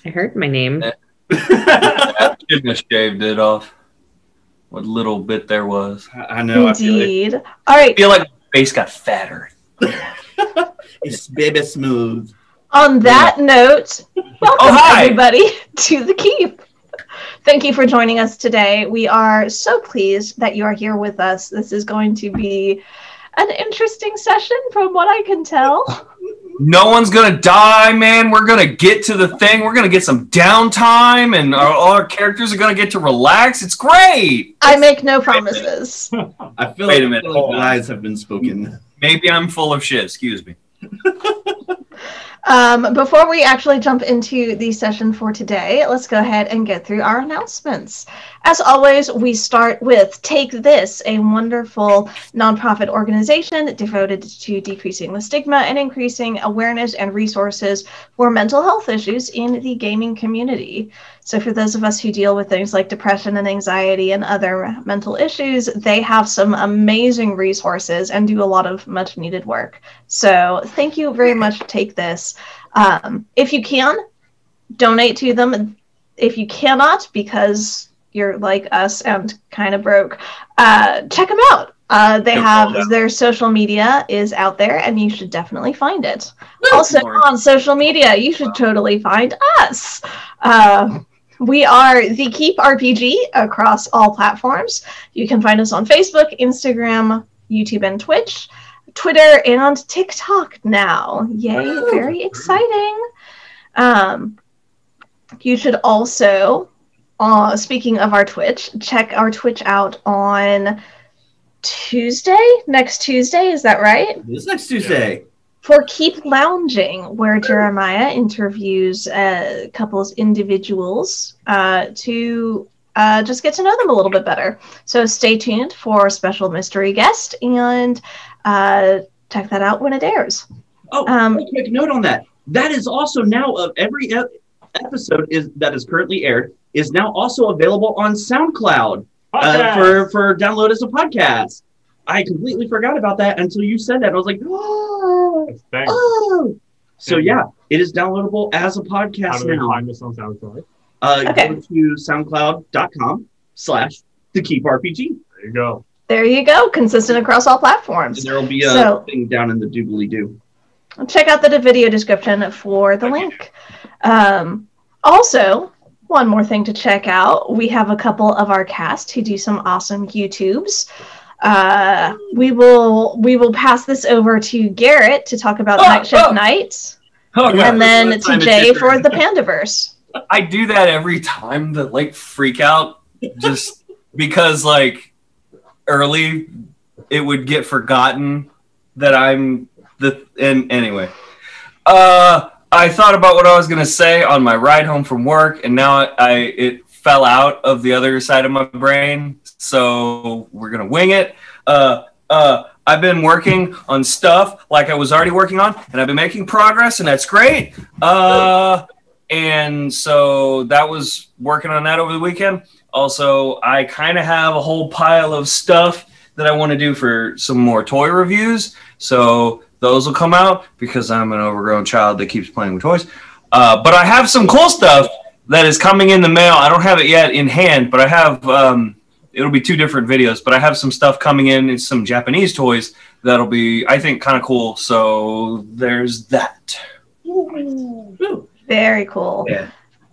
I heard my name. I shouldn't have shaved it off. What little bit there was. I know. Indeed. All right. I feel like my face got fatter. It's baby smooth. On that note, welcome everybody to The Keep. Thank you for joining us today. We are so pleased that you are here with us. This is going to be an interesting session from what I can tell. No one's going to die, man. We're going to get to the thing. We're going to get some downtime, and all our characters are going to get to relax. It's great. I make no promises. I feel like lies have been spoken. Maybe I'm full of shit. Excuse me. Before we actually jump into the session for today, let's go ahead and get through our announcements. As always, we start with Take This, a wonderful nonprofit organization devoted to decreasing the stigma and increasing awareness and resources for mental health issues in the gaming community. So for those of us who deal with things like depression and anxiety and other mental issues, they have some amazing resources and do a lot of much needed work. So thank you very much, Take This. If you can, donate to them. If you cannot, because you're like us and kind of broke, check them out. They have their social media is out there, and you should definitely find it. Also on social media, you should totally find us. We are The Keep RPG across all platforms. You can find us on Facebook, Instagram, YouTube, and Twitch, Twitter, and TikTok now. Yay, very exciting. You should also, speaking of our Twitch, check our Twitch out on next Tuesday, is that right? This next Tuesday. For Keep Lounging, where Jeremiah interviews a couple of individuals to just get to know them a little bit better. So stay tuned for a special mystery guest, and check that out when it airs. Oh, quick note on that. That is also now every episode that is currently aired is now also available on SoundCloud for download as a podcast. I completely forgot about that until you said that. I was like, oh. So yeah, it is downloadable as a podcast. How do they find us on SoundCloud? Go to soundcloud.com/thekeeprpg. There you go. There you go. Consistent across all platforms. And there will be a thing down in the doobly-doo. Check out the video description for the link. Also, one more thing to check out. We have a couple of our cast who do some awesome YouTubes. We will pass this over to Garrett to talk about Night Shift Night, and then to Jay for the Pandaverse. I do that every time, the freak out, just because early it would get forgotten that I'm anyway. I thought about what I was gonna say on my ride home from work, and now it fell out of the other side of my brain, so we're gonna wing it. I've been working on stuff like I was already working on, and I've been making progress, and that's great. And so that was working on that over the weekend. Also, I kind of have a whole pile of stuff that I want to do for some more toy reviews, so those will come out because I'm an overgrown child that keeps playing with toys. But I have some cool stuff that is coming in the mail. I don't have it yet in hand, but I have, it'll be 2 different videos, but I have some stuff coming in some Japanese toys that'll be, I think, kind of cool. So there's that. Ooh. Very cool. Yeah.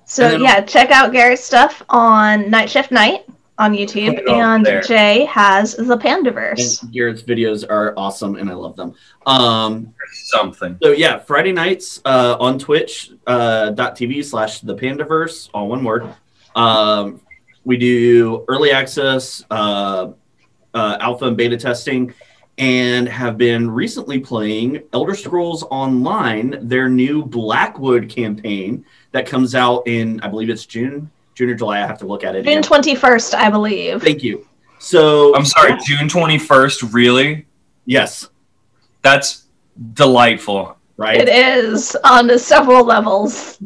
So check out Garrett's stuff on Night Shift Night on YouTube, and Jay has the Pandaverse. And Garrett's videos are awesome, and I love them. Something. So yeah, Friday nights on twitch.tv/the Pandaverse, all one word. We do early access, alpha and beta testing, and have been recently playing Elder Scrolls Online, their new Blackwood campaign that comes out in, I believe it's June or July. I have to look at it. June 21st, I believe. Thank you. So I'm sorry, June 21st, really? Yes. That's delightful. Right? It is on several levels.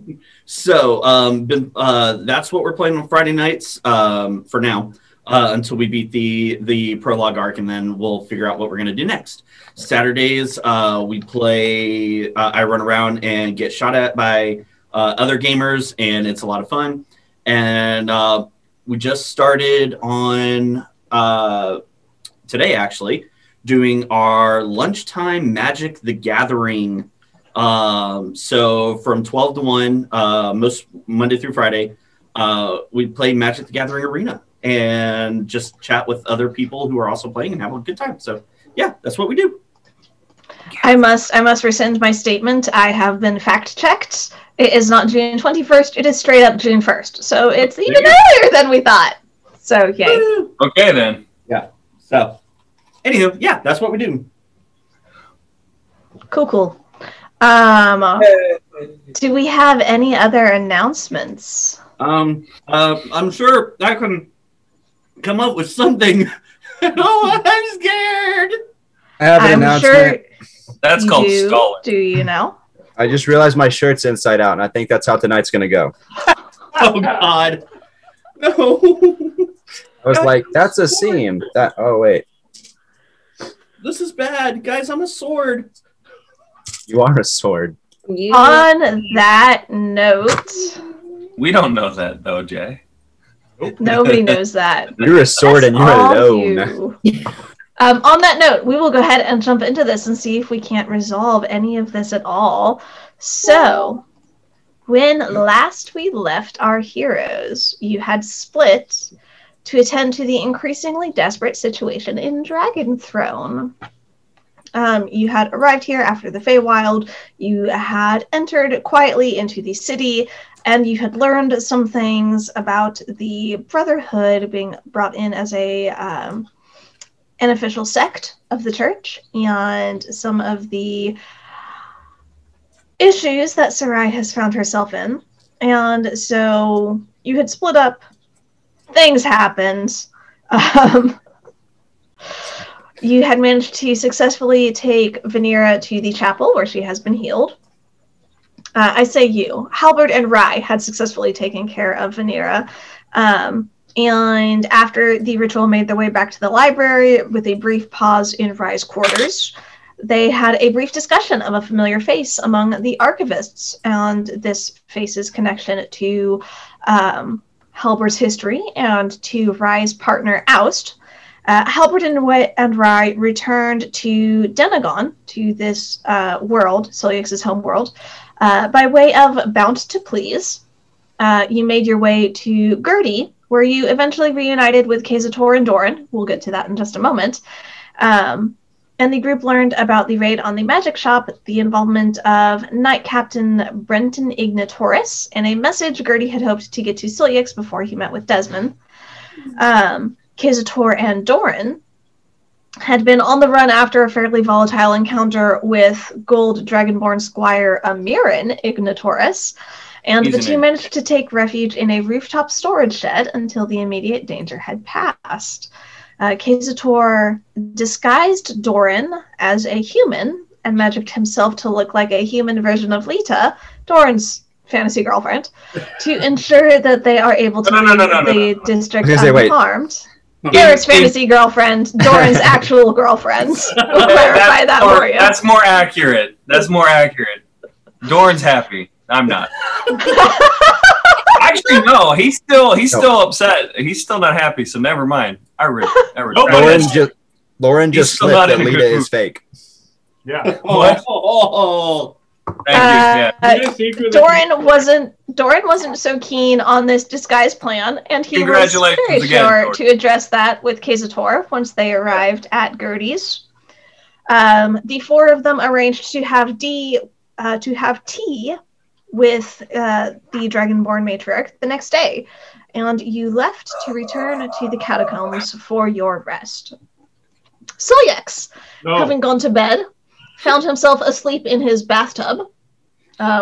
So that's what we're playing on Friday nights for now. Until we beat the prologue arc, and then we'll figure out what we're going to do next. Saturdays, we play, I run around and get shot at by other gamers, and it's a lot of fun. And we just started on today, actually, doing our lunchtime Magic the Gathering. So from 12 to 1, most Monday through Friday, we play Magic the Gathering Arena and just chat with other people who are also playing and have a good time. So yeah, that's what we do. I must rescind my statement. I have been fact checked. It is not June 21st. It is straight up June 1st. So it's even earlier than we thought. So yay. Okay then. Yeah. So anywho, yeah, that's what we do. Cool. Do we have any other announcements? I'm sure I can come up with something. Oh, I'm scared. I have an announcement. Sure That's called stalling. Do you know? I just realized my shirt's inside out, and I think that's how tonight's going to go. Oh, God. No. I was like, that's a seam. Oh, wait. This is bad. Guys, I'm a sword. You are a sword. On that note... We don't know that, though, Jay. Nobody knows that. You're a sword and you're alone. On that note, we will go ahead and jump into this and see if we can't resolve any of this at all. So, when last we left our heroes, you had split to attend to the increasingly desperate situation in Dragenthrone. You had arrived here after the Feywild, you had entered quietly into the city, and you had learned some things about the Brotherhood being brought in as an official sect of the church, and some of the issues that Sarai has found herself in. And so you had split up, things happened. You had managed to successfully take Vanera to the chapel where she has been healed. I say you. Halberd and Rye had successfully taken care of Vanera. And after the ritual made their way back to the library with a brief pause in Rye's quarters, they had a brief discussion of a familiar face among the archivists, and this face's connection to Halberd's history and to Rye's partner, Oust. Halberd and Rye returned to Denegon, to this world, Celiax's home world, by way of Bound to Please. You made your way to Gertie, where you eventually reunited with Kazator and Doran. We'll get to that in just a moment. And the group learned about the raid on the magic shop, the involvement of Knight Captain Brenton Ignatoris, and a message Gertie had hoped to get to Celiax before he met with Desmond. Kazator and Doran had been on the run after a fairly volatile encounter with Gold Dragonborn Squire Amirin Ignatoris, and the two managed to take refuge in a rooftop storage shed until the immediate danger had passed. Kazator disguised Doran as a human and magicked himself to look like a human version of Lita, Doran's fantasy girlfriend, to ensure that they are able to leave the district unharmed. Garrett's fantasy girlfriend, Doran's actual girlfriend. We'll clarify that for you. That's more accurate. Doran's happy. I'm not. Actually, no. He's still upset. He's still not happy. So never mind. Lauren just slipped that Lita is fake. Yeah. What? Thank you. Doran wasn't so keen on this disguise plan, and he was very sure to address that with Kazator once they arrived at Gertie's. The four of them arranged to have tea with the Dragonborn matriarch the next day, and you left to return to the catacombs for your rest. Celiax, having gone to bed, found himself asleep in his bathtub,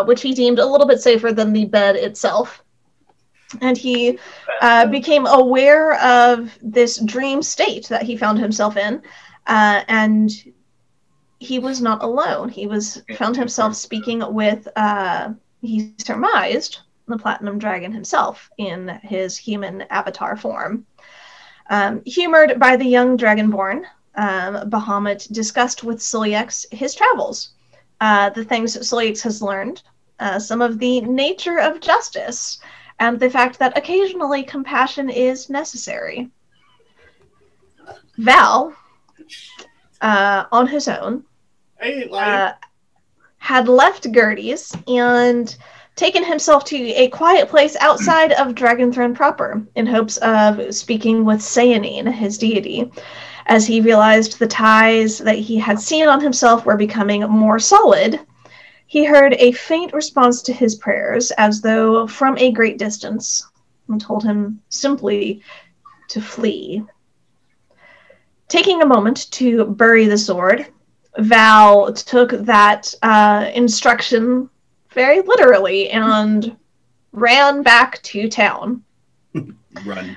which he deemed a little bit safer than the bed itself. And he became aware of this dream state that he found himself in, and he was not alone. He found himself speaking with, he surmised, the Platinum Dragon himself in his human avatar form. Humored by the young Dragonborn, Bahamut discussed with Celiax his travels, the things that Celiax has learned, some of the nature of justice and the fact that occasionally compassion is necessary. Val, on his own, had left Gertie's and taken himself to a quiet place outside of Dragonthrone proper in hopes of speaking with Seanine, his deity, as he realized the ties that he had seen on himself were becoming more solid. He heard a faint response to his prayers, as though from a great distance, and told him simply to flee. Taking a moment to bury the sword, Val took that instruction very literally and ran back to town. Run.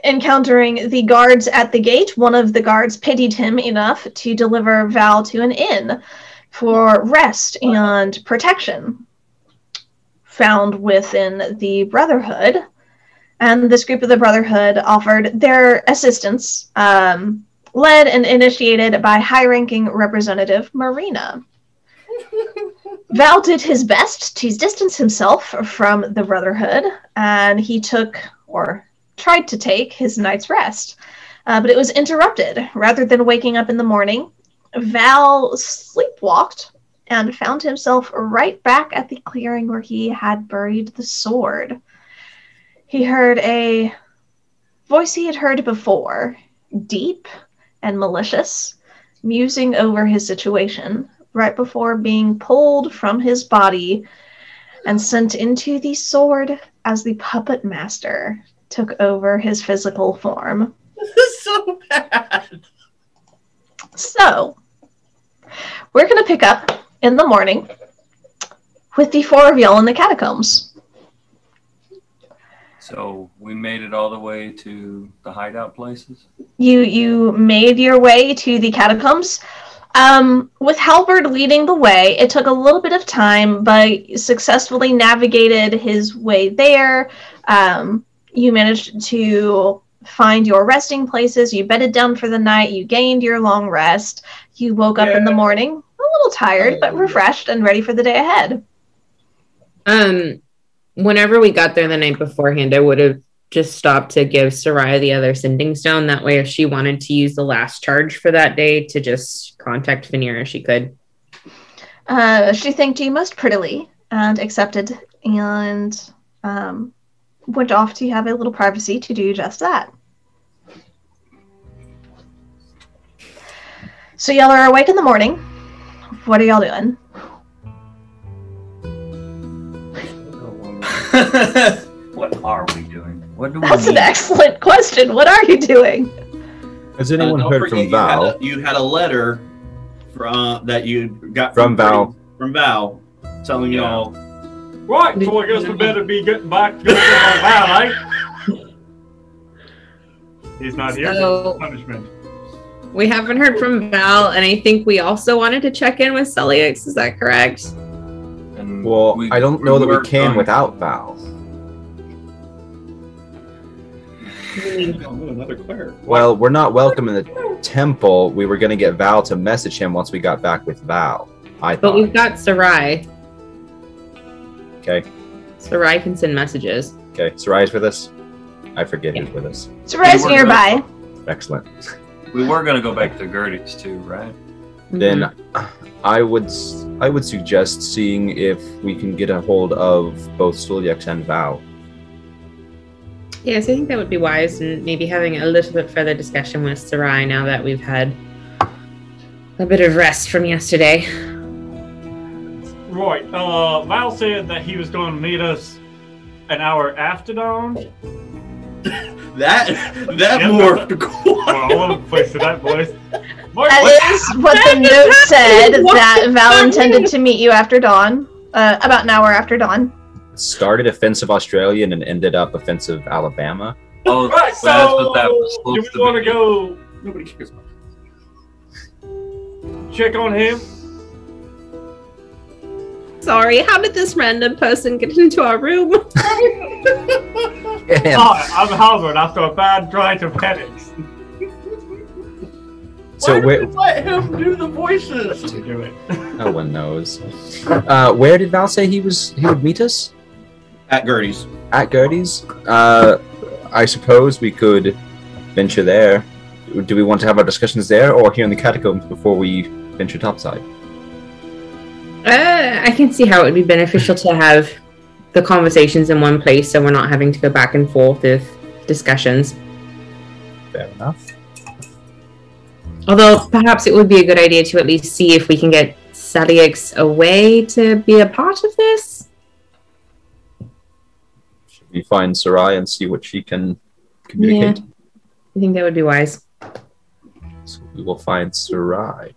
Encountering the guards at the gate, one of the guards pitied him enough to deliver Val to an inn for rest and protection found within the Brotherhood. And this group of the Brotherhood offered their assistance, led and initiated by high-ranking Representative Marina. Val did his best to distance himself from the Brotherhood, and he took, or tried to take, his night's rest. But it was interrupted. Rather than waking up in the morning, Val sleepwalked and found himself right back at the clearing where he had buried the sword. He heard a voice he had heard before, deep and malicious, musing over his situation, right before being pulled from his body and sent into the sword as the puppet master took over his physical form. This is so bad. So, we're going to pick up in the morning with the four of y'all in the catacombs. So we made it all the way to the hideout places? You made your way to the catacombs. With Halberd leading the way, it took a little bit of time, but successfully navigated his way there. You managed to find your resting places. You bedded down for the night. You gained your long rest. You woke up in the morning, a little tired, but refreshed and ready for the day ahead. Whenever we got there the night beforehand, I would have just stopped to give Soraya the other sending stone. That way, if she wanted to use the last charge for that day, to just contact Vanera, she could. She thanked you most prettily and accepted, and went off to have a little privacy to do just that. So y'all are awake in the morning. What are y'all doing? What are we doing? What do That's we an need? excellent question. What are you doing? Has anyone Don't heard forget from Val? You had a letter from that you got From Val. From Val, telling you all. Right, so I guess we better be getting back to Val, eh? He's not here. So- Punishment. We haven't heard from Val, and I think we also wanted to check in with Celiax. Is that correct? And Well, I don't know that we were can going- without Val. Another cleric. Well, we're not welcome in the temple. We were going to get Val to message him once we got back with Val. I But thought. we've got Sarai. Okay. Sarai can send messages. Okay. Sarai's with us. I forget who's with us. Soray's we're nearby. Excellent. We were going to go back to Gertie's too, right? Then I would suggest seeing if we can get a hold of both Sulyex and Val. Yes, I think that would be wise, and maybe having a little bit further discussion with Sarai now that we've had a bit of rest from yesterday. Right, Val said that he was going to meet us an hour after dawn. That Yeah, morphed Well, all over the place to that place. That is what the note said, that Val intended to meet you after dawn, about an hour after dawn. Started offensive Australia and then ended up offensive Alabama. Oh, Right, so that's what that so was do supposed we want to to be. go Nobody cares about check on him? Sorry, how did this random person get into our room? Damn. Hi, I'm Halvard after a bad night of headaches. So Why did we let him do the voices? Do it. no one knows. Where did Val say he would meet us? At Gertie's. At Gertie's? I suppose we could venture there. Do we want to have our discussions there or here in the catacombs before we venture topside? I can see how it would be beneficial to have the conversations in one place so we're not having to go back and forth with discussions. Fair enough. Although perhaps it would be a good idea to at least see if we can get Salix away to be a part of this. Should we find Sarai and see what she can communicate? Yeah. I think that would be wise. So we will find Sarai.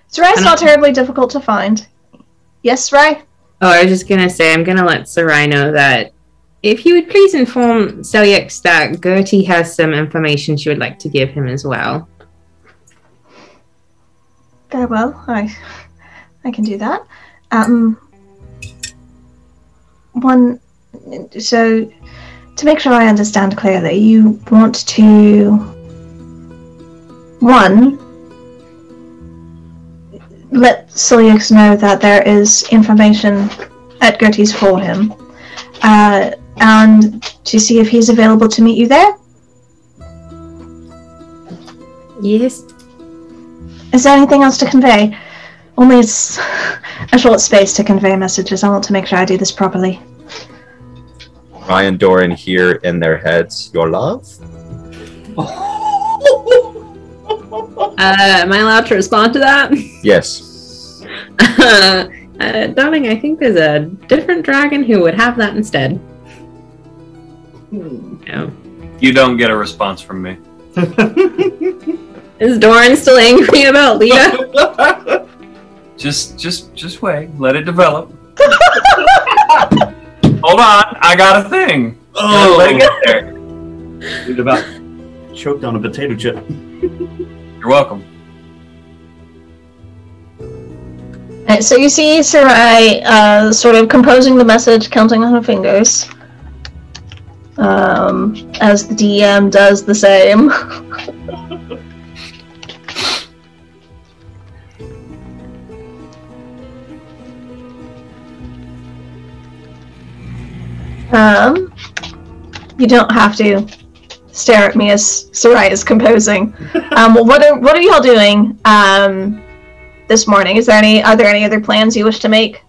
Sarai's not terribly difficult to find. Yes, Sarai? Oh, I was just going to say, I'm going to let Sarai know that if you would please inform Celix that Gertie has some information she would like to give him as well. Very well. I can do that. So, to make sure I understand clearly, you want to, one, let Celix know that there is information at Gertie's for him, and to see if he's available to meet you there? Yes. Is there anything else to convey? Only it's a short space to convey messages. I want to make sure I do this properly. Ryan Doran hear in their heads, your love? Am I allowed to respond to that? Yes. Darling, I think there's a different dragon who would have that instead. No. You don't get a response from me. Is Doran still angry about Lita? Just wait. Let it develop. Hold on, I got a thing. Oh, let it get there. Dude, about choked on a potato chip. You're welcome. Right, so you see Sarai sort of composing the message, counting on her fingers, as the DM does the same. You don't have to stare at me as Sarai is composing. What are y'all doing this morning? Are there any other plans you wish to make?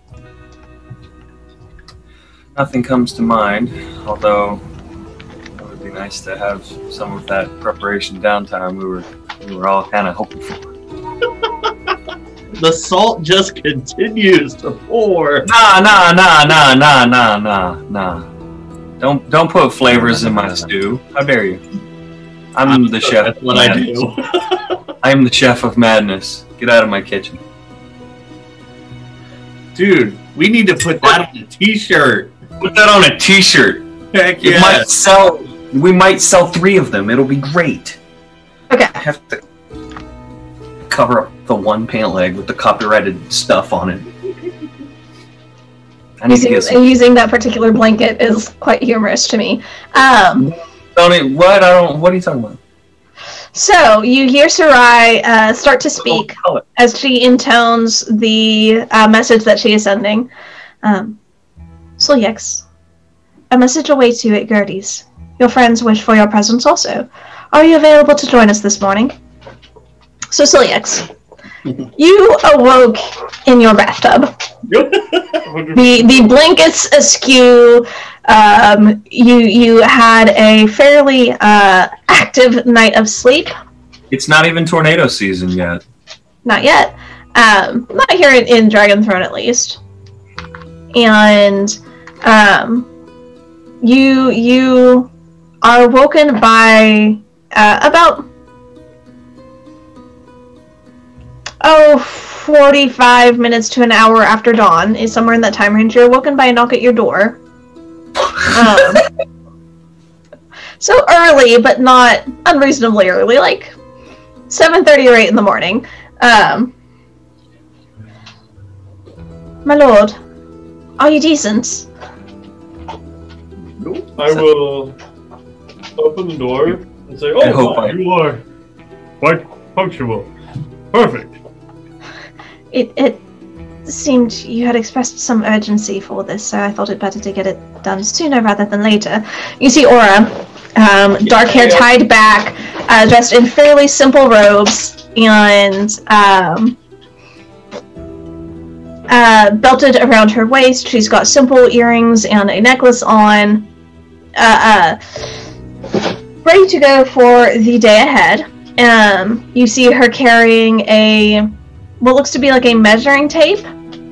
Nothing comes to mind, although it would be nice to have some of that preparation downtime we were all kind of hoping for. The salt just continues to pour. Nah. Don't put flavors in my stew. How dare you? I'm the chef. That's what I do. I'm the chef of madness. Get out of my kitchen. Dude, we need to put that on a t-shirt. Put that on a t-shirt. Heck It yeah. might sell. We might sell 3 of them. It'll be great. Okay. I have to cover up the one pant leg with the copyrighted stuff on it. I need to get some. Using that particular blanket is quite humorous to me. What are you talking about? So you hear Sarai start to speak as she intones the message that she is sending. Sulyex, a message awaits you at Gertie's. Your friends wish for your presence also. Are you available to join us this morning? So Sulyex, you awoke in your bathtub. The blankets askew. You had a fairly active night of sleep. It's not even tornado season yet. Not yet. Not here in Dragon Throne, at least. And you are woken by about 45 minutes to an hour after dawn is somewhere in that time range. You're woken by a knock at your door. So early, but not unreasonably early, like 7:30 or 8 in the morning. My lord, are you decent? I will open the door and say, I hope "Oh, you are quite punctual. Perfect. It seemed you had expressed some urgency for this, so I thought it better to get it done sooner rather than later. You see Aura, dark hair tied back, dressed in fairly simple robes, and belted around her waist. She's got simple earrings and a necklace on, ready to go for the day ahead. You see her carrying what looks to be like a measuring tape,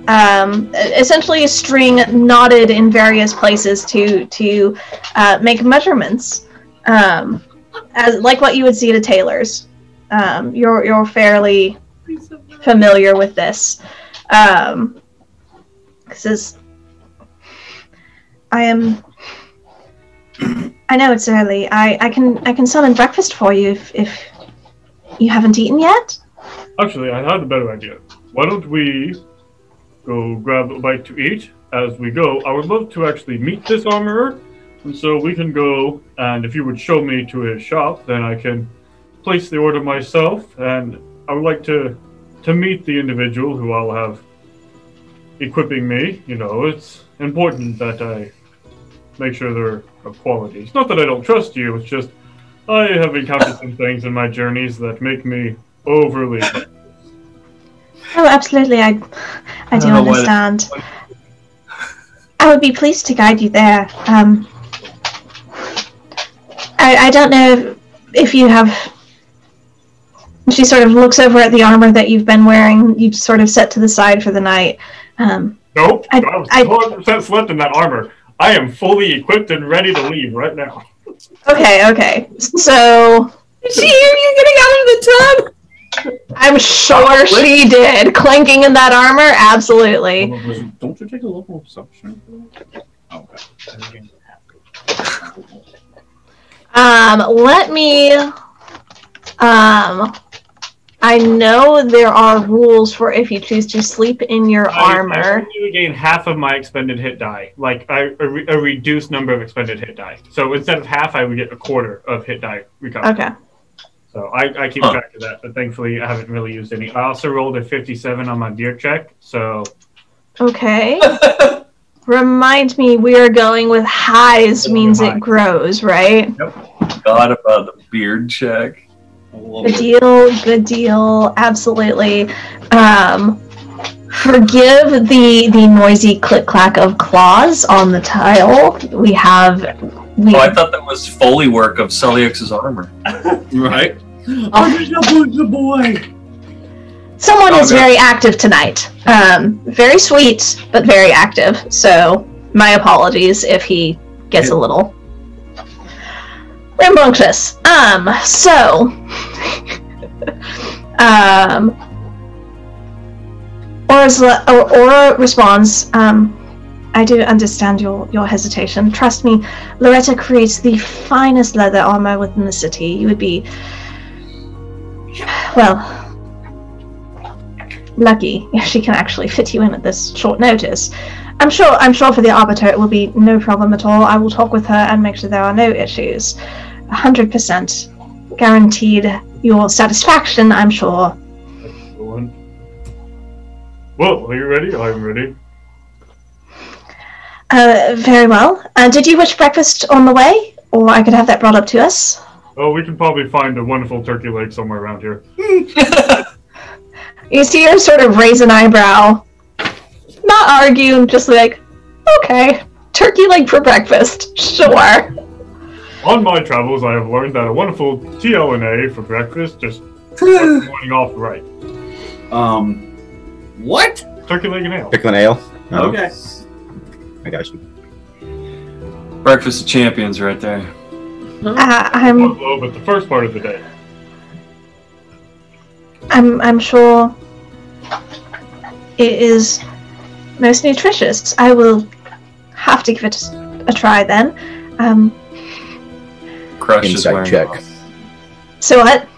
essentially a string knotted in various places to make measurements, as like what you would see at a tailor's. You're fairly familiar with this. Because I know it's early. I can summon breakfast for you if you haven't eaten yet. Actually, I had a better idea. Why don't we go grab a bite to eat as we go? I would love to actually meet this armorer, and so we can go, and if you would show me to his shop, then I can place the order myself, and I would like to meet the individual who I'll have equipping me. You know, it's important that I make sure they're of quality. It's not that I don't trust you, it's just I have encountered some things in my journeys that make me overly... Oh, absolutely, I do understand. I would be pleased to guide you there. I don't know if you have... She sort of looks over at the armor that you've been wearing. You've sort of set to the side for the night. Nope, I was 100% slept in that armor. I am fully equipped and ready to leave right now. Okay. So... Did she hear you getting out of the tub? I'm sure she did. Clinking in that armor? Absolutely. Don't you take a local assumption? Okay. Let me... I know there are rules for if you choose to sleep in your armor. I only gain half of my expended hit die. Like, a reduced number of expended hit die. So instead of half, I would get a quarter of hit die recovery. Okay. So I keep track of that, but thankfully I haven't really used any. I also rolled a 57 on my deer check, so... Okay. Remind me, we are going with highs means it grows, right? Yep. Forgot about the beard check. Good deal, absolutely. Forgive the noisy click-clack of claws on the tile. Oh, I thought that was Foley work of Celiax's armor. Right? The boy! Someone is very active tonight. Very sweet, but very active. So, my apologies if he gets a little rambunctious. Aura responds, I do understand your hesitation. Trust me, Loretta creates the finest leather armor within the city. You would be, well, lucky if she can actually fit you in at this short notice. I'm sure for the Arbiter it will be no problem at all. I will talk with her and make sure there are no issues. 100% guaranteed your satisfaction, I'm sure. Excellent. Well, are you ready? I'm ready. Very well. Did you wish breakfast on the way? Or I could have that brought up to us? Oh, we can probably find a wonderful turkey leg somewhere around here. You see her sort of raise an eyebrow. Not argue, just like, okay, turkey leg for breakfast, sure. On my travels, I have learned that a wonderful TLNA for breakfast just starts morning off right. What? Turkey leg and ale. Pickle and ale. No. Okay. I got you. Breakfast of champions right there. I'm Low, but the first part of the day. I'm sure it is most nutritious. I will have to give it a try then. Crush is Insight wearing check. off. So what?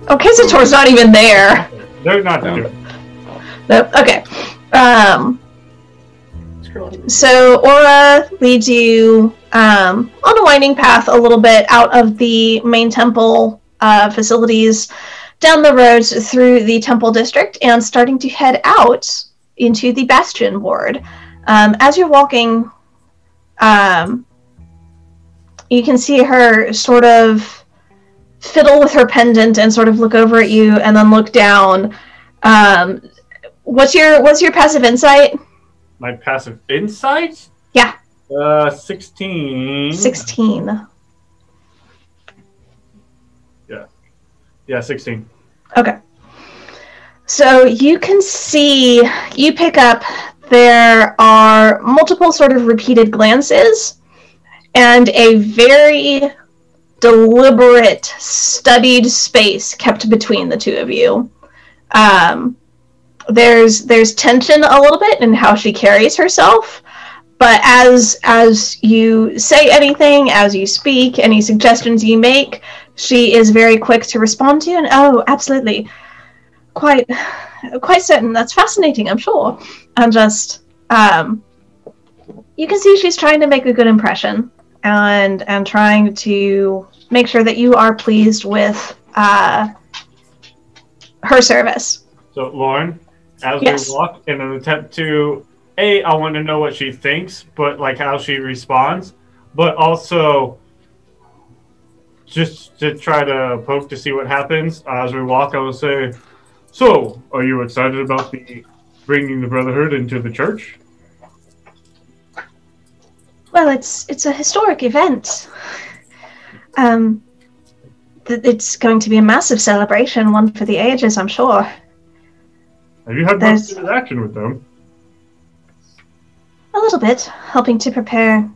Oh, Kizator's not even there. They're not No. doing. Nope. Okay. So Aura leads you on a winding path a little bit out of the main temple facilities down the road through the Temple District and starting to head out into the Bastion Ward. As you're walking, you can see her sort of fiddle with her pendant and sort of look over at you and then look down. What's your passive insight? My passive insight? Yeah. 16. 16. Yeah, 16. Okay. So you can see, you pick up, there are multiple sort of repeated glances and a very deliberate, studied space kept between the two of you. There's tension a little bit in how she carries herself, but as you say anything, as you speak, any suggestions you make, she is very quick to respond to you, and oh, absolutely, quite certain, that's fascinating, I'm sure. And just, you can see she's trying to make a good impression, and trying to make sure that you are pleased with her service. So, Lauren, as Yes. we walk in an attempt to, I want to know what she thinks, but like how she responds, but also just to try to poke to see what happens. As we walk, I will say, so, are you excited about bringing the Brotherhood into the church? Well, it's a historic event. It's going to be a massive celebration, one for the ages, I'm sure. Have you had much interaction with them? A little bit, helping to prepare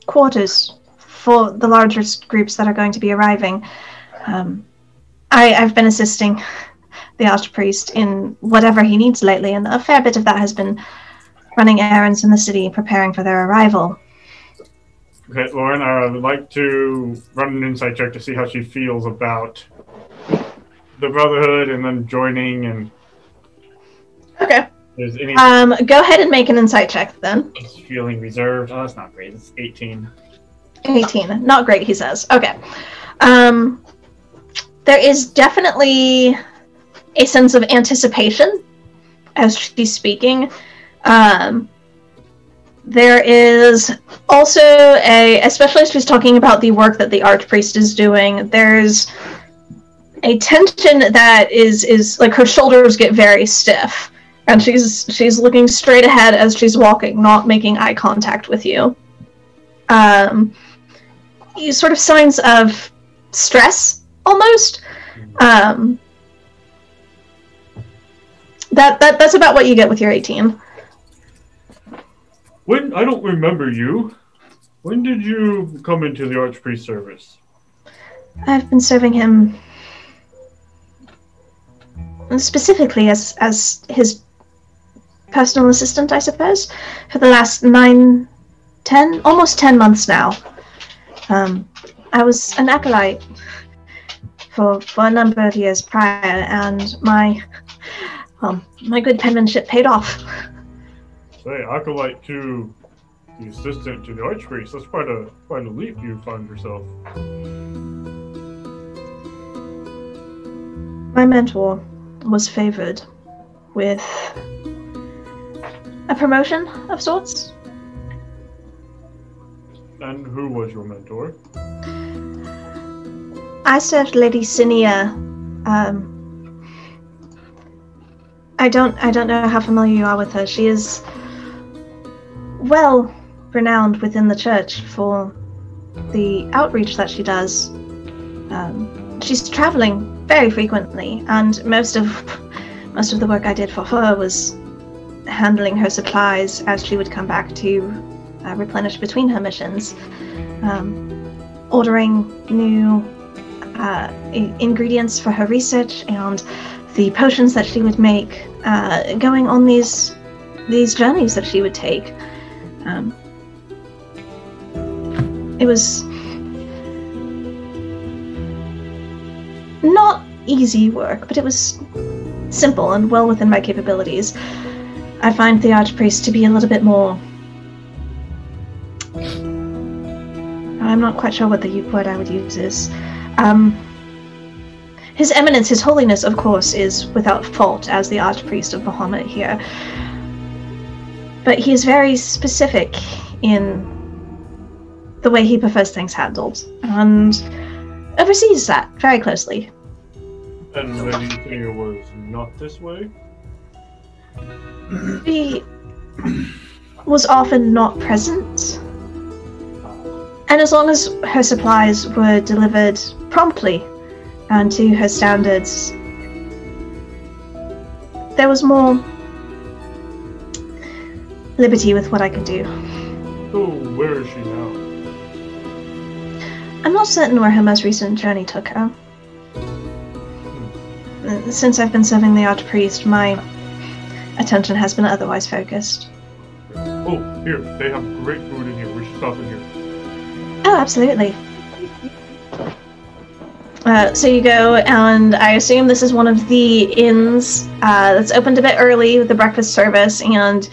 quarters for the larger groups that are going to be arriving. I've been assisting the Archpriest in whatever he needs lately, and a fair bit of that has been running errands in the city, preparing for their arrival. Okay, Lauren, I would like to run an insight check to see how she feels about the Brotherhood and then joining, and Okay. there's any Go ahead and make an insight check then. feeling reserved. Oh, that's not great. It's 18. 18. Not great, he says. Okay. There is definitely a sense of anticipation as she's speaking. There is also especially as she's talking about the work that the Archpriest is doing, there's a tension that is like her shoulders get very stiff, and she's looking straight ahead as she's walking, not making eye contact with you. Sort of signs of stress, almost. That's about what you get with your 18. I don't remember you. When did you come into the Archpriest service? I've been serving him specifically as his personal assistant, I suppose, for the last almost 10 months now. I was an acolyte for a number of years prior, and my good penmanship paid off. Say, acolyte to the assistant to the Archpriest. That's quite a leap you find yourself. My mentor was favored with a promotion of sorts. And who was your mentor? I served Lady Cinia. I don't know how familiar you are with her. She is well renowned within the church for the outreach that she does. She's traveling very frequently, and most of the work I did for her was handling her supplies as she would come back to replenish between her missions, ordering new ingredients for her research, and the potions that she would make, going on these journeys that she would take. It was not easy work, but it was simple and well within my capabilities. I find the Archpriest to be a little bit more... I'm not quite sure what the word I would use is. His Eminence, His Holiness, of course, is without fault as the Archpriest of Bahamut here. But he is very specific in the way he prefers things handled, and oversees that very closely. And Lady Thea was not this way? He was often not present. And as long as her supplies were delivered promptly and to her standards, there was more liberty with what I could do. So, where is she now? I'm not certain where her most recent journey took her. Since I've been serving the Archpriest, my attention has been otherwise focused. Oh, here, they have great food in here. We should stop in here. Oh, absolutely. So you go, and I assume this is one of the inns that's opened a bit early with the breakfast service, and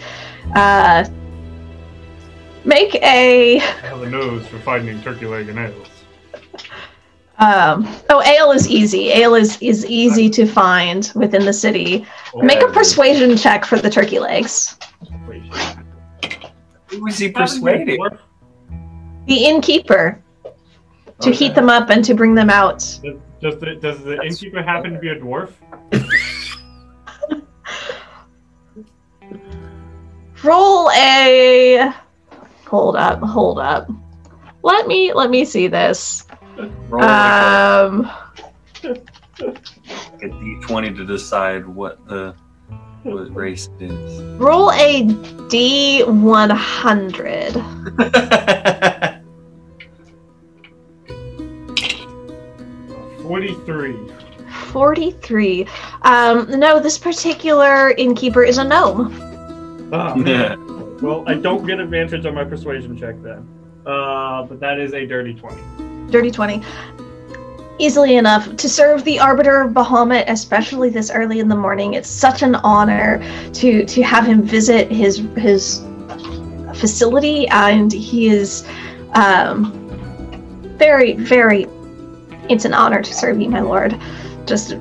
make a... I have a nose for finding turkey leg and ales. Ale is easy. Ale is easy to find within the city. Make a persuasion check for the turkey legs. Who was he persuading? The innkeeper. To heat them up and to bring them out. Does the innkeeper happen to be a dwarf? Roll a... Hold up. Let me see this. Roll a D20 to decide what race it is. Roll a D100. 43. No, this particular innkeeper is a gnome. Oh, yeah. Well, I don't get advantage on my persuasion check then. But that is a dirty 20. Dirty 20. Easily enough. To serve the Arbiter of Bahamut, especially this early in the morning, it's such an honor to have him visit his facility, and he is very, very... It's an honor to serve you, my lord. Just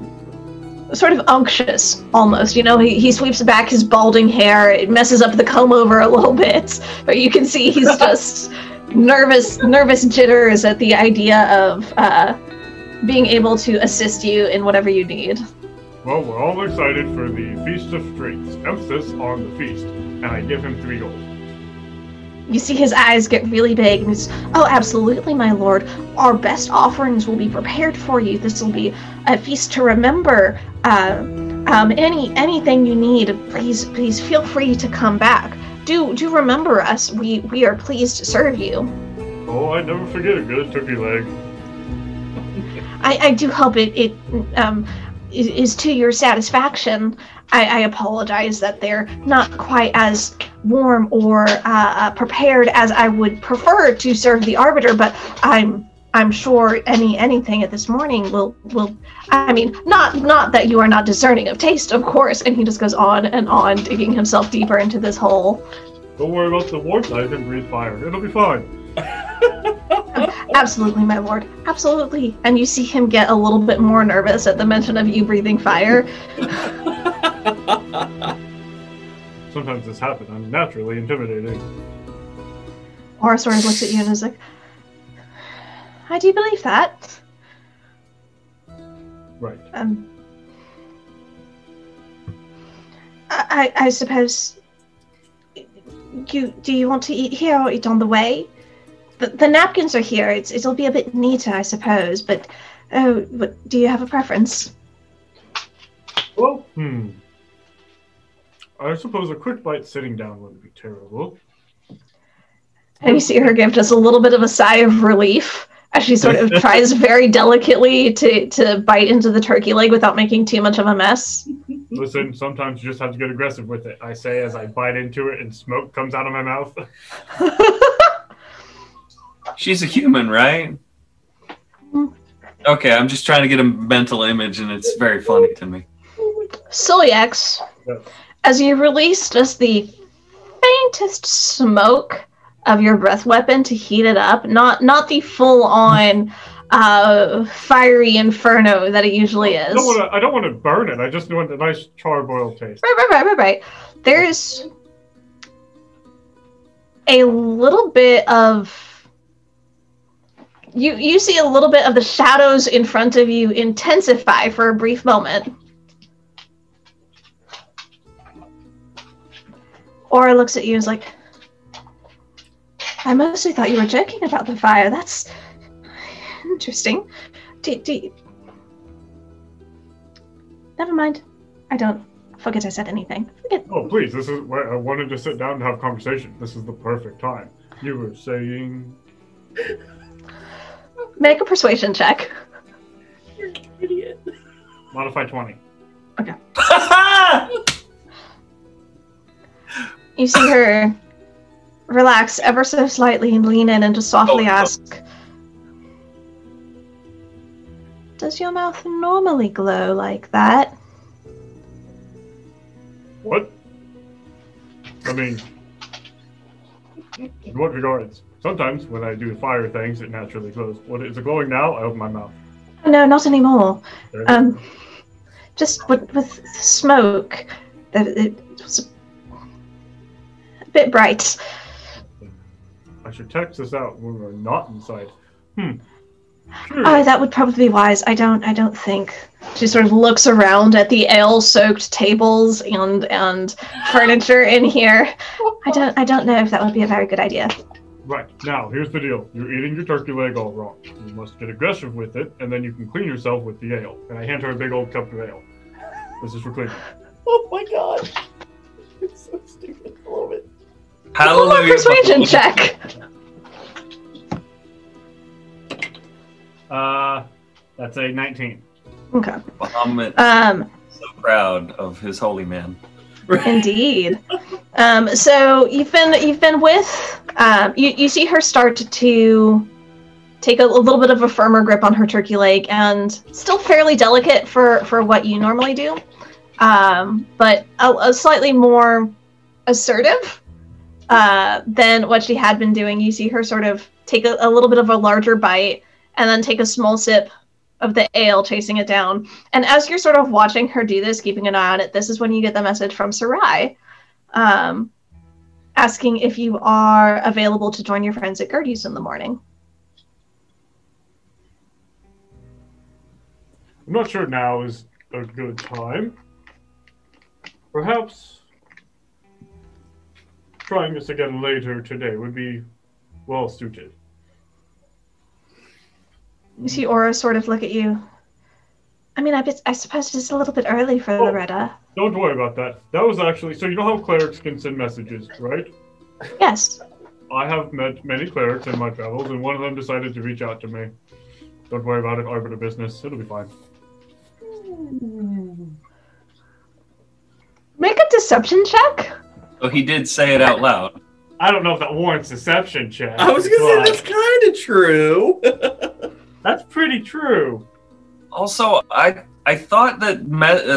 sort of unctuous, almost. You know, he sweeps back his balding hair. It messes up the comb over a little bit, but you can see he's just nervous jitters at the idea of being able to assist you in whatever you need. Well, we're all excited for the Feast of Strengths. Emphasis on the feast. And I give him 3 gold. You see his eyes get really big, and he's, oh, absolutely, my lord. Our best offerings will be prepared for you. This will be a feast to remember. Anything you need, please feel free to come back. Do remember us. We are pleased to serve you. Oh, I never forget a good turkey leg. I do hope it is to your satisfaction. I apologize that they're not quite as warm or prepared as I would prefer to serve the Arbiter, but I'm sure anything at this morning will I mean, not that you are not discerning of taste, of course. And he just goes on and on, digging himself deeper into this hole. Don't worry about the warmth. I can breathe fire. It'll be fine. Absolutely, my lord. Absolutely. And you see him get a little bit more nervous at the mention of you breathing fire. Sometimes this happens. I'm naturally intimidating. Aura sort of looks at you and is like, I do believe that. Right. I suppose... Do you want to eat here or eat on the way? The napkins are here. It'll be a bit neater, I suppose, but do you have a preference? Well, I suppose a quick bite sitting down wouldn't be terrible. And you see her give just a little bit of a sigh of relief as she sort of tries very delicately to bite into the turkey leg without making too much of a mess. Listen, sometimes you just have to get aggressive with it. I say as I bite into it and smoke comes out of my mouth. She's a human, right? Okay, I'm just trying to get a mental image, and it's very funny to me. Celiax, Yes. as you release just the faintest smoke of your breath weapon to heat it up, not the full-on fiery inferno that it usually is. I don't want to burn it. I just want a nice charbroiled taste. Right. There's a little bit of... You see a little bit of the shadows in front of you intensify for a brief moment. Aura looks at you and is like, I mostly thought you were joking about the fire. That's interesting. Never mind. I don't forget I said anything. Forget. Oh, please. This is where I wanted to sit down and have a conversation. This is the perfect time. You were saying... Make a persuasion check. You're an idiot. Modify 20. Okay. You see her relax ever so slightly and lean in and just softly ask, does your mouth normally glow like that? What? I mean, in what regards? Sometimes when I do fire things, it naturally glows. What is it glowing now? I open my mouth. No, not anymore. Just with smoke, it was a bit bright. I should text this out when we're not inside. Sure. Oh, that would probably be wise. I don't think. She sort of looks around at the ale-soaked tables and furniture in here. I don't know if that would be a very good idea. Right, now, here's the deal. You're eating your turkey leg all wrong. You must get aggressive with it, and then you can clean yourself with the ale. And I hand her a big old cup of ale. This is for cleaning. Oh my god. It's so stupid. I love it. Roll a persuasion check. That's a 19. Okay. Muhammad so proud of his holy man. Indeed. So you've been with you see her start to take a little bit of a firmer grip on her turkey leg, and still fairly delicate for what you normally do, but a slightly more assertive than what she had been doing. You see her sort of take a little bit of a larger bite and then take a small sip of the ale, chasing it down. And as you're sort of watching her do this, keeping an eye on it, this is when you get the message from Sarai, asking if you are available to join your friends at Gertie's in the morning. I'm not sure now is a good time. Perhaps trying this again later today would be well suited. You see Aura sort of look at you. I mean, I suppose it's a little bit early for Loretta. Don't worry about that. That was actually... So you know how clerics can send messages, right? Yes. I have met many clerics in my travels, and one of them decided to reach out to me. Don't worry about it. Arbiter business. It'll be fine. Make a deception check. Oh, he did say it out loud. I don't know if that warrants deception check. I was going to say, that's kind of true. That's pretty true. Also, I thought that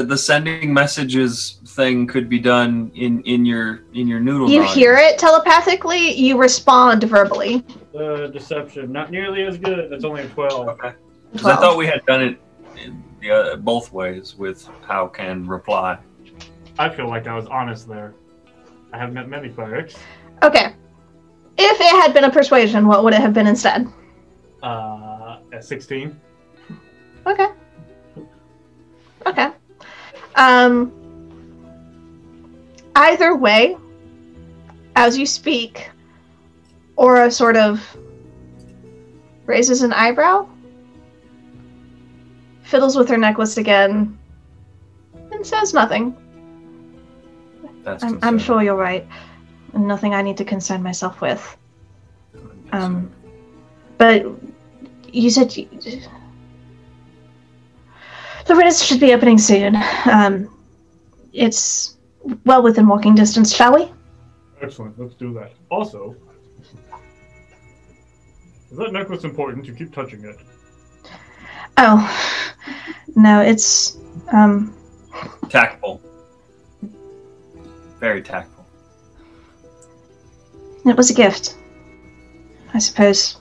the sending messages thing could be done in your noodle. You hear it telepathically. You respond verbally. Deception, not nearly as good. That's only a 12. Okay. Because I thought we had done it in both ways with how can reply. I feel like I was honest there. I have met many clerics. Okay. If it had been a persuasion, what would it have been instead? At 16. Okay. Either way, as you speak, Aura sort of raises an eyebrow, fiddles with her necklace again, and says nothing. I'm sure you're right. Nothing I need to concern myself with. But you said Loretta's should be opening soon. It's well within walking distance, shall we? Excellent, let's do that. Also, is that necklace important? You keep touching it. Oh, no, it's, Tactful. Very tactful. It was a gift. I suppose.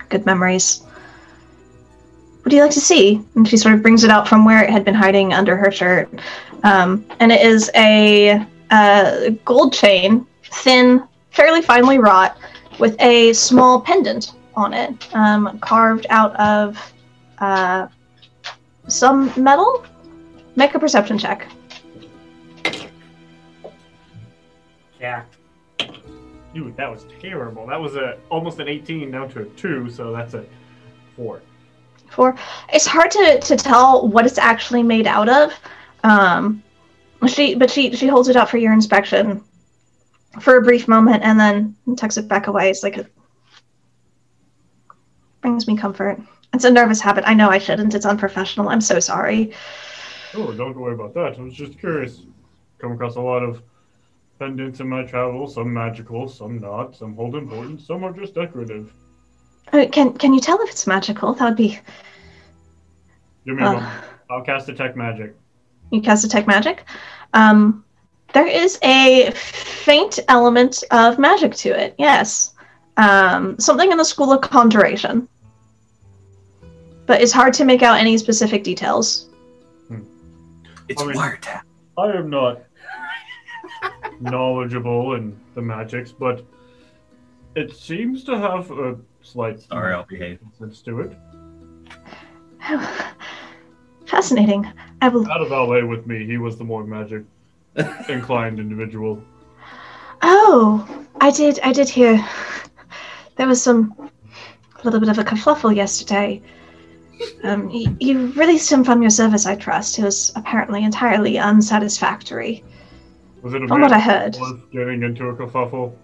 Good memories. would you like to see? And she sort of brings it out from where it had been hiding under her shirt. And it is a gold chain, thin, fairly finely wrought, with a small pendant on it, carved out of some metal. Make a perception check. Yeah. Dude, that was terrible. That was almost an 18 down to a 2, so that's a 4. 4. It's hard to tell what it's actually made out of. She holds it up for your inspection for a brief moment and then tucks it back away. It's like it brings me comfort. It's a nervous habit. I know I shouldn't. It's unprofessional. I'm so sorry. Oh, don't worry about that. I was just curious. Come across a lot of pendants in my travels. Some magical, some not. Some hold important. Some are just decorative. Can you tell if it's magical? That would be... Give me a moment. I'll cast Detect Magic. You cast Detect Magic? There is a faint element of magic to it, yes. Something in the school of conjuration. But it's hard to make out any specific details. It's wiretap. I am not knowledgeable in the magics, but it seems to have a slight Sorry, I'll behave. sense to it. Oh, fascinating. I will... Out of valet with me, he was the more magic inclined individual. Oh, I did hear there was a little bit of a kerfuffle yesterday. You released him from your service, I trust. It was apparently entirely unsatisfactory. Was it a from man what I heard. getting into a kerfuffle?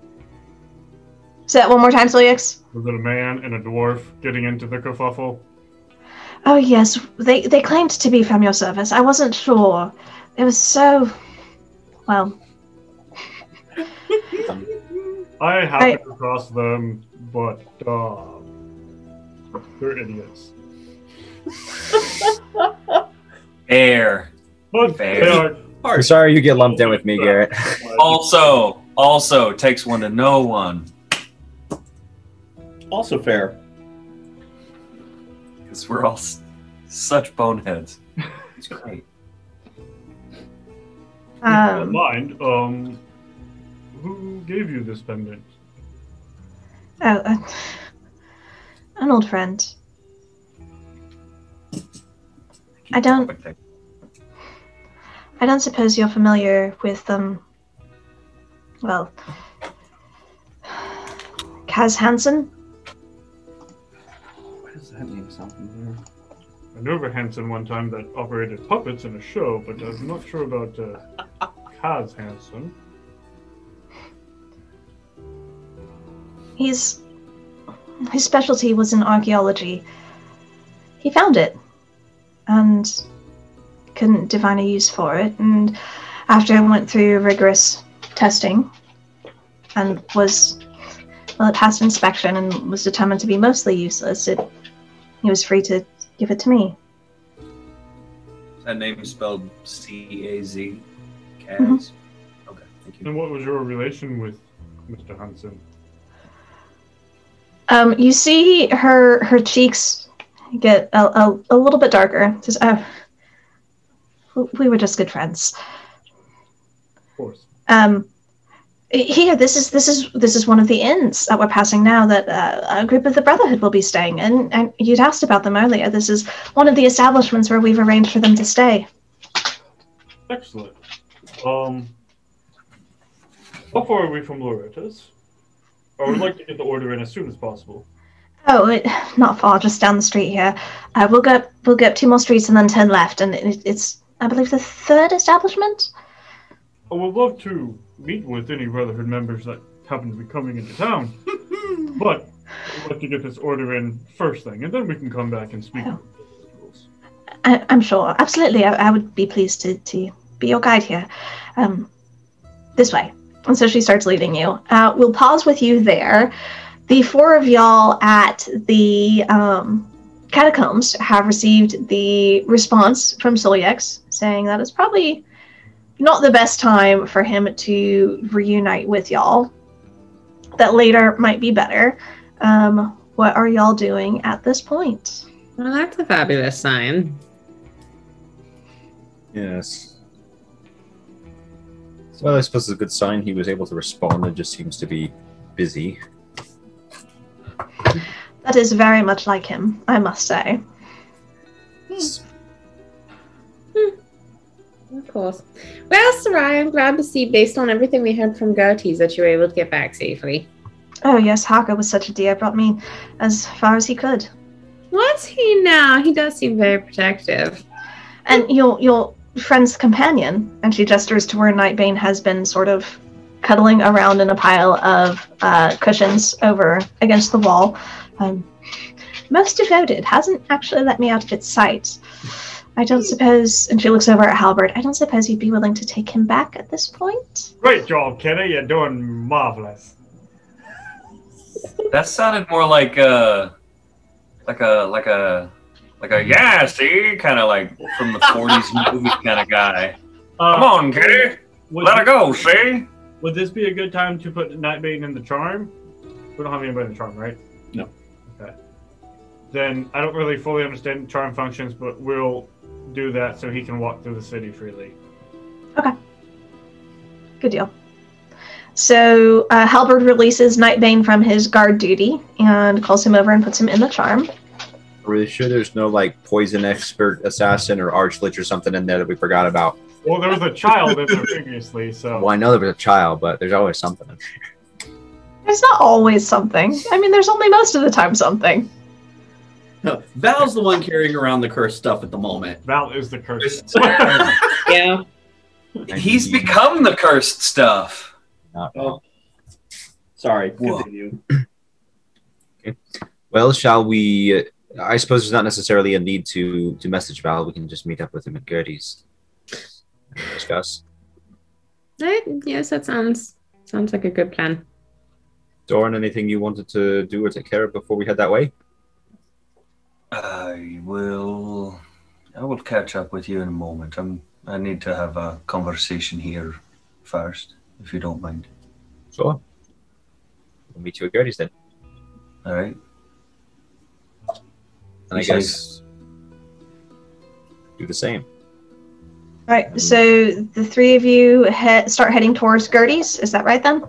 Say that one more time, Solix. Was it a man and a dwarf getting into the kerfuffle? Oh yes, they claimed to be from your service. I wasn't sure. It was so... well... I happened across them, but they're idiots. Fair. But Fair. they are I'm sorry you get lumped in with me, Garrett. Also, takes one to know one. Also fair. Because we're all such boneheads. It's great. mind. Who gave you this pendant? Oh, an old friend. I don't suppose you're familiar with well, Kaz Hansen? Why does that name sound familiar? I knew of a Hansen one time that operated puppets in a show, but I'm not sure about Kaz Hansen. His specialty was in archaeology. He found it and couldn't divine a use for it, and after it went through rigorous testing and it passed inspection and was determined to be mostly useless, he was free to give it to me. That name is spelled C-A-Z? Kaz? Mm-hmm. Okay, thank you. And what was your relation with Mr. Hansen? You see her cheeks get a little bit darker. Just, we were just good friends. Of course. Here, this is one of the inns that we're passing now that a group of the Brotherhood will be staying in, and you'd asked about them earlier. This is one of the establishments where we've arranged for them to stay. Excellent. How far are we from Loretta's? I would like to get the order in as soon as possible. Oh, not far, just down the street here. We'll go up 2 more streets and then turn left, and it's, I believe, the 3rd establishment? I would love to meet with any Brotherhood members that happen to be coming into town, but I'd like to get this order in first thing, and then we can come back and speak. Oh. I'm sure. Absolutely. I would be pleased to be your guide here. This way. And so she starts leading you. We'll pause with you there. The 4 of y'all at the catacombs have received the response from Solix saying that it's probably not the best time for him to reunite with y'all. That later might be better. What are y'all doing at this point? Well, that's a fabulous sign. Yes. Well, I suppose it's a good sign he was able to respond and just seems to be busy. That is very much like him, I must say. Of course. Well, Sarai, I'm glad to see, based on everything we heard from Gerties, that you were able to get back safely. Oh yes, Haka was such a dear, brought me as far as he could. What's he now? He does seem very protective. And your friend's companion, and she gestures to where Nightbane has been sort of cuddling around in a pile of cushions over against the wall. Most devoted, hasn't actually let me out of its sight. I don't suppose, and she looks over at Halberd, I don't suppose you'd be willing to take him back at this point? Great job, Kenny. You're doing marvelous. That sounded more like a yeah, see, kind of like from the 40s movie kind of guy. Come on, Kitty, let her go, see? Would this be a good time to put Nightbane in the charm? We don't have anybody in the charm, right? No. Okay. Then I don't really fully understand charm functions, but we'll do that so he can walk through the city freely. Okay. Good deal. So Halberd releases Nightbane from his guard duty and calls him over and puts him in the charm. Really sure there's no like poison expert assassin or archlich or something in there that we forgot about. Well, there was a child in there previously, so... Well, I know there was a child, but there's always something in there. There's not always something. I mean, there's only most of the time something. No, Val's the one carrying around the cursed stuff at the moment. Val is the curse. Yeah. He's become the cursed stuff. Oh. Sorry, continue. Okay. Well, shall we... I suppose there's not necessarily a need to message Val. We can just meet up with him at Gertie's and discuss. Yes, that sounds like a good plan. Doran, anything you wanted to do or take care of before we head that way? I will catch up with you in a moment. I need to have a conversation here first, if you don't mind. Sure. We'll meet you at Gertie's then. All right. And I guess do the same. All right, so the three of you start heading towards Gertie's. Is that right then?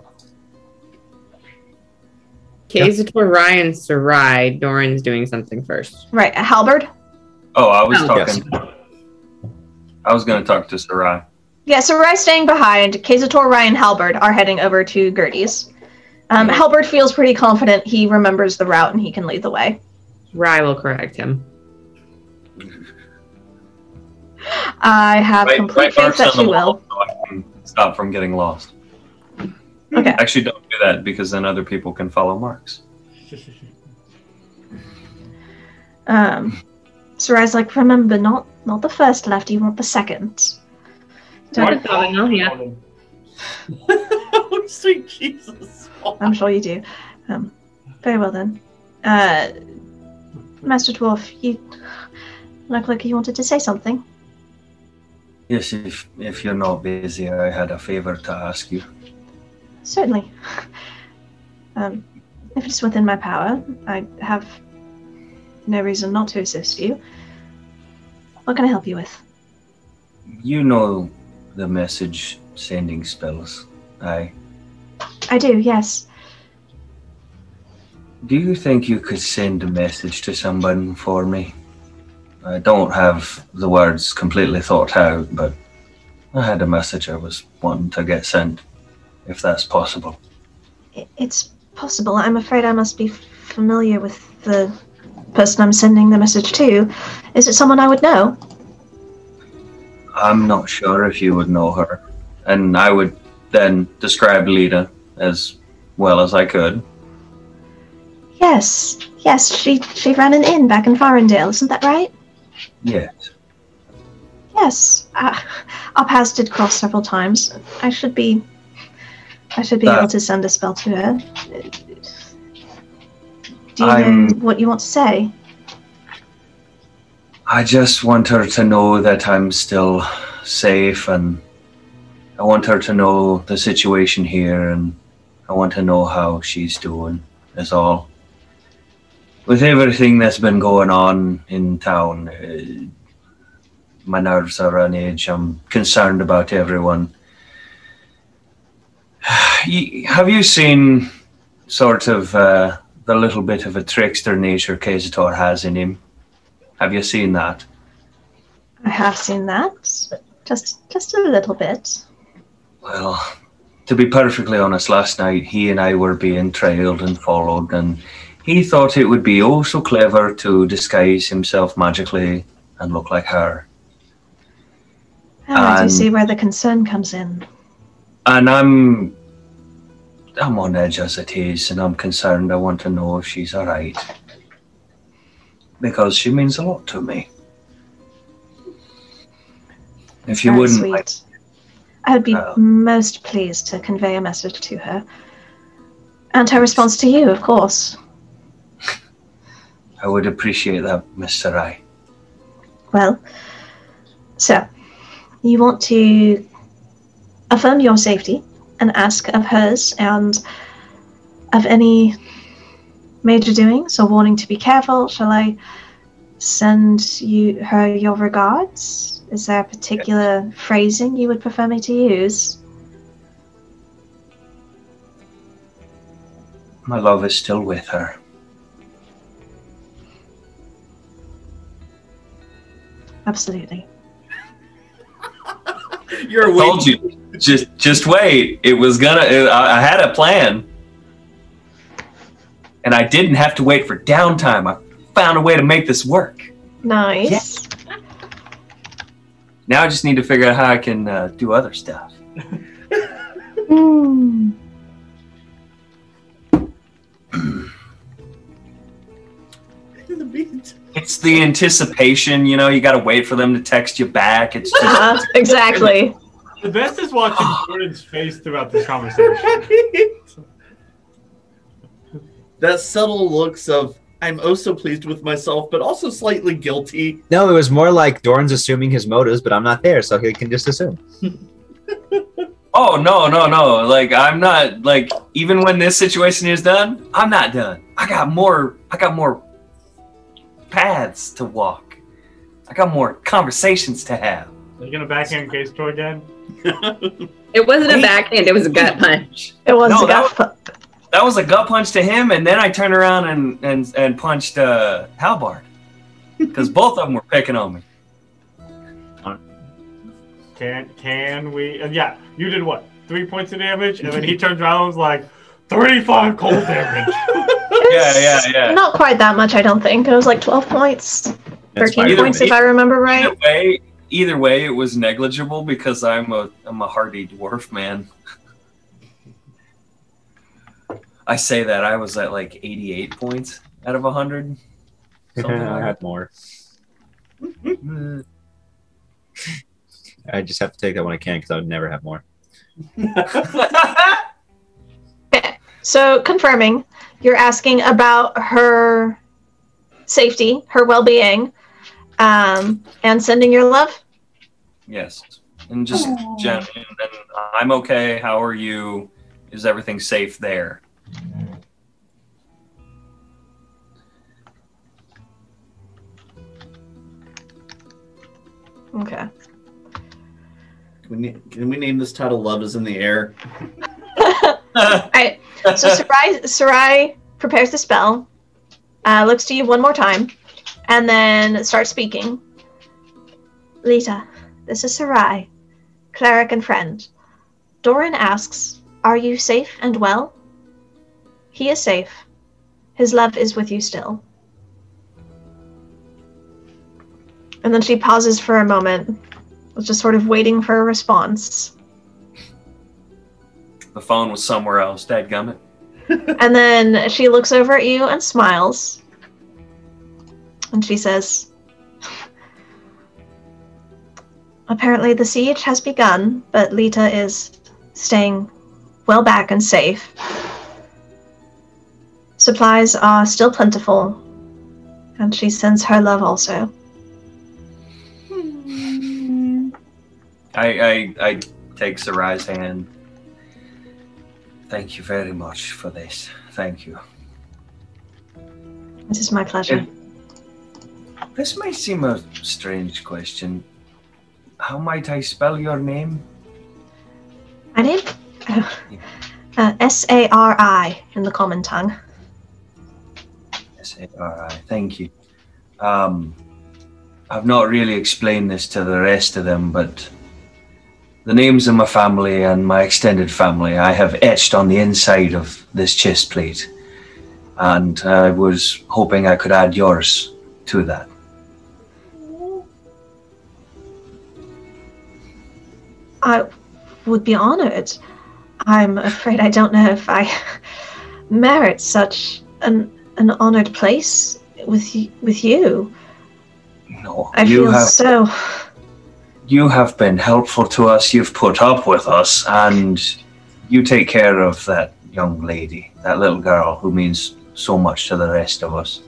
Kazator, Ryan, Sarai, Doran's doing something first. Right, Halberd? Oh, I was Yes. talking. I was going to talk to Sarai. Yeah, Sarai's staying behind. Kazator, Ryan, Halberd are heading over to Gertie's. Halberd feels pretty confident he remembers the route and he can lead the way. Rai will correct him. I have complete faith that she will. So I can stop from getting lost. Okay. Actually, don't do that because then other people can follow marks. Sarai's like, remember, not the first left, you want the second. Don't follow, no, yeah. Oh, sweet Jesus. I'm sure you do. Very well then. Master Dwarf, you look like you wanted to say something. Yes, if you're not busy, I had a favor to ask you. Certainly. If it's within my power, I have no reason not to assist you. What can I help you with? You know the message sending spells, aye? I do, yes. Do you think you could send a message to someone for me? I don't have the words completely thought out, but I had a message I was wanting to get sent, if that's possible. It's possible. I'm afraid I must be familiar with the person I'm sending the message to. Is it someone I would know? I'm not sure if you would know her, and I would then describe Lita as well as I could. Yes, she ran an inn back in Farendale, isn't that right? Yes. Yes, our paths did cross several times. I should be able to send a spell to her. Do you know what you want to say? I just want her to know that I'm still safe, and I want her to know the situation here, and I want to know how she's doing, is all. with everything that's been going on in town, my nerves are on edge. I'm concerned about everyone. Have you seen sort of the little bit of a trickster nature Kazator has in him? Have you seen that? I have seen that. Just a little bit. Well, to be perfectly honest, last night he and I were being trailed and followed, and he thought it would be oh so clever to disguise himself magically and look like her. I do see where the concern comes in. And I'm on edge as it is, and I'm concerned. I want to know if she's all right. Because she means a lot to me. If you Very wouldn't... sweet. I would be most pleased to convey a message to her. And her response to you, of course. I would appreciate that, Miss Sarai. Well, so, you want to affirm your safety and ask of hers and of any major doings or warning to be careful. Shall I send her your regards? Is there a particular phrasing you would prefer me to use? My love is still with her. Absolutely. You're I told you. Just wait. It was gonna... I had a plan. And I didn't have to wait for downtime. I found a way to make this work. Nice. Yes. Now I just need to figure out how I can do other stuff. Mm. It's the anticipation, you know, you got to wait for them to text you back. It's just... Exactly. The best is watching Jordan's face throughout this conversation. That subtle looks of, I'm oh so pleased with myself, but also slightly guilty. No, it was more like Doran's assuming his motives, but I'm not there, so he can just assume. Oh, no. Like, I'm not, like, even when this situation is done, I'm not done. I got more paths to walk. I got more conversations to have. Are you going to backhand case Troy again? It wasn't a backhand, it was a gut punch. It was No, a gut punch. That was a gut punch to him, and then I turned around and punched Halbard. Because both of them were picking on me. Can we... yeah, you did what? 3 points of damage? And then he turns around and was like, 35 cold damage. Yeah. Not quite that much, I don't think. It was like 12 points. 13 points, if I remember right. Either way, it was negligible because I'm a hardy dwarf man. I say that I was at like 88 points out of 100. I had more. I just have to take that when I can because I would never have more. Okay. So, confirming, you're asking about her safety, her well-being, and sending your love? Yes. And just generally, and I'm okay. How are you? Is everything safe there? Okay. Can we name this title "Love Is in the Air"? Alright. So Sarai prepares the spell, looks to you one more time, and then starts speaking. Lita, this is Sarai, cleric and friend. Doran asks, are you safe and well? He is safe. His love is with you still. And then she pauses for a moment, just sort of waiting for a response. The phone was somewhere else, dadgummit. And then she looks over at you and smiles. And she says, apparently the siege has begun, but Lita is staying well back and safe. Supplies are still plentiful, and she sends her love also. I take Sarai's hand. Thank you very much for this. Thank you. It is my pleasure. This might seem a strange question. How might I spell your name? My name? S-A-R-I in the common tongue. S-A-R-I. Thank you. I've not really explained this to the rest of them, but the names of my family and my extended family I have etched on the inside of this chest plate. And I was hoping I could add yours to that. I would be honored. I'm afraid I don't know if I merit such an honored place with you. No, I feel so. You have been helpful to us. You've put up with us, and you take care of that young lady, that little girl who means so much to the rest of us.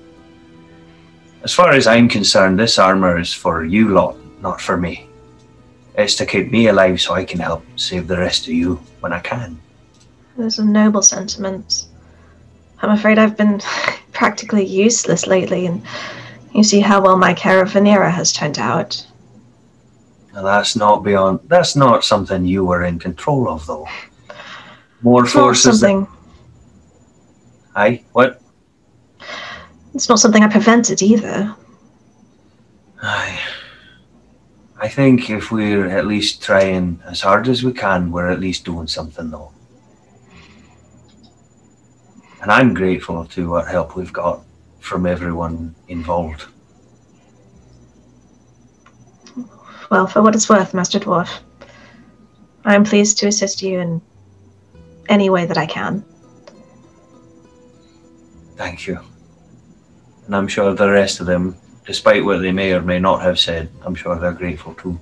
As far as I'm concerned, this armor is for you lot, not for me. It's to keep me alive so I can help save the rest of you when I can. Those are noble sentiments. I'm afraid I've been practically useless lately, and you see how well my care of Vanera has turned out. Now, that's not something you were in control of, though. More forces. Aye, what? It's not something I prevented either. Aye. I think if we're at least trying as hard as we can, we're at least doing something, though. And I'm grateful to what help we've got from everyone involved. Well, for what it's worth, Master Dwarf, I'm pleased to assist you in any way that I can. Thank you. And I'm sure the rest of them, despite what they may or may not have said, I'm sure they're grateful too.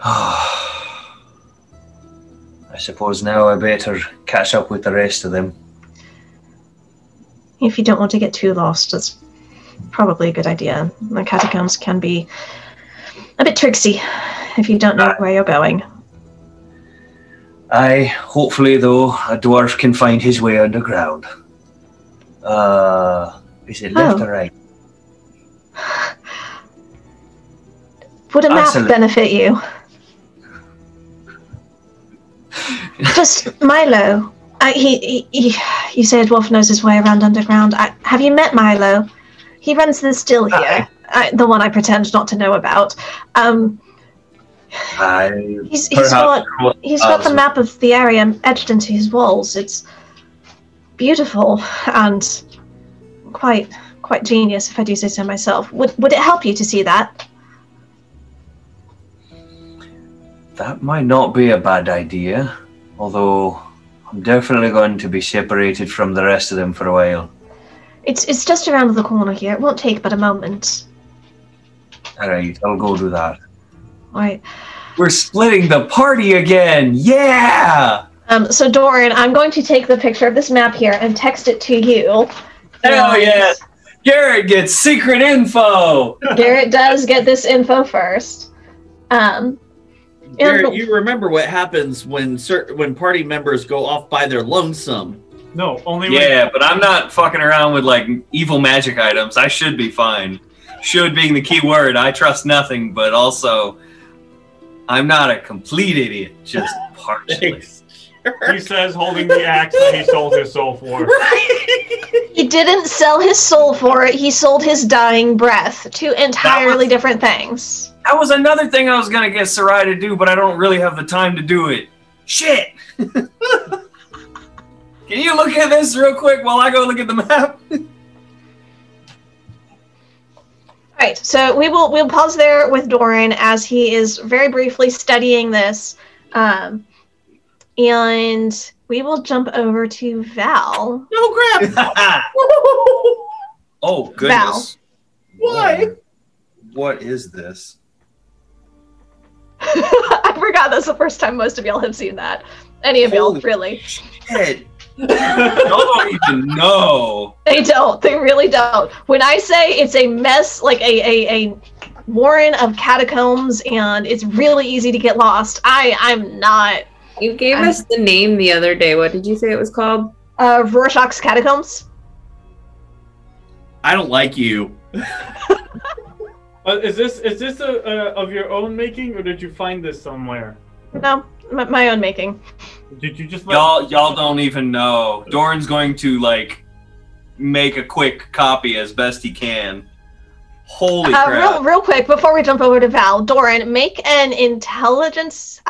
I suppose now I better catch up with the rest of them. If you don't want to get too lost, it's probably a good idea. The catacombs can be a bit tricksy if you don't know where you're going. Aye, hopefully though, a dwarf can find his way underground. Is it left or right? Would a map benefit you? Just Milo. You say a dwarf knows his way around underground. Have you met Milo? He runs the still here. The one I pretend not to know about. He's got the map of the area etched into his walls. It's beautiful and quite genius, if I do say so myself. Would it help you to see that? That might not be a bad idea, although I'm definitely going to be separated from the rest of them for a while. It's just around the corner here. It won't take but a moment. Alright, I'll go do that. Right. We're splitting the party again! Yeah! So Doran, I'm going to take the picture of this map here and text it to you. Hell yes! Garrett gets secret info! Garrett does get this info first. Garrett, you remember what happens when party members go off by their lonesome. No, only Yeah, but I'm not fucking around with, like, evil magic items. I should be fine. Should being the key word. I trust nothing, but also, I'm not a complete idiot, just partially. He says holding the axe that he sold his soul for. He didn't sell his soul for it. He sold his dying breath. Two entirely different things. That was another thing I was going to get Sarai to do, but I don't really have the time to do it. Shit! Can you look at this real quick while I go look at the map? Right, so we'll pause there with Doran as he is very briefly studying this. And we will jump over to Val. No crap! Oh, goodness. Val. Why? What is this? I forgot that's the first time most of y'all have seen that. Any of y'all, really. Shit. Don't even know. They don't. They really don't. When I say it's a mess, like a warren of catacombs, and it's really easy to get lost, I'm not. You gave us the name the other day. What did you say it was called? Rorschach's Catacombs. I don't like you. Is this of your own making, or did you find this somewhere? No, my own making. Did you just y'all don't even know. Doran's going to like make a quick copy as best he can. Holy crap! Real quick before we jump over to Val, Doran, make an intelligence.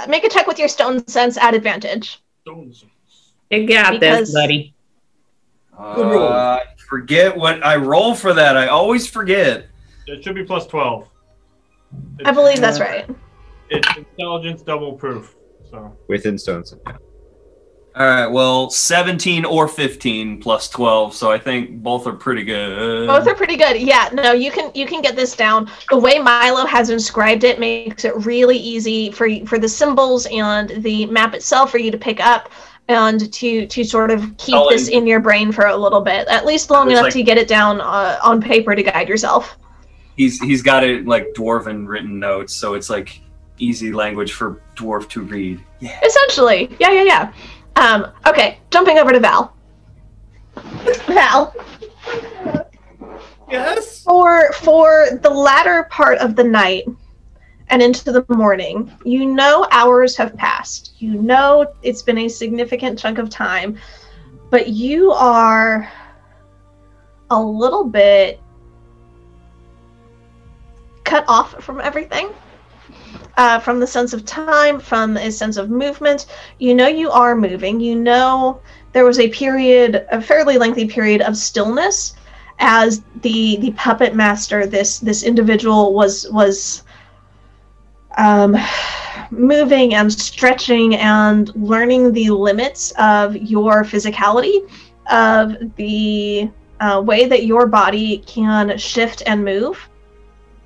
Make a check with your stone sense at advantage. You got this, buddy. I forget what I roll for that. I always forget. It should be plus 12. I believe that's right. It's intelligence double proof. So Within stones. All right, well, 17 or 15 plus 12, so I think both are pretty good. Both are pretty good. Yeah, no, you can get this down. The way Milo has inscribed it makes it really easy for the symbols and the map itself for you to pick up and to sort of keep this in your brain for a little bit, at least long enough to get it down on paper to guide yourself. He's got it like dwarven written notes, so it's like easy language for dwarf to read. Yeah. Essentially, yeah. Okay, jumping over to Val. Val. Yes? For the latter part of the night and into the morning, you know hours have passed. You know it's been a significant chunk of time, but you are a little bit cut off from everything. From the sense of time, from a sense of movement. You know you are moving. You know there was a fairly lengthy period of stillness as the puppet master, this individual was moving and stretching and learning the limits of your physicality, of the way that your body can shift and move.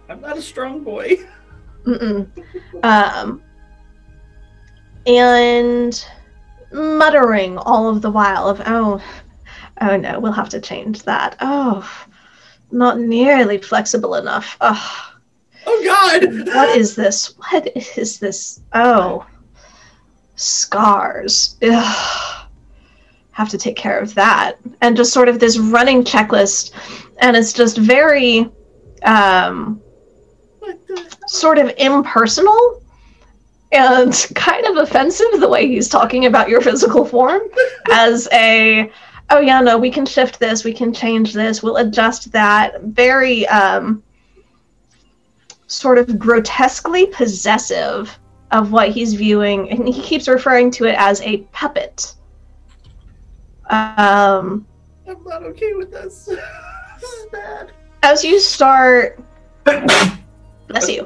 I'm not a strong boy. And muttering all of the while of, oh no, we'll have to change that. Oh, not nearly flexible enough. Oh God! What is this? What is this? Oh, scars. Ugh. Have to take care of that. And just sort of this running checklist, and it's just very sort of impersonal and kind of offensive the way he's talking about your physical form as oh yeah, no, we can shift this, we can change this, we'll adjust that. Very sort of grotesquely possessive of what he's viewing, and he keeps referring to it as a puppet. I'm not okay with this. This is bad. As you start bless you.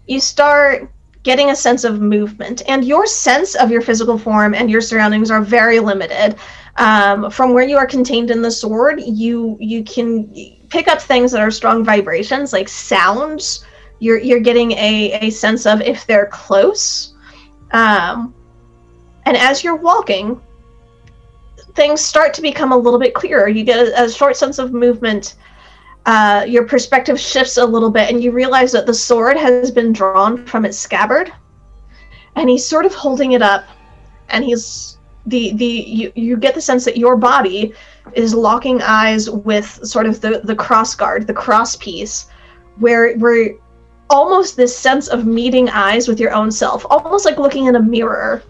You start getting a sense of movement, and your sense of your physical form and your surroundings are very limited. From where you are contained in the sword, you can pick up things that are strong vibrations, like sounds. You're getting a sense of if they're close. And as you're walking, things start to become a little bit clearer. You get a short sense of movement. Your perspective shifts a little bit, and you realize that the sword has been drawn from its scabbard, and he's sort of holding it up, and he's you get the sense that your body is locking eyes with sort of the cross guard, the cross piece, where almost this sense of meeting eyes with your own self, almost like looking in a mirror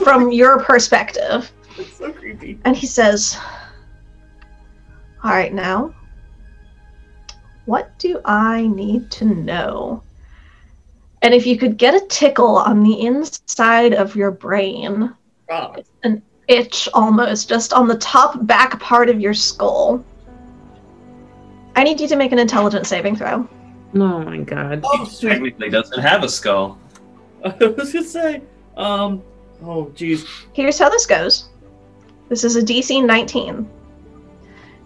from your perspective. It's so creepy. And he says, all right, now, what do I need to know? And if you could get a tickle on the inside of your brain, an itch almost, just on the top back part of your skull, I need you to make an intelligence saving throw. Oh my god. He technically doesn't have a skull. I was gonna say, oh geez. Here's how this goes. This is a DC 19.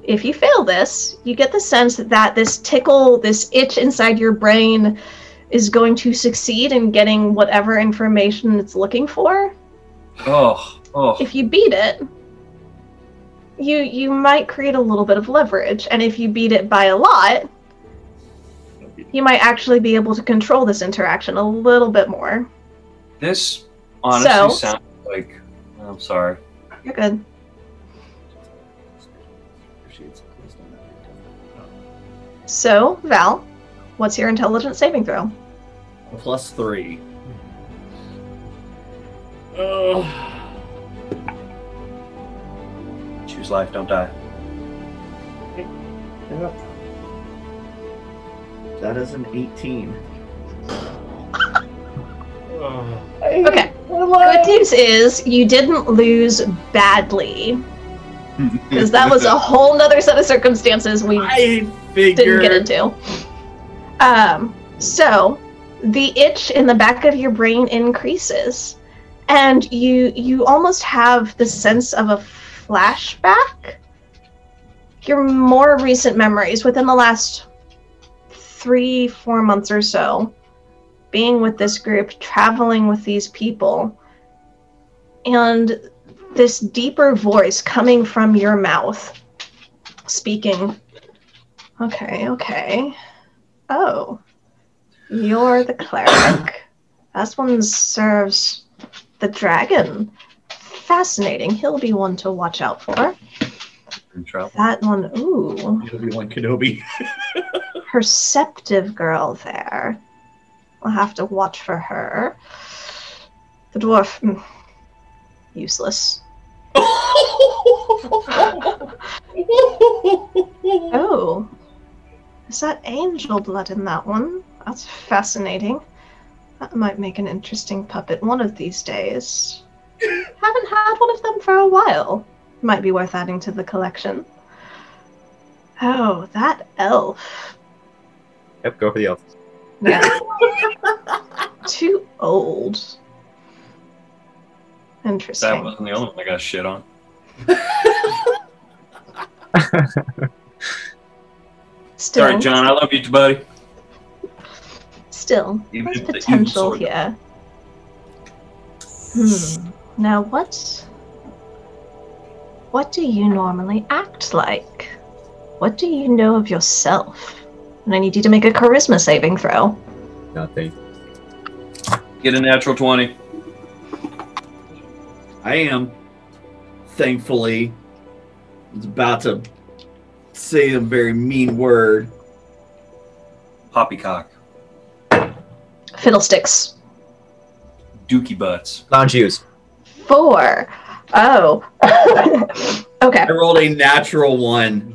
If you fail this, you get the sense that this tickle, this itch inside your brain is going to succeed in getting whatever information it's looking for. Oh. If you beat it, you might create a little bit of leverage. And if you beat it by a lot, you might actually be able to control this interaction a little bit more. This honestly sounds like... I'm sorry. You're good. So, Val, what's your intelligence saving throw? +3. Choose life, don't die. That is an 18. Okay. Good news is you didn't lose badly. Because that was a whole nother set of circumstances we I didn't get into. So the itch in the back of your brain increases, and you almost have the sense of a flashback. Your more recent memories within the last 3-4 months or so, being with this group, traveling with these people, and this deeper voice coming from your mouth, speaking. Okay. Oh, you're the cleric. That one serves the dragon. Fascinating. He'll be one to watch out for. In trouble. That one, ooh. Obi-Wan Kenobi. Perceptive girl there. I'll have to watch for her. The dwarf, useless. Oh, is that angel blood in that one? That's fascinating. That might make an interesting puppet one of these days. Haven't had one of them for a while. Might be worth adding to the collection. Oh, that elf. Yep, go for the elf. Yeah. Too old. Interesting. That wasn't the only one I got shit on. Still, Sorry, John. I love you, buddy. Still, Even there's if the potential evil sword- here. Now what do you normally act like? What do you know of yourself? And I need you to make a charisma saving throw. Nothing. Get a natural 20. I am. Thankfully. I was about to say a very mean word. Poppycock. Fiddlesticks. Dookie butts. Lounge use. 4. Oh. Okay. I rolled a natural 1.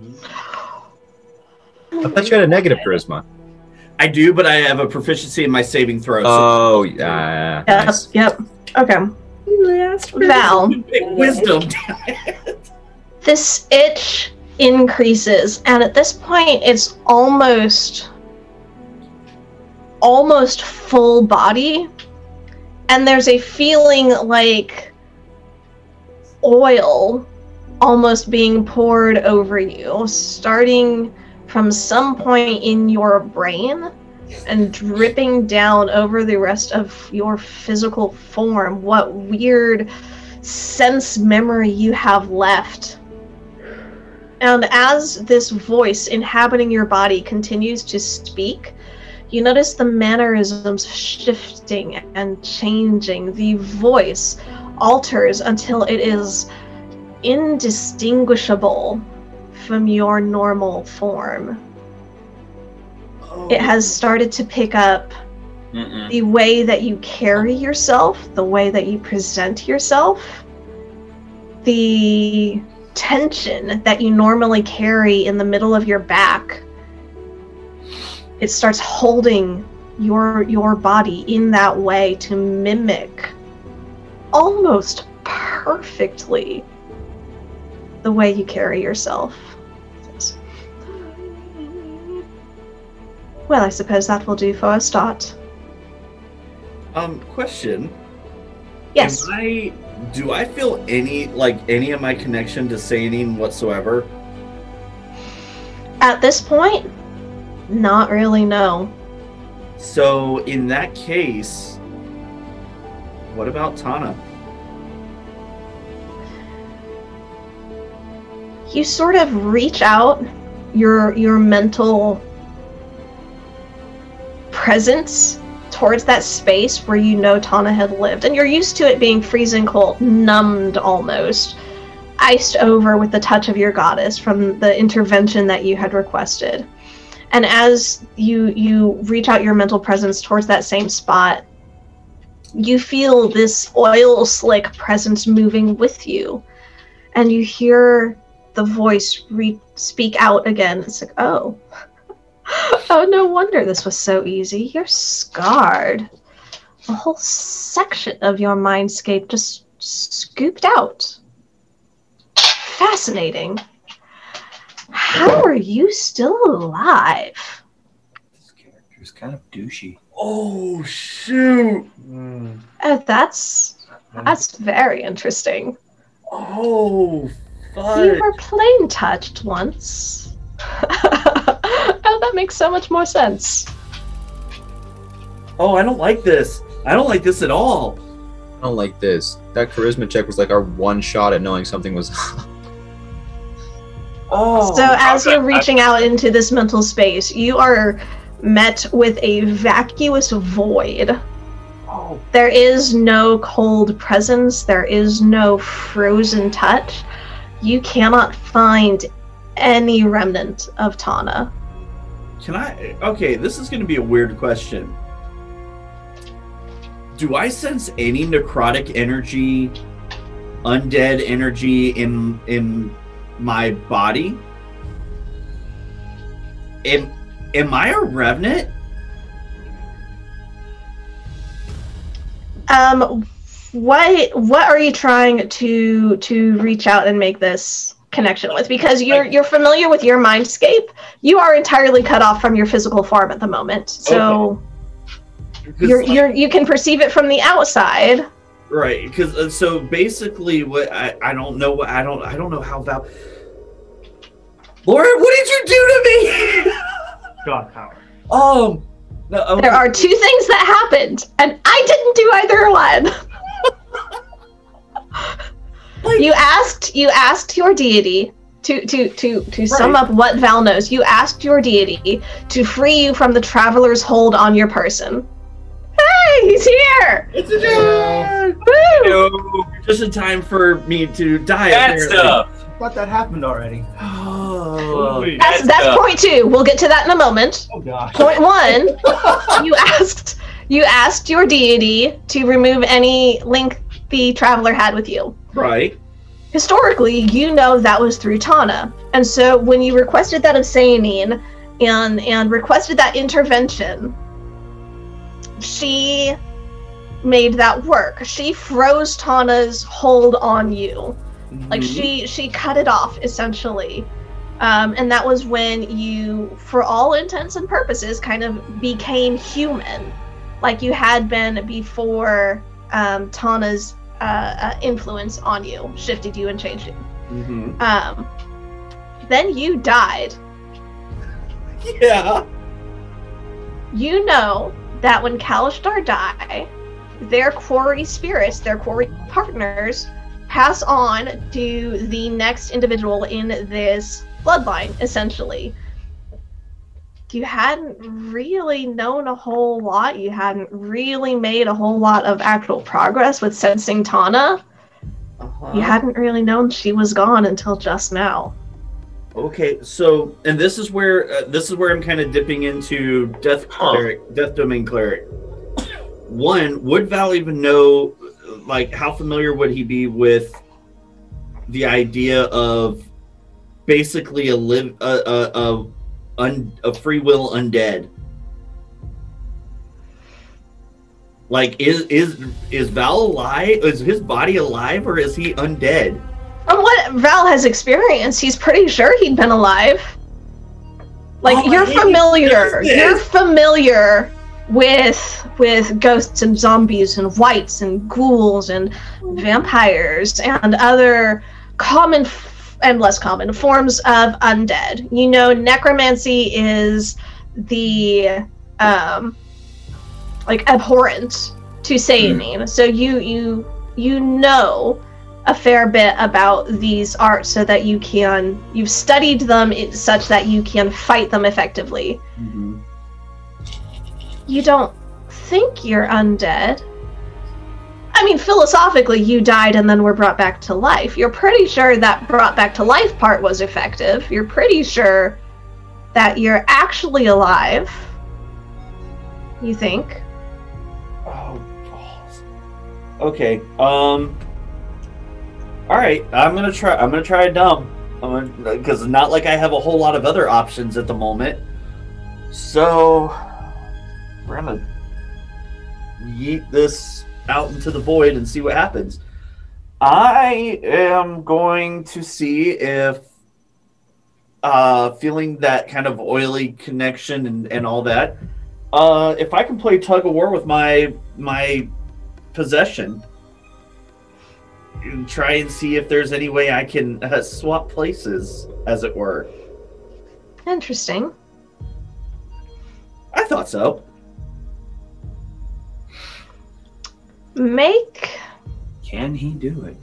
I thought you had a negative charisma. I do, but I have a proficiency in my saving throw. Oh, yeah. Yep. Nice. Yep. Okay. Val, Wisdom. this itch increases, and at this point, it's almost full body, and there's a feeling like oil almost being poured over you, starting from some point in your brain and dripping down over the rest of your physical form. What weird sense memory you have left. And as this voice inhabiting your body continues to speak, you notice the mannerisms shifting and changing. The voice alters until it is indistinguishable from your normal form. It has started to pick up the way that you carry yourself, the way that you present yourself, the tension that you normally carry in the middle of your back. It starts holding your body in that way to mimic almost perfectly the way you carry yourself. Well, I suppose that will do for a start. Question. Yes. Do I feel any of my connection to Sanin whatsoever? At this point, not really, no. So in that case, what about Tana? You sort of reach out your mental presence towards that space where you know Tana had lived, and you're used to it being freezing cold, numbed almost, iced over with the touch of your goddess from the intervention that you had requested. And as you reach out your mental presence towards that same spot, you feel this oil slick presence moving with you. And you hear the voice speak out again. It's like, oh, no wonder this was so easy. You're scarred. A whole section of your mindscape just scooped out. Fascinating. How are you still alive? This character's kind of douchey. Oh, shoot. That's very interesting. Oh, fuck. You were plane touched once. Oh, that makes so much more sense. Oh, I don't like this. I don't like this at all. I don't like this. That charisma check was like our one shot at knowing something was. Oh. So as you're reaching out into this mental space, you are met with a vacuous void. Oh. There is no cold presence. There is no frozen touch. You cannot find any remnant of Tana. Can I? Okay, this is going to be a weird question. Do I sense any necrotic energy, undead energy in my body? Am I a revenant? What are you trying to reach out and make this connection with? Because you're familiar with your mindscape. You are entirely cut off from your physical form at the moment. So you can perceive it from the outside. Right, because so basically, what I don't know how Val. Lauren, what did you do to me? God power. No, There are two things that happened, and I didn't do either one. You asked your deity to sum up what Val knows. You asked your deity to free you from the traveler's hold on your person. Hey, he's here! It's a dude! Woo! Just in time for me to die. That apparently. stuff. I thought that happened already. Oh. That's point 2. We'll get to that in a moment. Oh gosh. Point 1, you asked your deity to remove any link the traveler had with you. Right. Historically, you know that was through Tana. And so when you requested that of Sayanine and requested that intervention, she made that work. She froze Tana's hold on you. Like she cut it off essentially. And that was when you, for all intents and purposes, kind of became human, like you had been before Tana's influence on you shifted you and changed you. Then you died. Yeah. You know that when Kalishtar die, their quarry spirits, their quarry partners, pass on to the next individual in this bloodline, essentially. You hadn't really known a whole lot. You hadn't really made a whole lot of actual progress with sensing Tana. You hadn't really known she was gone until just now. Okay, so and this is where I'm kind of dipping into death domain cleric. One, would Val even know, like, how familiar would he be with the idea of basically a free will undead? Like, is Val alive? Is his body alive, or is he undead? From what Val has experienced, he's pretty sure he'd been alive. Like, you're familiar with ghosts and zombies and wights and ghouls and vampires and other common and less common forms of undead. You know, necromancy is the like abhorrent to Sayanine. So you know a fair bit about these arts so that you've studied them such that you can fight them effectively. You don't think you're undead. I mean, philosophically, you died and then were brought back to life. You're pretty sure that brought back to life part was effective. You're pretty sure that you're actually alive. You think. Oh, balls. Okay. All right. I'm gonna try dumb. Because not like I have a whole lot of other options at the moment. So we're gonna yeet this out into the void and see what happens. I am going to see if feeling that kind of oily connection and all that. If I can play tug of war with my possession and try and see if there's any way I can swap places, as it were. Interesting. I thought so. Make. Can he do it?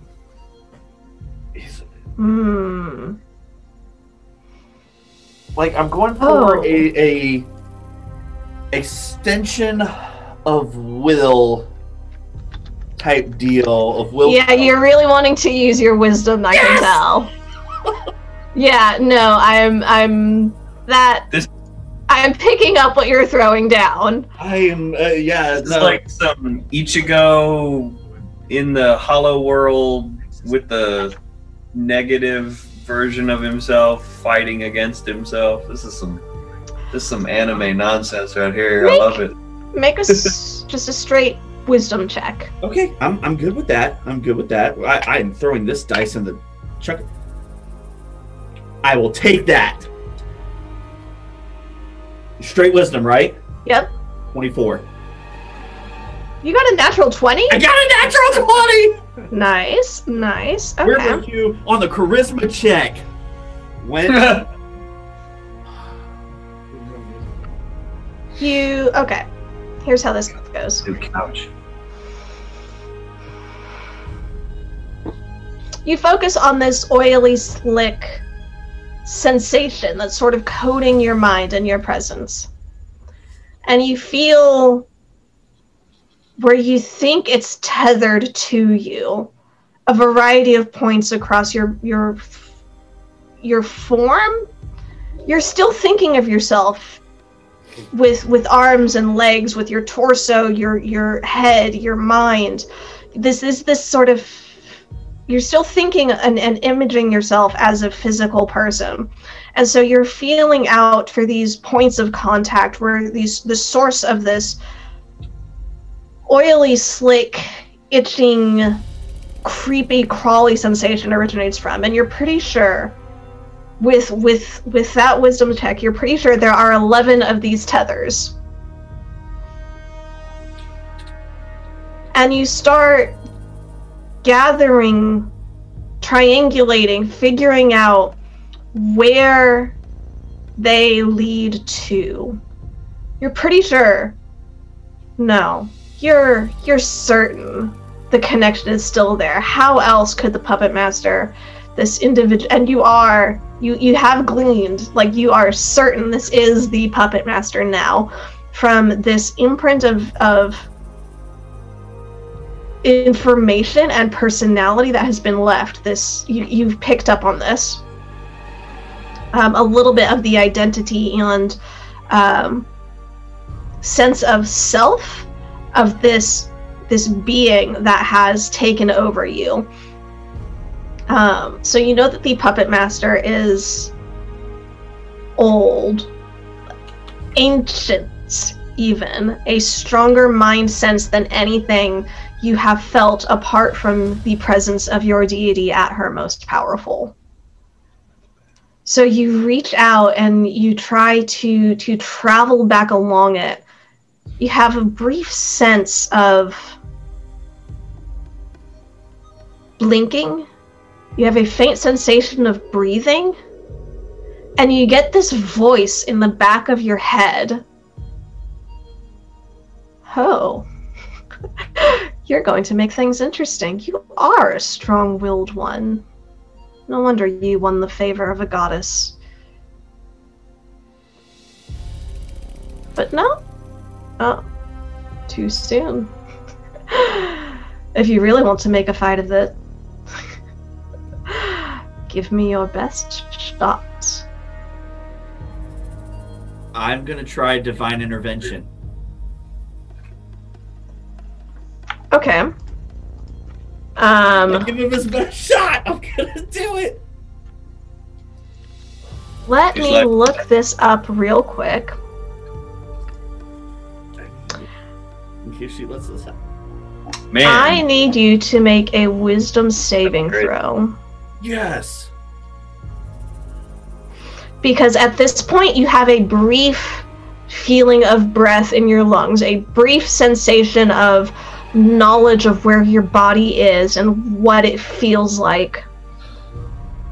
Like, I'm going for a extension of will type deal of will. Yeah, you're really wanting to use your wisdom, I can tell. Yeah, no, I'm picking up what you're throwing down. I am, yeah. It's like some Ichigo in the hollow world with the negative version of himself fighting against himself. This is some anime nonsense right here. I love it. Make us just a straight wisdom check. Okay, I'm good with that. I'm good with that. I am throwing this dice in the chuck. I will take that. Straight wisdom, right? Yep. 24. You got a natural 20? I got a natural 20! Nice, nice. Okay. Where were you on the charisma check? When? Okay. Here's how this goes. New couch. You focus on this oily, slick sensation that's sort of coating your mind and your presence. And you feel where you think it's tethered to you, a variety of points across your form. You're still thinking of yourself with arms and legs, with your torso, your head, your mind. This is this sort of, you're still thinking and imaging yourself as a physical person. And so you're feeling out for these points of contact where the source of this oily, slick, itching, creepy, crawly sensation originates from. And you're pretty sure with that wisdom check, you're pretty sure there are 11 of these tethers. And you start gathering, triangulating, figuring out where they lead to. You're pretty sure. No, you're certain the connection is still there. How else could the puppet master, this individual, and you have gleaned, like you are certain this is the puppet master now, from this imprint of information and personality that has been left. You've picked up on this. A little bit of the identity and sense of self of this being that has taken over you. So you know that the puppet master is old, ancient, even a stronger mind sense than anything you have felt apart from the presence of your deity at her most powerful. So you reach out and you try to travel back along it. You have a brief sense of blinking. You have a faint sensation of breathing. And you get this voice in the back of your head. Oh. You're going to make things interesting. You are a strong-willed one. No wonder you won the favor of a goddess. But no. Oh. Too soon. If you really want to make a fight of it, give me your best shot. I'm gonna try divine intervention. Okay. I'll give him his best shot. I'm gonna do it. Let me look this up real quick. In case she lets this happen. Man, I need you to make a wisdom saving throw. Yes. Because at this point you have a brief feeling of breath in your lungs, a brief sensation of knowledge of where your body is and what it feels like.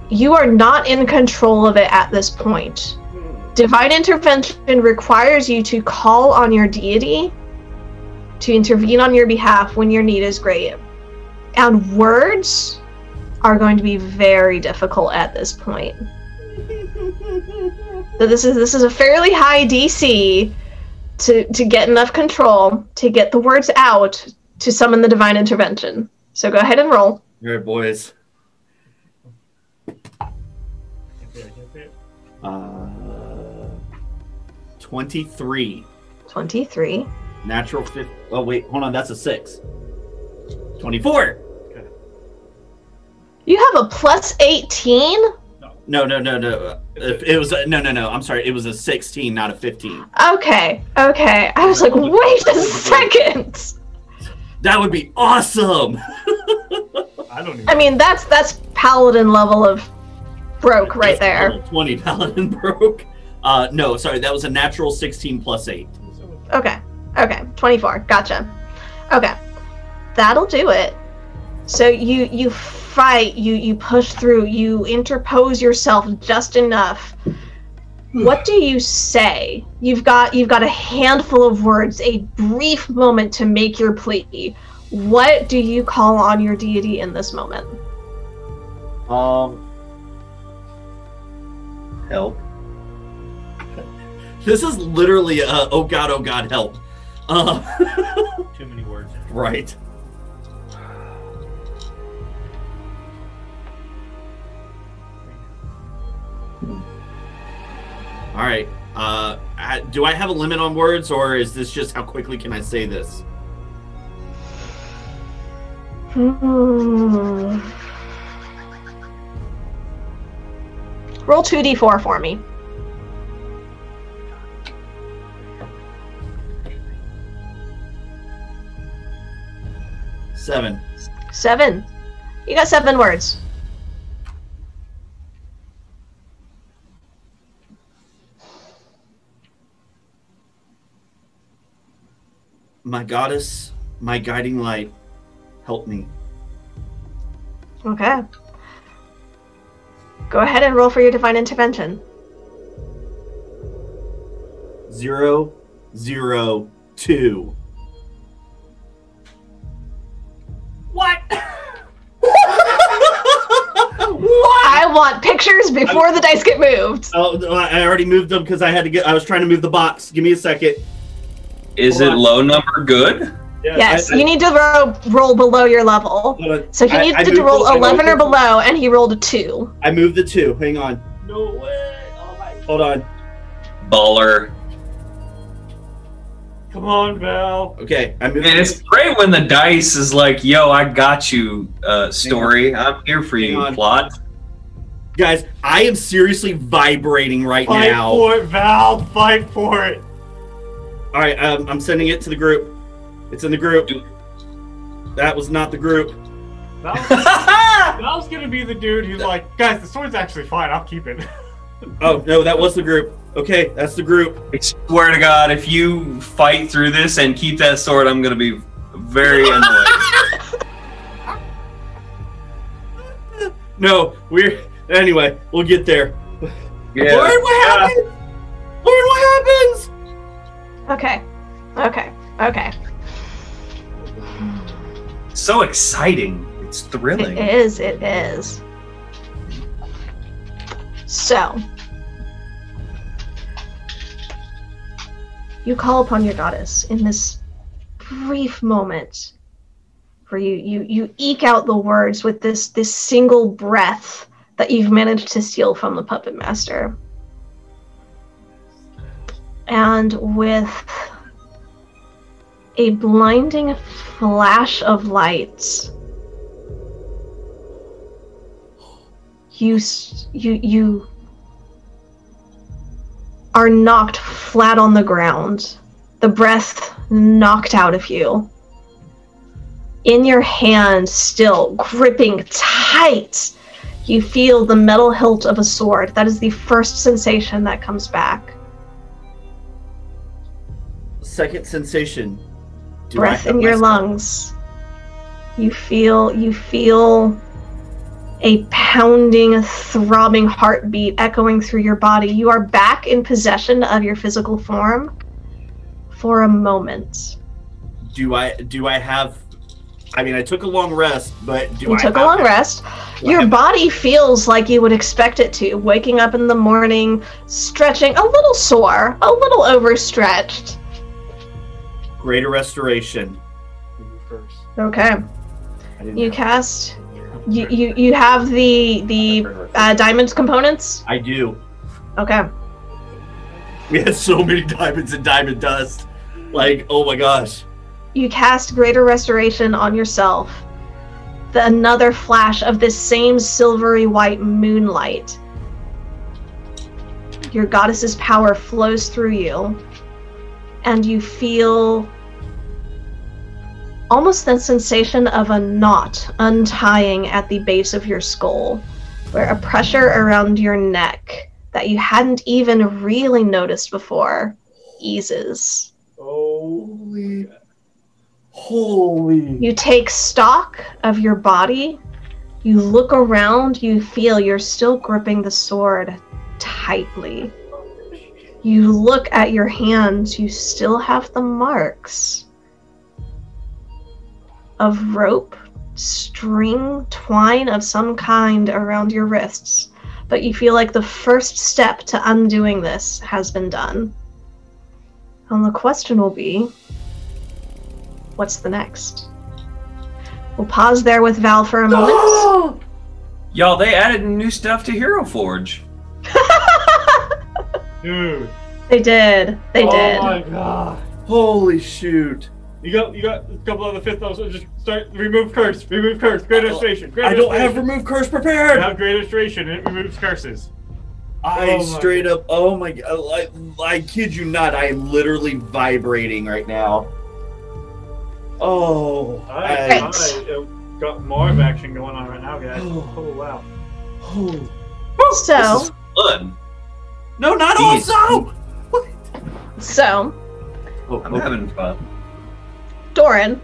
You are not in control of it at this point. Divine intervention requires you to call on your deity to intervene on your behalf when your need is great. And words are going to be very difficult at this point. So this is a fairly high DC to get enough control to get the words out to summon the divine intervention. So go ahead and roll. All right, boys. 23. 23. Natural 5. Oh, wait. Hold on. That's a 6. 24. You have a plus 18? No. It was no. I'm sorry. It was a 16, not a 15. Okay. I was like, wait a second. That would be awesome. I mean, that's paladin level of broke right there. 20 paladin broke. No, sorry. That was a natural 16 plus 8. Okay. 24. Gotcha. Okay. That'll do it. So you fight, you push through, you interpose yourself just enough. What do you say? You've got a handful of words, a brief moment to make your plea. What do you call on your deity in this moment? Help. This is literally oh God, help. Too many words. Right. All right. Do I have a limit on words, or is this just how quickly can I say this? Roll 2d4 for me. Seven. 7. You got 7 words. My goddess, my guiding light, help me. Okay. Go ahead and roll for your divine intervention. 0, 0, 2. What? I want pictures before the dice get moved. Oh, I already moved them because I was trying to move the box. Give me a second. Is it low number good? Yeah, Yes, you need to roll below your level. So he needed to roll 11 or below, and he rolled a 2. I moved the 2. Hang on. No way. Oh my. Hold on. Baller. Come on, Val. Okay, I moved. And it's great when the dice is like, "Yo, I got you, story. I'm here for you, on. plot." Guys, I am seriously vibrating right Fight now. for it, Val. Fight for it. All right, I'm sending it to the group. It's in the group. That was not the group. Val's gonna be the dude who's like, guys, the sword's actually fine. I'll keep it. Oh no, that was the group. Okay, that's the group. I swear to God, if you fight through this and keep that sword, I'm gonna be very annoyed. No, anyway, we'll get there. Yeah. Lauren, what happens? Lauren, what happens? Okay. So exciting. It's thrilling. It is. So, you call upon your goddess in this brief moment where you eke out the words with this single breath that you've managed to steal from the puppet master. And with a blinding flash of light, you are knocked flat on the ground, the breath knocked out of you. In your hand, still gripping tight, you feel the metal hilt of a sword. That is the first sensation that comes back. Second sensation. Breath in your lungs. You feel a pounding, throbbing heartbeat echoing through your body. You are back in possession of your physical form for a moment. Do I have... I mean, I took a long rest, but You took a long rest. Your body feels like you would expect it to. Waking up in the morning, stretching, a little sore, a little overstretched. Greater restoration. Okay. You cast... You have the diamond components? I do. Okay. We had so many diamonds and diamond dust. Like, oh my gosh. You cast Greater Restoration on yourself. Another flash of this same silvery white moonlight. Your goddess's power flows through you, and you feel almost that sensation of a knot untying at the base of your skull, where a pressure around your neck that you hadn't even really noticed before eases. Holy. You take stock of your body, you look around, you feel you're still gripping the sword tightly. You look at your hands, you still have the marks of rope, string, twine of some kind around your wrists, but you feel like the first step to undoing this has been done. And the question will be, what's the next? We'll pause there with Val for a moment. Y'all, they added new stuff to Hero Forge. Dude. They did. They did. Oh my god. Holy shoot. You got a couple of the fifth levels. Just start remove curse. Remove curse. Great restoration. I don't have remove curse prepared. You have great restoration and it removes curses. I straight up, oh my god, I kid you not, I am literally vibrating right now. Oh, I got Marv action going on right now, guys. Oh wow. So, This is fun. No, not Jeez. also! so, I'm having fun. Doran,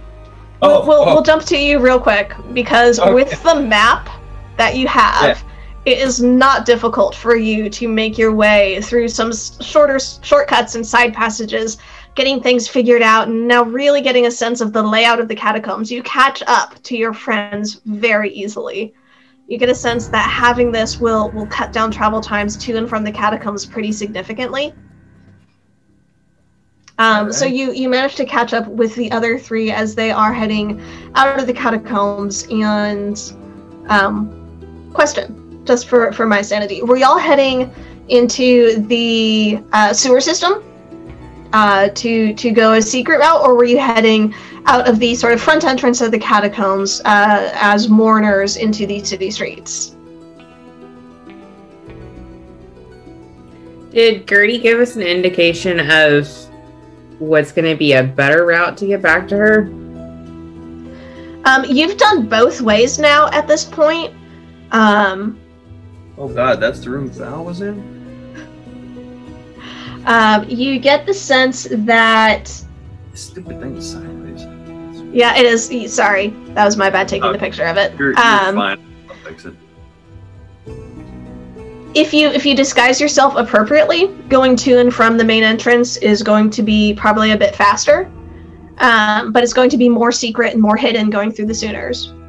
we'll jump to you real quick, because with the map that you have, it is not difficult for you to make your way through some shortcuts and side passages, getting things figured out, and now really getting a sense of the layout of the catacombs. You catch up to your friends very easily. You get a sense that having this will cut down travel times to and from the catacombs pretty significantly. So you managed to catch up with the other three as they are heading out of the catacombs. And question, just for my sanity, were y'all heading into the sewer system to go a secret route, or were you heading out of the sort of front entrance of the catacombs as mourners into the city streets? Did Gertie give us an indication of what's going to be a better route to get back to her? You've done both ways now at this point. Oh god, that's the room Val was in? You get the sense that... This stupid thing is sideways. Yeah, it is. Sorry, that was my bad taking the picture of it. You're fine. I'll fix it. If you disguise yourself appropriately, going to and from the main entrance is going to be probably a bit faster, but it's going to be more secret and more hidden going through the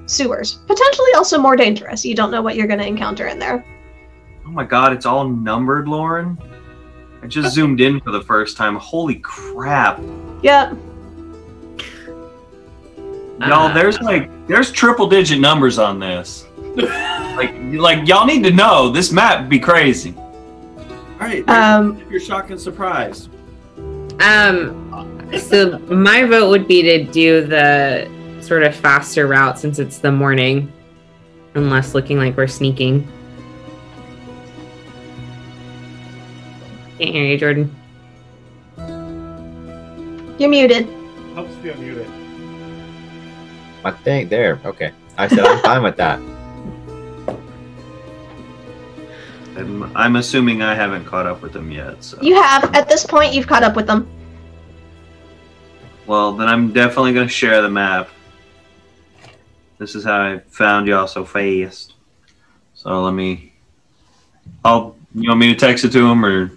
sewers. Potentially also more dangerous. You don't know what you're going to encounter in there. Oh my god, it's all numbered, Lauren. I just zoomed in for the first time. Holy crap. Yep. Y'all, there's triple digit numbers on this. like y'all need to know this map be crazy. Alright, your shock and surprise. So my vote would be to do the sort of faster route since it's the morning, unless looking like we're sneaking. Can't hear you, Jordan. You're muted. Helps to be unmuted. I think there. Okay. I said I'm fine with that. I'm assuming I haven't caught up with them yet. So. You have. At this point, you've caught up with them. Well, then I'm definitely going to share the map. This is how I found y'all so fast. So let me... you want me to text it to him, or...?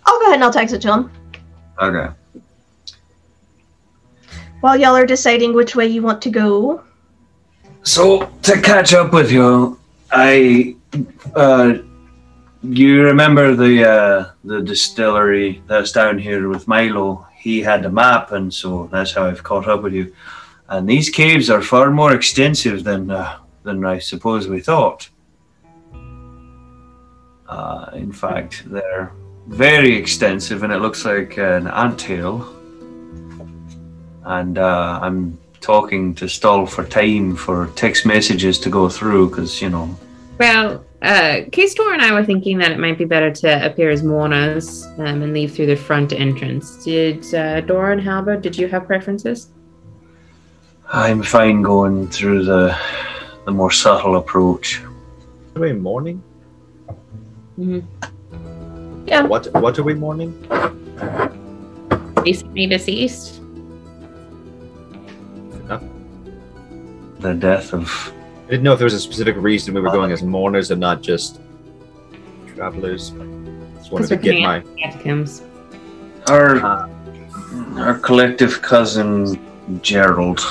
I'll go ahead and I'll text it to him. Okay. While y'all are deciding which way you want to go. So, to catch up with you, you remember the distillery that's down here with Milo? He had the map, and so that's how I've caught up with you. And these caves are far more extensive than I suppose we thought. In fact, they're very extensive, and it looks like an anthill. And I'm talking to stall for time for text messages to go through, because, you know... Well, K-Store and I were thinking that it might be better to appear as mourners and leave through the front entrance. Did Dora and Halberd, did you have preferences? I'm fine going through the more subtle approach. Are we mourning? Mm-hmm. Yeah. What are we mourning? Recently deceased. The death of... I didn't know if there was a specific reason we were going as mourners and not just travelers. Just wanted to get my... Catacombs. Our collective cousin, Gerald.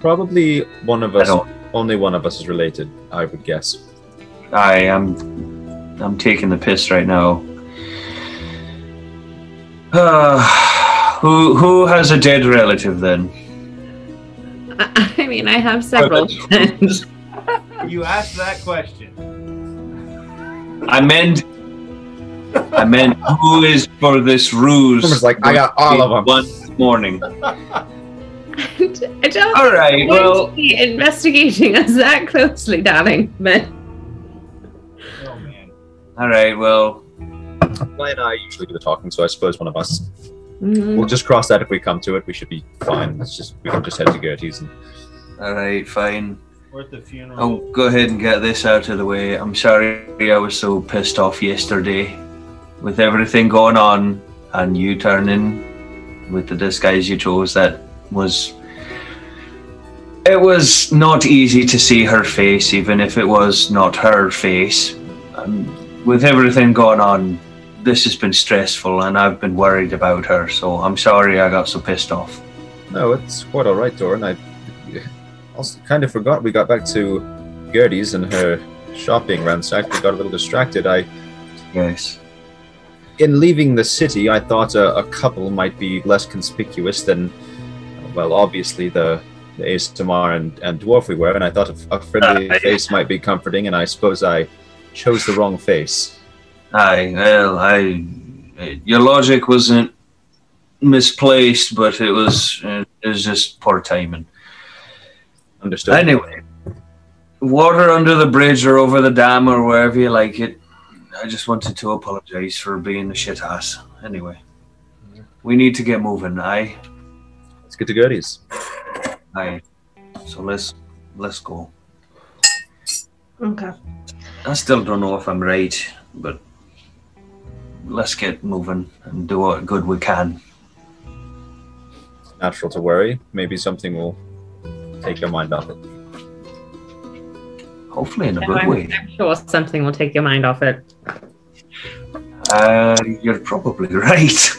Probably one of us, only one of us is related, I would guess. I'm taking the piss right now. Who has a dead relative then? I mean, I have several. You asked that question. I meant who is for this ruse? Someone's like, I got all of them. One morning. I don't All right, well, be investigating us that closely, darling. But Oh man. all right, well, Clay and I usually do the talking, so I suppose one of us. Mhm. We'll just cross that if we come to it. We should be fine. We can just head to Gertie's. And... all right, fine. We're at the funeral. I'll go ahead and get this out of the way. I'm sorry I was so pissed off yesterday with everything going on and you turning with the disguise you chose. It was not easy to see her face, even if it was not her face. With everything going on, this has been stressful and I've been worried about her, so I'm sorry I got so pissed off. No, it's quite all right, Doran. I also kind of forgot we got back to Gertie's and her shop being ransacked. We got a little distracted. Yes. In leaving the city, I thought a couple might be less conspicuous than, well, obviously the ASMR and dwarf we were, and I thought a friendly face might be comforting, and I suppose I chose the wrong face. Your logic wasn't misplaced, but it was just poor timing. Understood. Anyway, water under the bridge or over the dam or wherever you like it. I just wanted to apologize for being a shit ass. Anyway, we need to get moving. Let's get to Gertie's. So let's go. Okay. I still don't know if I'm right, but let's get moving and do what good we can. It's natural to worry. Maybe something will take your mind off it. Hopefully in a good way. I'm sure something will take your mind off it. You're probably right.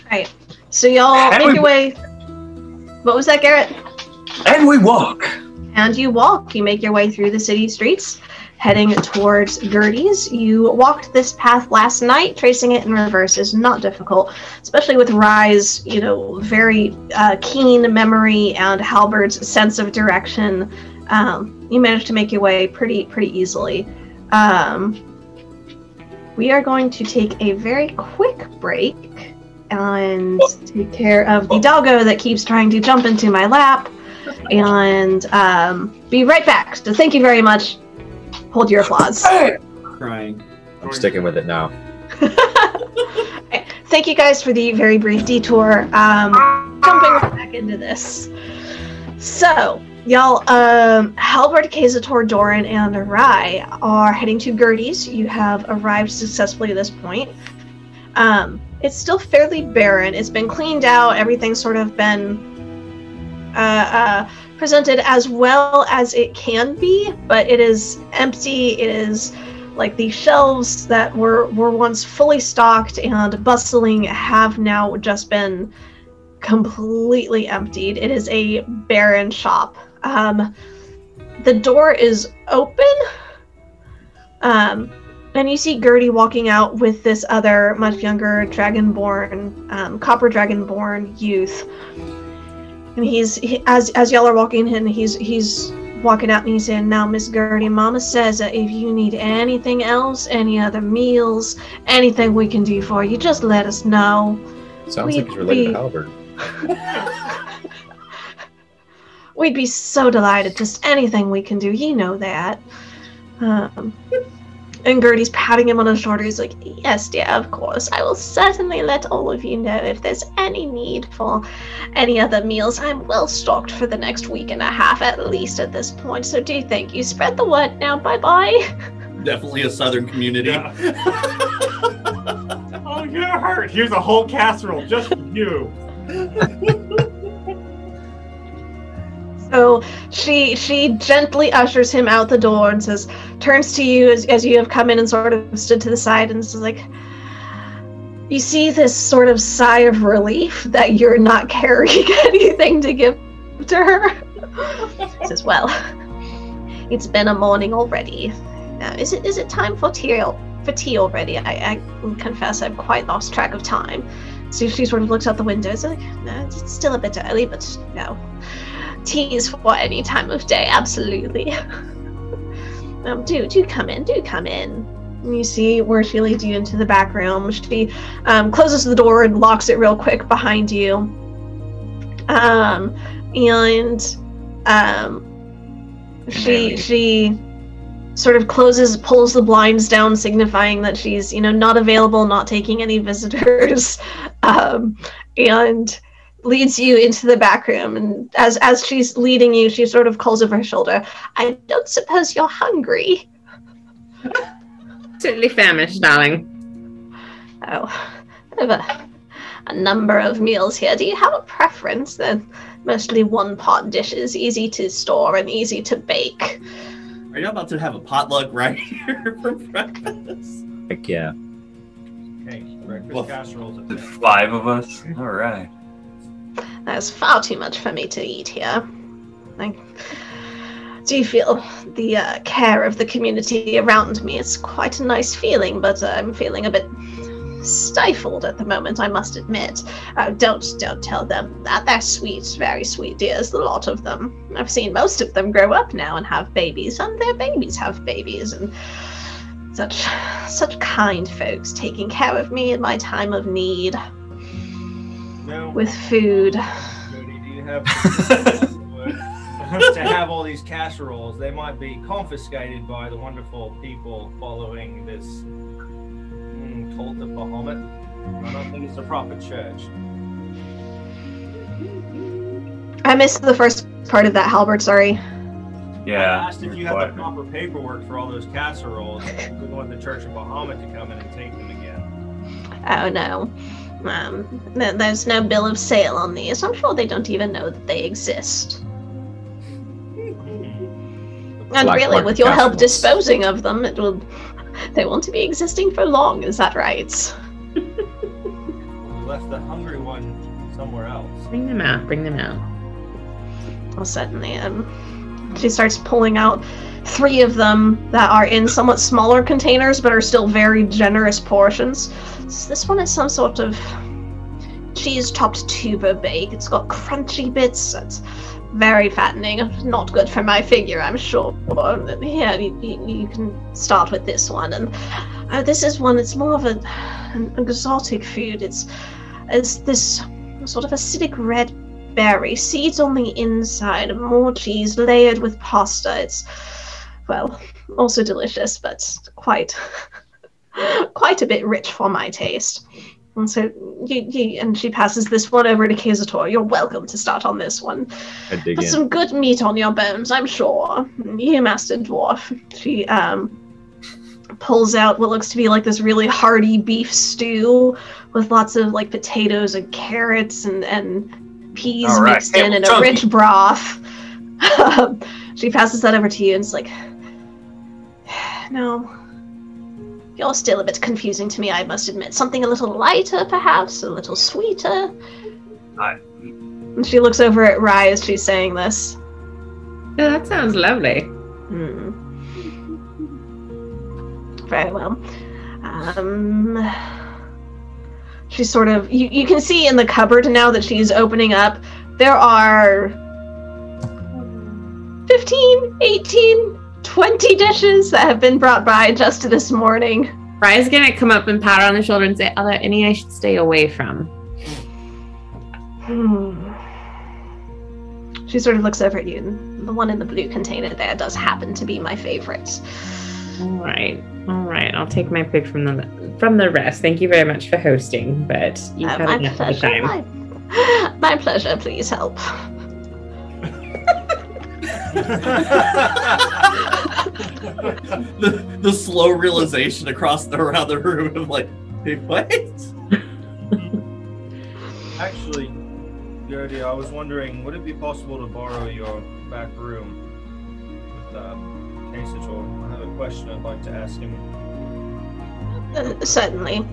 Alright. So y'all make your way. What was that, Garrett? And we walk. And you walk. You make your way through the city streets, heading towards Gertie's. You walked this path last night. Tracing it in reverse is not difficult, especially with Rye's, very keen memory and Halberd's sense of direction. You managed to make your way pretty easily. we are going to take a very quick break and take care of the doggo that keeps trying to jump into my lap, and be right back. So thank you very much. Hold your applause. Crying. I'm sticking with it now. Thank you guys for the very brief detour. Jumping right back into this. So, y'all, Halbert, Kazator, Doran, and Arai are heading to Gertie's. You have arrived successfully at this point. It's still fairly barren. It's been cleaned out. Everything's sort of been presented as well as it can be, but it is empty. It is like the shelves that were once fully stocked and bustling have now just been completely emptied. It is a barren shop. The door is open, and you see Gertie walking out with this other much younger dragonborn, copper dragonborn youth. And as y'all are walking in, he's walking out and he's saying, "Now, Miss Gertie, Mama says that if you need anything else, any other meals, anything we can do for you, just let us know." Sounds like it's related to Halbert. We'd be so delighted. Just anything we can do, you know that. And Gertie's patting him on his shoulder. He's like, "Yes, dear, of course. I will certainly let all of you know if there's any need for any other meals. I'm well stocked for the next week and a half, at least at this point. So do thank you. Spread the word now. Bye-bye." Definitely a southern community. Yeah. Oh, you're hurt. Here's a whole casserole just for you. So she gently ushers him out the door and turns to you as you have come in and sort of stood to the side and says, like, you see this sort of sigh of relief that you're not carrying anything to give to her. Says, "Well, it's been a morning already. Is it time for tea already? I confess I've quite lost track of time." So she sort of looks out the window. It's like, "No, it's still a bit early, but no. Tea is for any time of day, absolutely." Do come in. And you see where she leads you into the back room. She closes the door and locks it real quick behind you. She sort of pulls the blinds down, signifying that she's, not available, not taking any visitors, and leads you into the back room. And as she's leading you, she sort of calls over her shoulder, "I don't suppose you're hungry?" Certainly famished, darling. "Oh, I have a number of meals here. Do you have a preference? They're mostly one-pot dishes, easy to store and easy to bake." Are you about to have a potluck right here for breakfast? Heck yeah. Okay, breakfast casseroles. The 5 of us? All right. That's far too much for me to eat here. I do feel the care of the community around me. It's quite a nice feeling, but I'm feeling a bit stifled at the moment, I must admit. Don't tell them that. They're sweet, very sweet dears, the lot of them. I've seen most of them grow up now and have babies, and their babies have babies, and such kind folks taking care of me in my time of need. No. With food. Jody, do you have to have all these casseroles? They might be confiscated by the wonderful people following this cult of Bahamut. I don't think it's a proper church. I missed the first part of that, Halbert, sorry. Yeah. I asked if you have the proper paperwork for all those casseroles. We want the Church of Bahamut to come in and take them again. Oh no. There's no bill of sale on these. I'm sure they don't even know that they exist. And really, with your help disposing of them, they won't be existing for long, is that right? We left the hungry one somewhere else. Bring them out. Well, certainly. She starts pulling out 3 of them that are in somewhat smaller containers, but are still very generous portions. So this one is some sort of cheese-topped tuber bake. It's got crunchy bits. It's very fattening. Not good for my figure, I'm sure. Here, you can start with this one. And this is one that's more of an exotic food. It's this sort of acidic red berry, seeds on the inside, more cheese layered with pasta. It's, well, also delicious, but quite a bit rich for my taste. And so, and she passes this one over to Kazator. You're welcome to start on this one. Put some good meat on your bones, I'm sure. You, Master Dwarf. She pulls out what looks to be like this really hearty beef stew with lots of like potatoes and carrots and peas mixed in a rich broth. She passes that over to you and it's like, no. You're still a bit confusing to me, I must admit. Something a little lighter, perhaps? A little sweeter? And she looks over at Rye as she's saying this. Yeah, that sounds lovely. Very well. She's sort of... You can see in the cupboard now that she's opening up, there are 15, 18... 20 dishes that have been brought by just this morning. Rye's gonna come up and pat her on the shoulder and say, are there any I should stay away from? She sort of looks over at you, and the one in the blue container there does happen to be my favorite. All right. I'll take my pick from the rest. Thank you very much for hosting, but you've had enough of the time. My pleasure, please help. the slow realization around the room of like, hey, what? Actually, Gertie, I was wondering, would it be possible to borrow your back room with Kazator? I have a question I'd like to ask him. Certainly.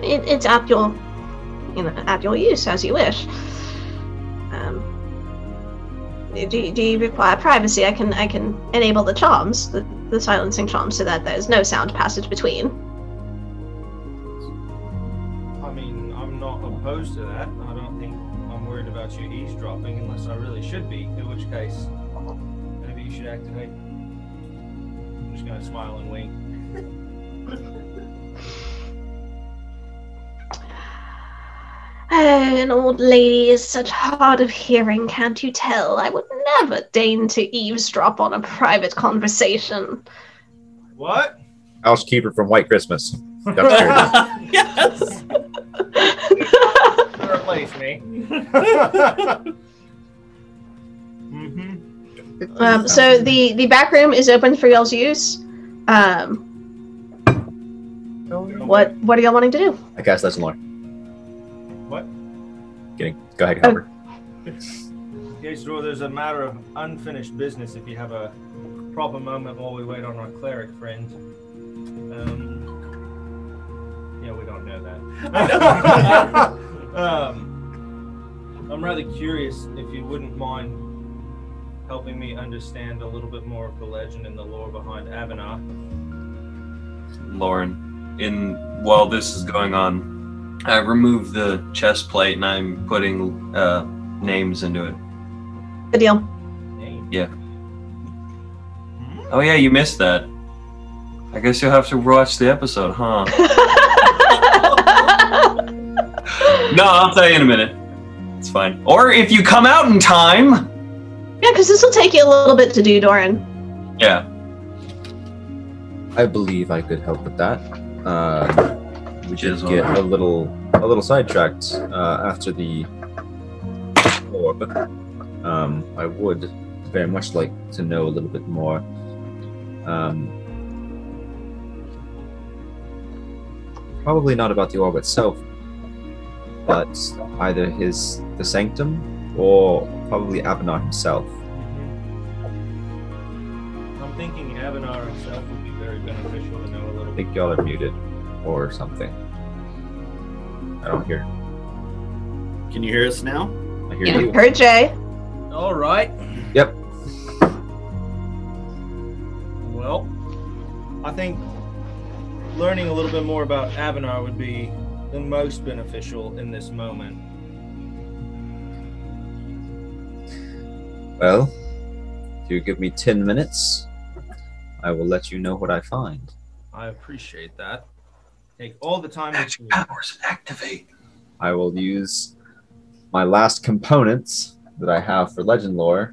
It's at your, at your use as you wish. Do you require privacy? I can enable the charms, the silencing charms, so that there's no sound passage between. I mean, I'm not opposed to that. I don't think I'm worried about you eavesdropping unless I really should be, in which case, maybe you should activate. I'm just gonna smile and wink. An old lady is such hard of hearing, can't you tell? I would never deign to eavesdrop on a private conversation. What? Housekeeper from White Christmas. Yes! Replace me. So the back room is open for y'all's use. What are y'all wanting to do? I cast Lesson Lore. What? Kidding. Go ahead, Copper. Okay, so there's a matter of unfinished business if you have a proper moment while we wait on our cleric friend. Yeah, we don't know that. I'm rather curious if you wouldn't mind helping me understand a little bit more of the legend and the lore behind Abenar. Lauren, while this is going on, I removed the chest plate and I'm putting names into it. Good deal. Yeah. Oh yeah, you missed that. I guess you'll have to watch the episode, huh? No, I'll tell you in a minute. It's fine. Or if you come out in time. Yeah, because this will take you a little bit to do, Doran. Yeah. I believe I could help with that. We did get a little sidetracked after the orb. I would very much like to know a little bit more. Probably not about the orb itself, but either the Sanctum or probably Abenar himself. I'm thinking Abenar himself would be very beneficial to know a little I bit. think y'all are muted or something. I don't hear. Can you hear us now? I hear you. Heard Jay. All right. Yep. Well, I think learning a little bit more about Abenar would be the most beneficial in this moment. Well, if you give me 10 minutes, I will let you know what I find. I appreciate that. Take all the time that you Magic need. powers activate. I will use my last components that I have for legend lore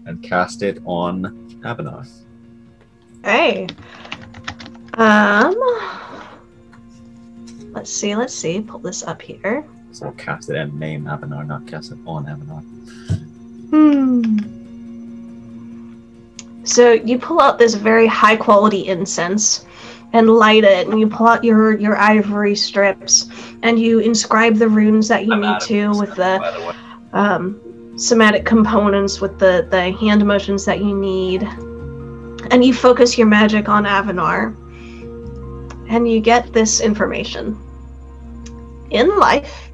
and cast it on Abanar. Hey. Let's see. Pull this up here. So I'll cast it and name Abanar, not cast it on Abanar. So you pull out this very high quality incense and light it, and you pull out your ivory strips and you inscribe the runes that you need to with the somatic components, with the hand motions that you need, and you focus your magic on Avanar, and you get this information. In life,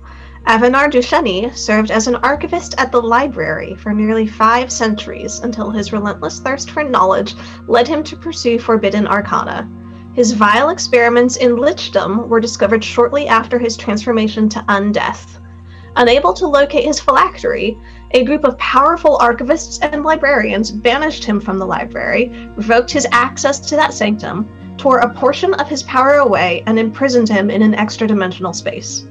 Avanar Dushani served as an archivist at the library for nearly 5 centuries until his relentless thirst for knowledge led him to pursue forbidden arcana. His vile experiments in lichdom were discovered shortly after his transformation to undeath. Unable to locate his phylactery, a group of powerful archivists and librarians banished him from the library, revoked his access to that sanctum, tore a portion of his power away, and imprisoned him in an extra-dimensional space.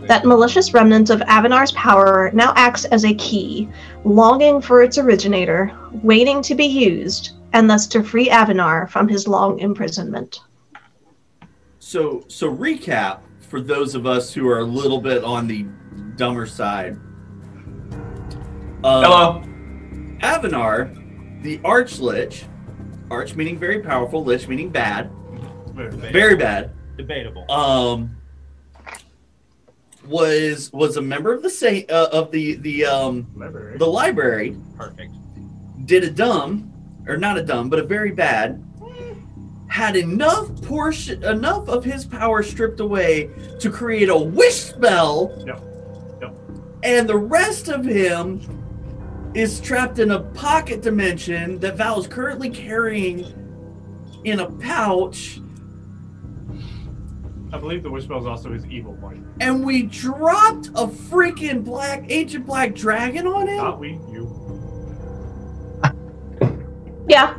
That malicious remnant of Avanar's power now acts as a key, longing for its originator, waiting to be used, and thus to free Avanar from his long imprisonment. So recap for those of us who are a little bit on the dumber side. Hello. Avanar, the Archlich, Arch meaning very powerful, Lich meaning bad, very bad. Debatable. Was a member of the library. Perfect. Did a very bad. Had enough of his power stripped away to create a wish spell. Yep. And the rest of him is trapped in a pocket dimension that Val is currently carrying in a pouch. I believe the wish spell is also his evil one. And we dropped a freaking ancient black dragon on him? Not we, you. Yeah.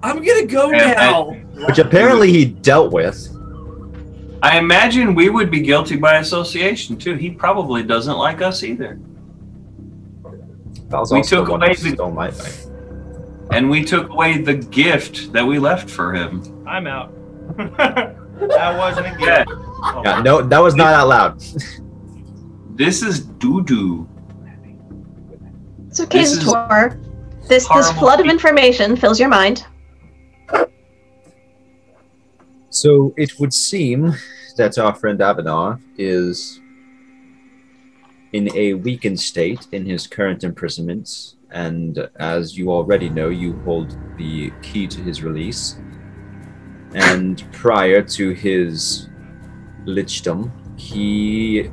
I'm gonna go now. Which apparently he dealt with. I imagine we would be guilty by association too. He probably doesn't like us either. That We also took the one away who the- stole my thing. And we took away the gift that we left for him. I'm out. That wasn't a gift. Yeah, no, that was not out loud. This is doo-doo. So, Kazen's is tour. This horrible. flood of information fills your mind. So it would seem that our friend Avanar is in a weakened state in his current imprisonment, and as you already know, you hold the key to his release. And prior to his lichdom, he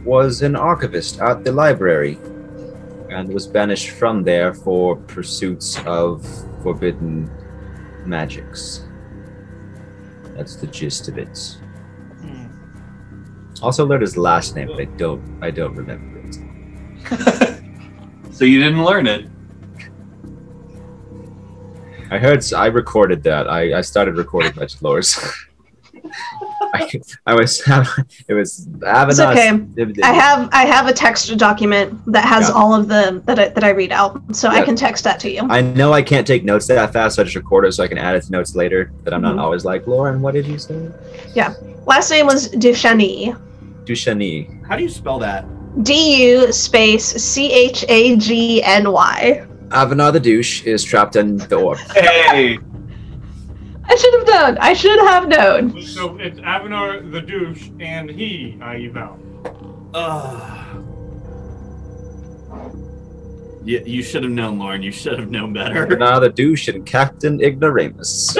was an archivist at the library and was banished from there for pursuits of forbidden magics. That's the gist of it. Also learned his last name, but I don't remember it. So you didn't learn it. I recorded that. I started recording Legend Lores. It was Avanar. It's okay. I have a text document that has all of the that I read out, so I can text that to you. I know I can't take notes that fast, so I just record it so I can add it to notes later. That I'm not always like, Lauren, what did you say? Yeah. Last name was Dushani. Dushani. How do you spell that? DU space CHAGNY. Avanar the douche is trapped in the orb. Hey! I should have known. So it's Avanar the douche and he, i.e. Val. Yeah, you should have known, Lauren. You should have known better. Avanar the douche and Captain Ignoramus.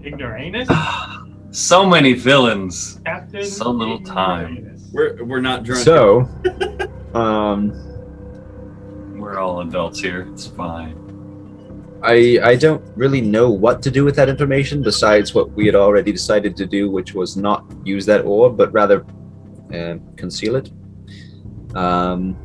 Ignoramus? So many villains. Captain So little time. Ignoramus. We're not drunk. So, We're all adults here. It's fine. I don't really know what to do with that information besides what we had already decided to do, which was not use that orb, but rather conceal it. Don't.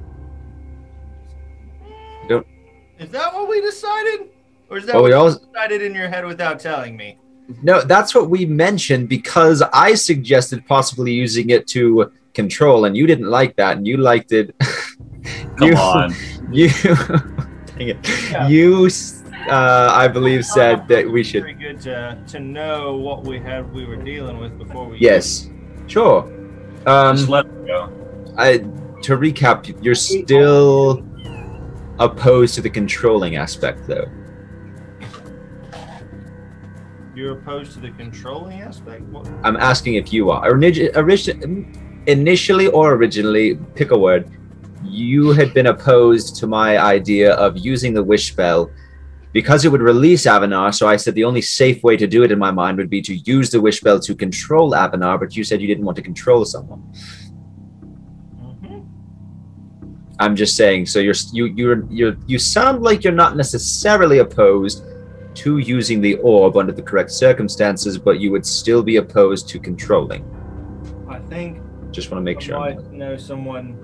Is that what we decided? Or is that Well, what we you all. decided in your head without telling me? No, that's what we mentioned because I suggested possibly using it to control, and you didn't like that, and you liked it. Come on. You. Dang it. Yeah. You. I believe said that we should. Very good to know what we were dealing with before we. Yes. Sure. Just let it go. To recap, you're still opposed to the controlling aspect, though. You're opposed to the controlling aspect? What? I'm asking if you are. Initially or originally, pick a word, you had been opposed to my idea of using the wish spell because it would release Avanar, so I said the only safe way to do it in my mind would be to use the wish spell to control Avanar, but you said you didn't want to control someone. I'm just saying, so you sound like you're not necessarily opposed to using the orb under the correct circumstances, but you would still be opposed to controlling. I think. Just want to make sure. I might know someone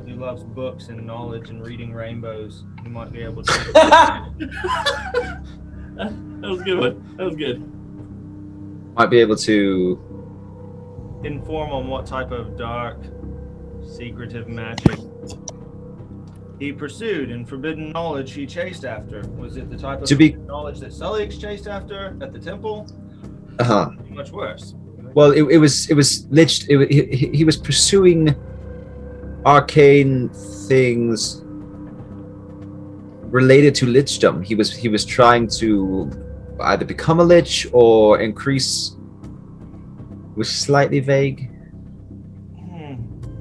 who loves books and knowledge and reading rainbows. Who might be able to. That was a good one. That was good. Might be able to inform on what type of dark, secretive magic he pursued and forbidden knowledge he chased after. Was it the type of forbidden knowledge that Sullyx chased after at the temple? Much worse. Well, it was lich. He was pursuing arcane things related to lichdom. He was trying to either become a lich or increase. It was slightly vague.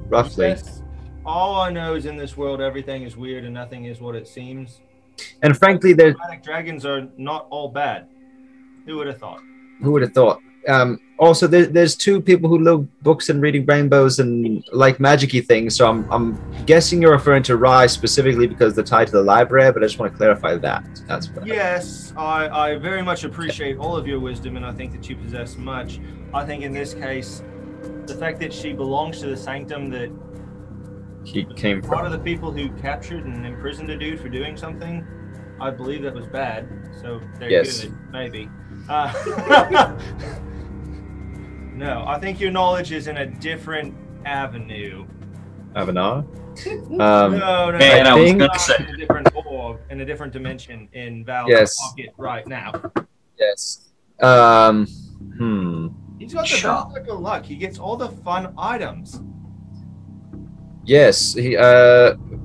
Roughly. Yes. All I know is in this world everything is weird and nothing is what it seems. And frankly, dragons are not all bad. Who would have thought? Who would have thought? Also, there's two people who love books and reading rainbows and like magic-y things. So I'm guessing you're referring to Rye specifically because the title of the library. But I just want to clarify that. That's what yes. I very much appreciate all of your wisdom, and I think that you possess much. I think in this case, the fact that she belongs to the Sanctum that he came from. One of the people who captured and imprisoned a dude for doing something, I believe that was bad. So they're good, maybe. No, I think your knowledge is in a different avenue. Avanar? No, man, I was gonna say in a different orb, in a different dimension in Val's pocket right now. Yes. He's got the best luck of luck. He gets all the fun items. Yes,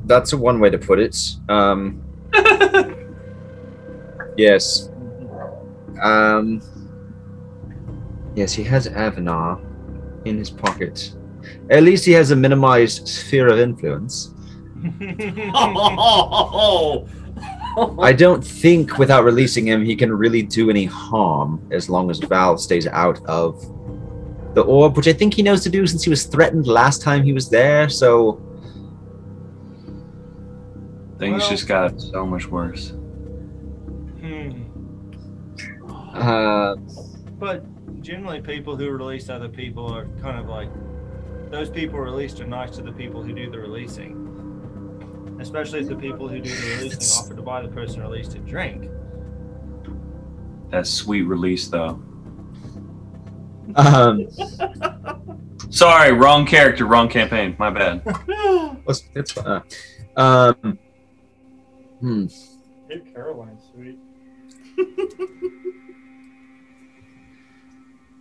that's one way to put it. Yes. Yes, he has Avanar in his pocket. At least he has a minimized sphere of influence. I don't think without releasing him he can really do any harm as long as Val stays out of the orb, which I think he knows to do since he was threatened last time he was there, so... Things just got so much worse. But generally people who release other people are kind of like, those people released are nice to the people who do the releasing. Especially if the people who do the releasing offer to buy the person released a drink. That's sweet release, though. Sorry, wrong character, wrong campaign. My bad. It's fine. Hey, Caroline, sweet.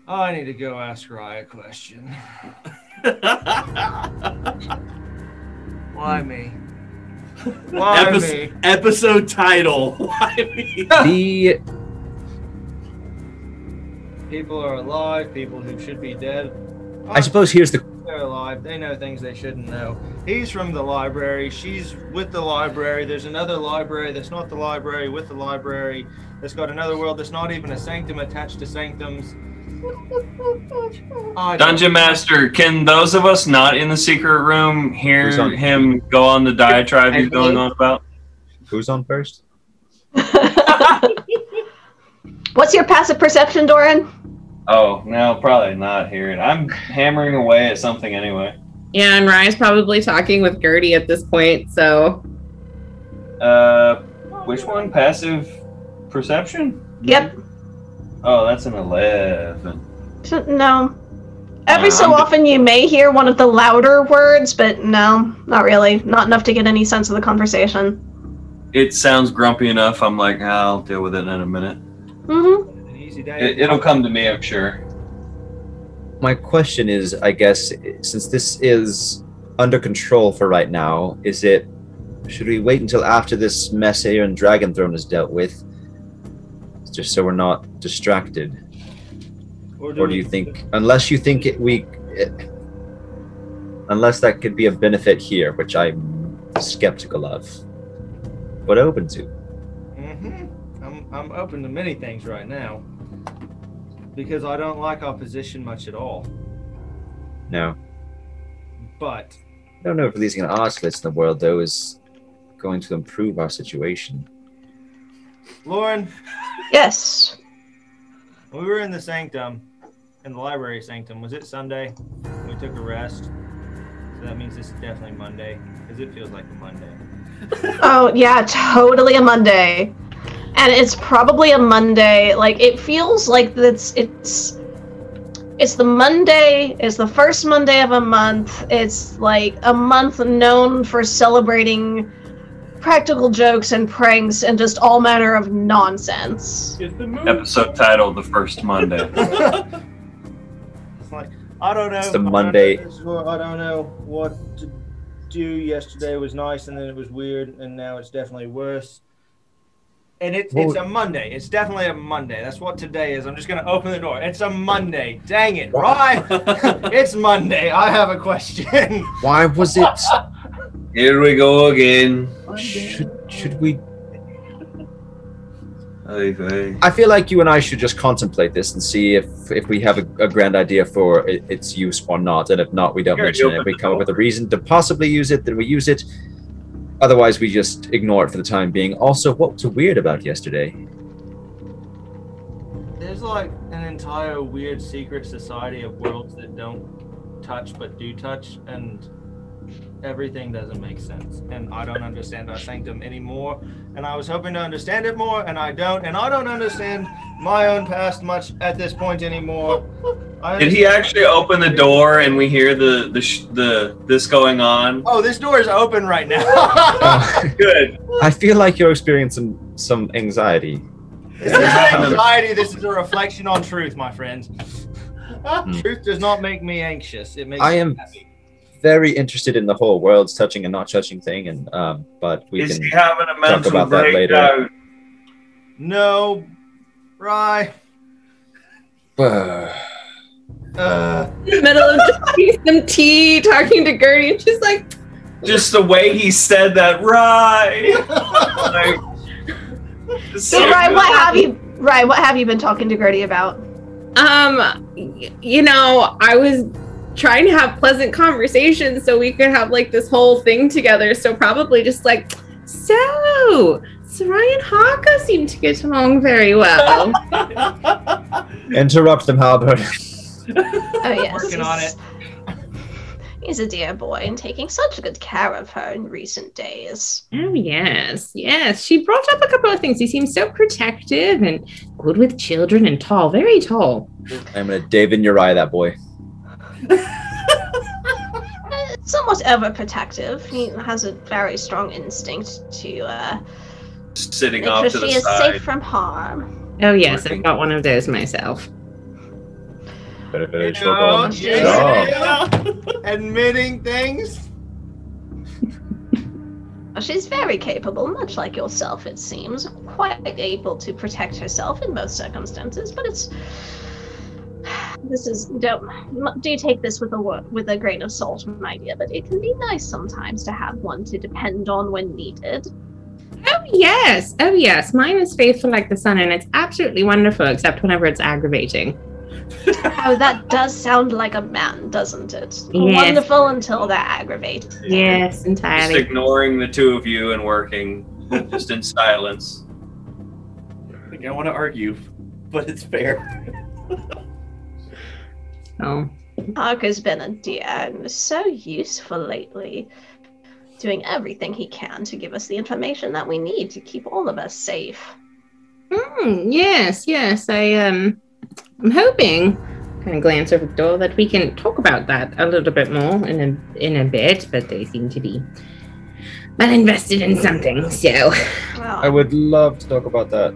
I need to go ask Rye a question. Why me? Why me? Episode title. Why me? The people are alive, people who should be dead. I suppose here's the... They're alive. They know things they shouldn't know. He's from the library. She's with the library. There's another library that's not the library with the library. That's got another world that's not even a sanctum attached to sanctums. Dungeon Master, can those of us not in the secret room hear him go on the diatribe he's going on about? Who's on first? What's your passive perception, Doran? Oh, no, probably not hearing. I'm hammering away at something anyway. Yeah, and Ryan's probably talking with Gertie at this point, so. Which one? Passive perception? Yep. Oh, that's an 11. No. Every so often you may hear one of the louder words, but no, not really. Not enough to get any sense of the conversation. It sounds grumpy enough. I'm like, I'll deal with it in a minute. Mm-hmm. An easy day. It'll come to me, I'm sure. My question is, I guess, since this is under control for right now, should we wait until after this mess here in Dragon Throne is dealt with? Just so we're not distracted. Or do you think, unless you think unless that could be a benefit here, which I'm skeptical of, but open to. I'm open to many things right now because I don't like our position much at all. No. But I don't know if releasing an Artlist in the world, though, is going to improve our situation. Lauren, Yes. when we were in the Sanctum, in the library Sanctum, was it Sunday? We took a rest. So that means this is definitely Monday, because it feels like a Monday. Oh, yeah, totally a Monday. And it's probably a Monday. Like, it feels like it's the Monday, it's the first Monday of a month. It's like a month known for celebrating practical jokes and pranks and just all manner of nonsense. It's the moon. Episode title, The First Monday. It's like, I don't know. It's the Monday. I don't know what to do. Yesterday was nice and then it was weird and now it's definitely worse. And it's a Monday. It's definitely a Monday. That's what today is. I'm just going to open the door. It's a Monday. Dang it. Right? It's Monday. I have a question. Why was it? Here we go again. Should we? Hey. I feel like you and I should just contemplate this and see if we have a grand idea for its use or not. And if not, we don't mention it. If we come up with a reason to possibly use it, then we use it. Otherwise, we just ignore it for the time being. Also, what was weird about yesterday? There's like an entire weird secret society of worlds that don't touch but do touch, and everything doesn't make sense. And I don't understand our Sanctum anymore. And I was hoping to understand it more, and I don't. And I don't understand my own past much at this point anymore. Did he actually open the door and we hear this going on? Oh, this door is open right now. Good. I feel like you're experiencing some anxiety. This is anxiety. This is a reflection on truth, my friends. Truth does not make me anxious. It makes me happy. Very interested in the whole world's touching and not touching thing, and but we Is can he having a talk mental about that later. breakdown? No, Rye. In the middle of just getting some tea, talking to Gertie, and she's like, Just the way he said that, right? So, Rye, what have you been talking to Gertie about? you know, I was trying to have pleasant conversations so we could have like this whole thing together. So probably just like, so Ryan Haka seemed to get along very well. Interrupt them, Halbert. Oh, yes. Working on it. He's a dear boy and taking such good care of her in recent days. Oh, yes. She brought up a couple of things. He seems so protective and good with children and tall, very tall. I'm going to David Uriah that boy. Somewhat overprotective. He has a very strong instinct to sitting make off sure to the she is side. safe from harm. Oh, yes. I've got one of those myself. Admitting things. She's very capable, much like yourself, it seems. Quite able to protect herself in most circumstances, but do take this with a grain of salt, my dear, but it can be nice sometimes to have one to depend on when needed. Oh, yes. Mine is faithful like the sun, and it's absolutely wonderful, except whenever it's aggravating. Oh, that does sound like a man, doesn't it? Yes. Wonderful until they're aggravated. Yes, entirely. Just ignoring the two of you and working just in silence. I think I want to argue, but it's fair. Oh. Parker's been a dear and so useful lately, doing everything he can to give us the information that we need to keep all of us safe. Yes. I'm hoping, kind of glance over the door, that we can talk about that a little bit more in a bit, but they seem to be well invested in something, so... Well, I would love to talk about that.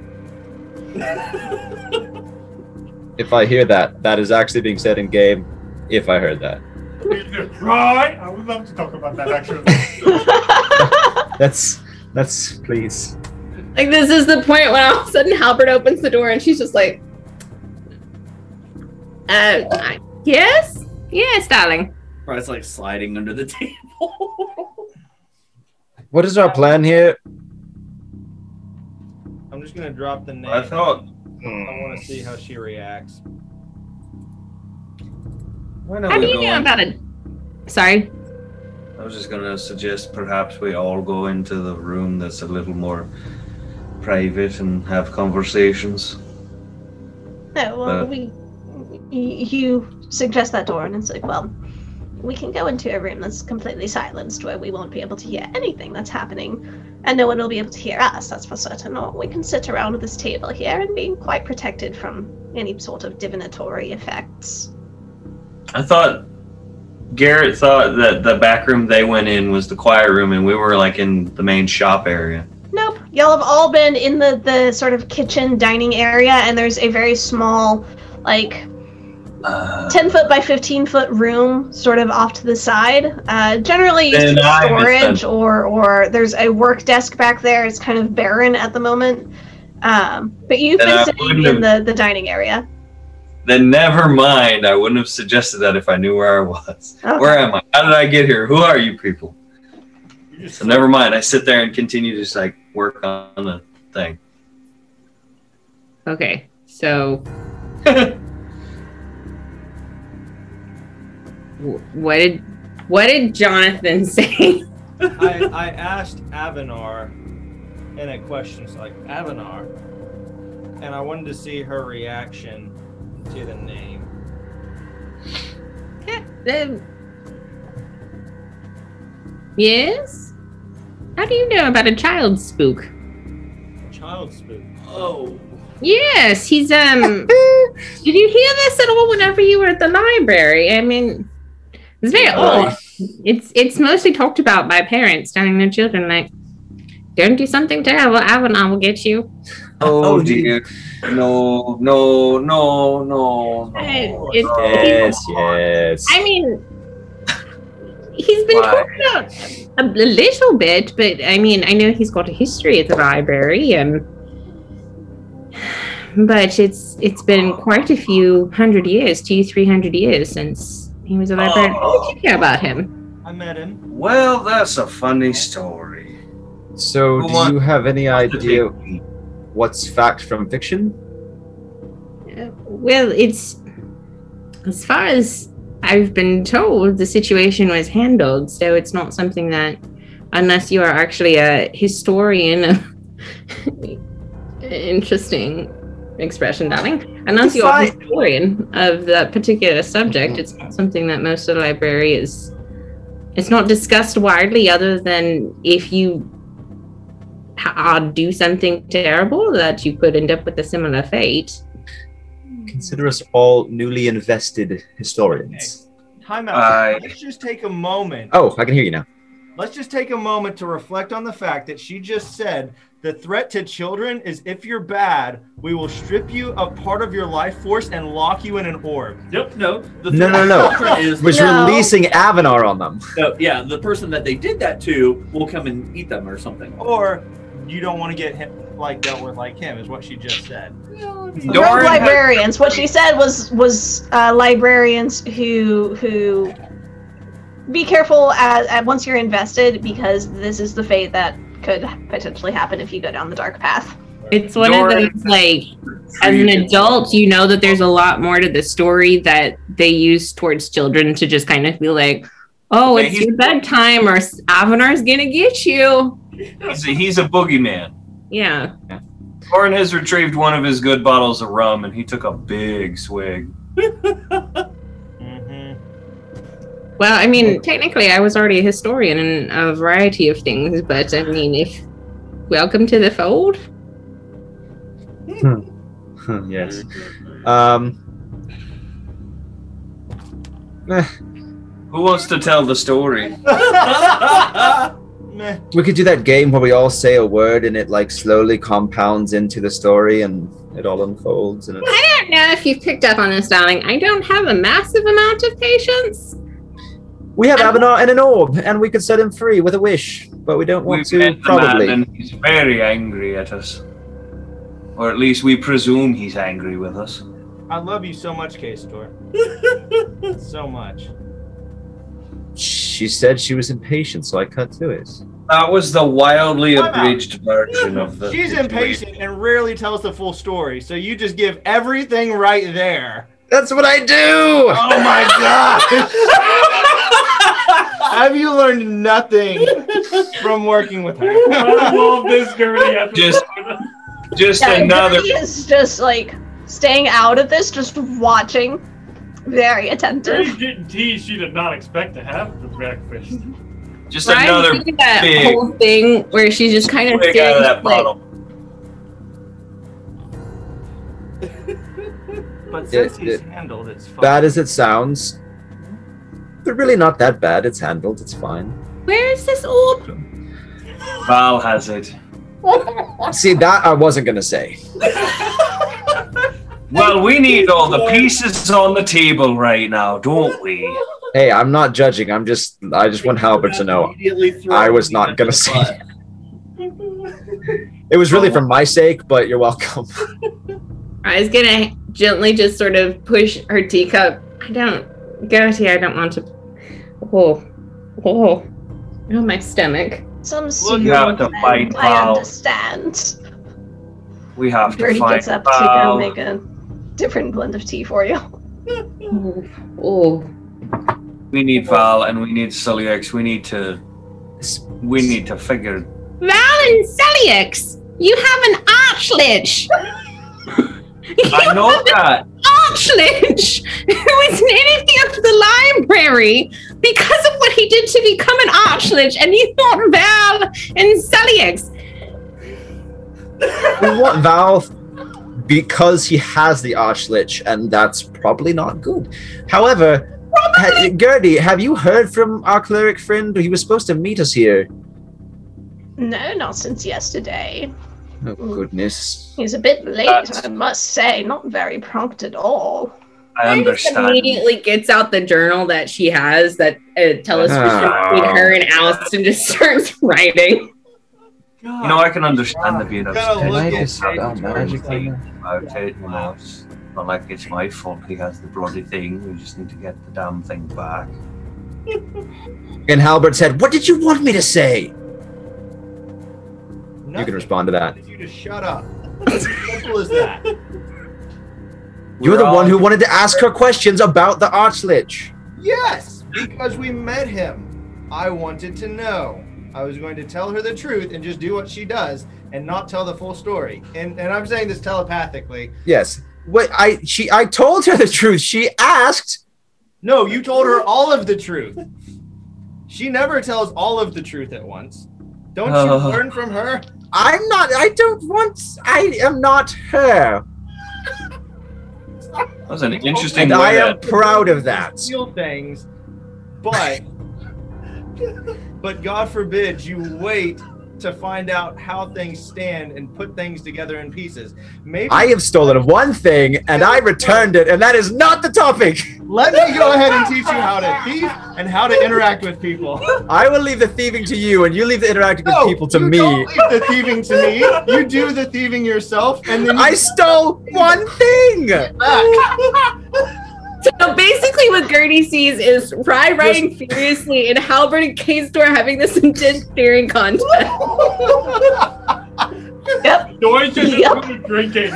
If I hear that, that is actually being said in game. If I heard that. Right? I would love to talk about that, actually. That's please. Like, this is the point when all of a sudden Halbert opens the door and she's just like, yes? Yes, darling. Or it's like sliding under the table. What is our plan here? I'm just gonna drop the name. I thought. I want to see how she reacts. When are How do we you know going? about it? Sorry? I was just gonna suggest perhaps we all go into the room that's a little more private and have conversations. no, well, you suggest that door, and it's like, well, we can go into a room that's completely silenced where we won't be able to hear anything that's happening, and no one will be able to hear us, that's for certain. Or we can sit around this table here and be quite protected from any sort of divinatory effects. I thought Garrett thought that the back room they went in was the quiet room, and we were like in the main shop area. Nope, y'all have all been in the sort of kitchen dining area, and there's a very small, like, 10-foot by 15-foot room sort of off to the side. Generally used for storage, or there's a work desk back there. It's kind of barren at the moment. But you've been sitting in the dining area. Then never mind. I wouldn't have suggested that if I knew where I was. Okay. Where am I? How did I get here? Who are you people? So never mind. I sit there and continue to just like work on the thing. Okay, so... What did Jonathan say? I asked Avanar in a question, so like Avanar, and I wanted to see her reaction to the name. Yes? How do you know about a child spook? Child spook. Oh. Yes, he's did you hear this at all whenever you were at the library? I mean, it's very old. It's mostly talked about by parents telling their children, like, don't do something terrible, Avanar will get you. Oh dear. No. Yes. I mean, he's been talked about a little bit, but I mean, I know he's got a history at the library, but it's been quite a few 100 years, 200-300 years since he was a librarian. How did you care about him? I met him. Well, that's a funny story. So, do you have any idea what's fact from fiction? Well, it's, as far as I've been told, the situation was handled, so it's not something that, unless you are actually a historian, interesting expression, darling, unless you're a historian of that particular subject, it's not something that most of the library is, it's not discussed widely, other than if you do something terrible, that you could end up with a similar fate. Consider us all newly invested historians. Time out. Let's just take a moment. Oh, I can hear you now. Let's just take a moment to reflect on the fact that she just said the threat to children is if you're bad, we will strip you of part of your life force and lock you in an orb. Yep, no. No. Is Was releasing Avanar on them. yeah, the person that they did that to will come and eat them or something. Or you don't want to get him like dealt with like him, is what she just said. Rogue librarians. What she said was librarians who be careful at once you're invested, because this is the fate that could potentially happen if you go down the dark path. It's one of those, like, as an adult, you know that there's a lot more to the story that they use towards children to just kind of be like, oh, it's your bedtime, or Avanar's gonna get you. He's a boogeyman. Yeah. Thorin has retrieved one of his good bottles of rum, and he took a big swig. Well, I mean, technically, I was already a historian in a variety of things, but I mean, if welcome to the fold. Yes. Who wants to tell the story? We could do that game where we all say a word and it like slowly compounds into the story and it all unfolds. And I don't know if you've picked up on this, darling. I don't have a massive amount of patience. We have Avanar and an orb, and we could set him free with a wish, but we don't want We've met to. the Probably. man and he's very angry at us, or at least we presume he's angry with us. I love you so much, K-Store. So much. She said she was impatient, so I cut to it. That was the wildly Time out. abridged version of the. She's impatient and rarely tells the full story, so you just give everything right there. That's what I do. Oh my god! Have you learned nothing from working with her? I love this dirty episode. Just another. He is just like staying out of this, just watching, very attentive. She's getting tea she did not expect to have for breakfast. Just Ryan's another doing that big whole thing where she's just kind of swig out of that staring. bottle. But since he's handled, it's fine. Bad as it sounds, they're really not that bad. It's handled. It's fine. Where is this orb? Val has it. See, that I wasn't gonna say. Well, we need all the pieces on the table right now, don't we? Hey, I'm not judging. I just want Halbert to know I was not gonna say it. It was really for my sake, but you're welcome. I was gonna gently just sort of push her teacup. Gertie, I don't want to. Oh, my stomach. Some You soothing have to blend, find I Val. understand. We have to Gertie find gets up to Val. go make a different blend of tea for you. Oh. We need Val and we need Sullyx. We need to figure. Val and Celiax, you have an archlich. I know that. Archlich who is an enemy of the library because of what he did to become an archlich, and you want Val and Celiax. We want Val because he has the Archlich, and that's probably not good. However, Gertie, have you heard from our cleric friend? He was supposed to meet us here. No, not since yesterday. Oh, goodness. He's a bit late, I must say. Not very prompt at all. I Ryan just understand. immediately gets out the journal that she has that tells us between her and Alice and just starts writing. You know, I can understand the being Gotta upset. look I at dispel it. magic on you? About it, you know, it's not like it's my fault he has the bloody thing. We just need to get the damn thing back. And Halbert said, "What did you want me to say?" You Nothing. can respond to that. You just shut up. It's as simple as that. You're the one who wanted to ask her questions about the Archlich. Yes, because we met him. I wanted to know. I was going to tell her the truth and just do what she does and not tell the full story. And I'm saying this telepathically. Yes. Wait, I told her the truth. She asked. No, you told her all of the truth. She never tells all of the truth at once. Don't you learn from her? I am not her. That was an interesting And way I am to- proud of that. Steal things, but God forbid you wait to find out how things stand and put things together in pieces. Maybe I have stolen one thing and I returned it, and that is not the topic. let me go ahead and teach you how to thieve and how to interact with people. I will leave the thieving to you, and you leave the interacting with people to you me. Don't leave the thieving to me. You do the thieving yourself, and then you I stole one thing. get back. So basically what Gertie sees is Rye writing furiously and Halbert and K-Store having this intense staring contest. Yep. Dory just Yep. drinking.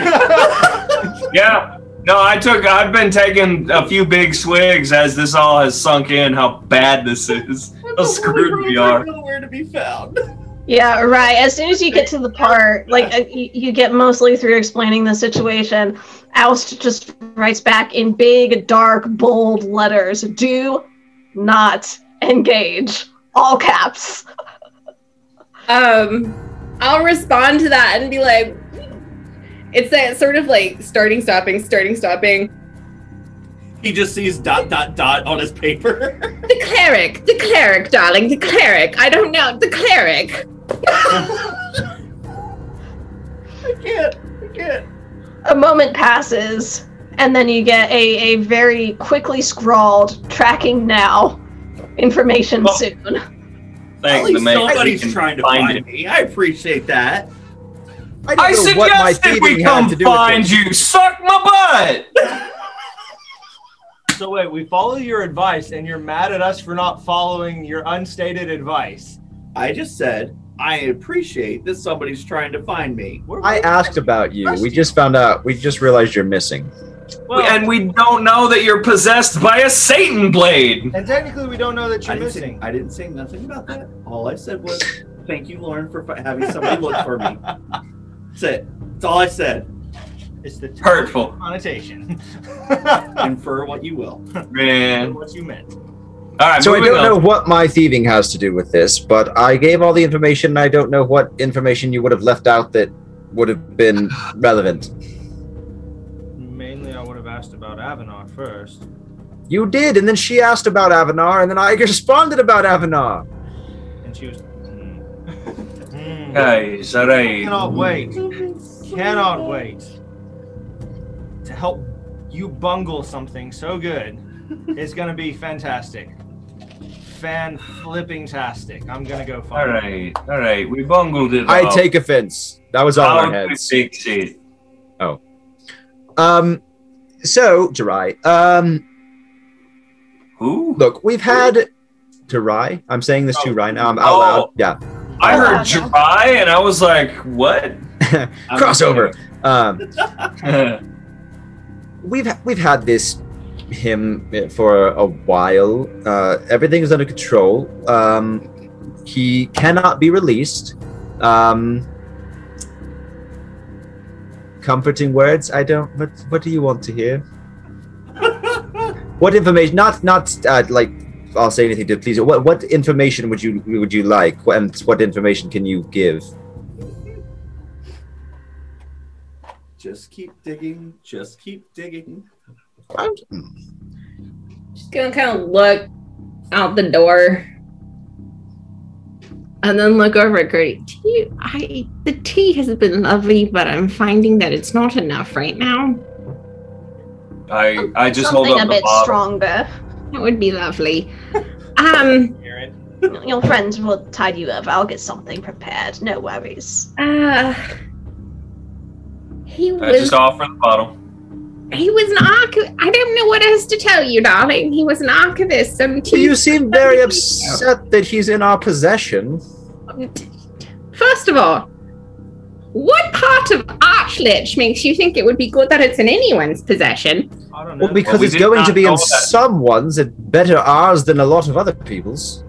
Yeah. No, I've been taking a few big swigs as this all has sunk in how bad this is. How screwed we are. Nowhere to be found. Yeah, right. As soon as you get to the part, like, you get mostly through explaining the situation, Oust just writes back in big, dark, bold letters, do not engage. All caps. I'll respond to that and be like, it's that sort of like starting, stopping. He just sees ... on his paper. The cleric, darling, the cleric. I don't know, the cleric. I can't. A moment passes, and then you get a very quickly scrawled tracking now information soon. At least somebody's trying to find me. I appreciate that. I suggested we come find you. Suck my butt. So wait, we follow your advice, and you're mad at us for not following your unstated advice. I just said I appreciate that somebody's trying to find me. I asked about you. We just found out. We just realized you're missing. Well, and we don't know that you're possessed by a Satan blade. And technically, we don't know that you're missing. I didn't say nothing about that. All I said was, thank you, Lauren, for having somebody look for me. That's it. That's all I said. It's the hurtful connotation. Infer what you will. Man. What you meant. All right, so I don't know what my thieving has to do with this, but I gave all the information, and I don't know what information you would have left out that would have been relevant. Mainly, I would have asked about Avanar first. You did, and then she asked about Avanar, and then I responded about Avanar. And she was... Guys, all right. Cannot wait to help you bungle something so good. It's gonna be fantastic. Fan-flipping-tastic. I'm gonna go find All right. We bungled it. I take offense. That was all in our heads. Oh. So, Jirai, who? Look, we've had Jirai. I'm saying this to Jirai now. I'm out loud. Yeah. I heard Jirai, and I was like, what? Crossover. We've had him for a while. Everything is under control. He cannot be released. Comforting words. I don't. What do you want to hear? What information? Not like I'll say anything to please you. What information would you like? And what information can you give? Just keep digging. Just keep digging. Just gonna kind of look out the door and then look over at Gertie. The tea has been lovely, but I'm finding that it's not enough right now. I just hold up something a bit stronger. That would be lovely. Your friends will tide you up. I'll get something prepared. No worries. He was. I just offer the bottle. He was an archivist. I don't know what else to tell you, darling. He was an archivist. You seem very upset that he's in our possession. First of all, what part of Archlich makes you think it would be good that it's in anyone's possession? I don't know. Well, because it's going to be in someone's, and better ours than a lot of other people's.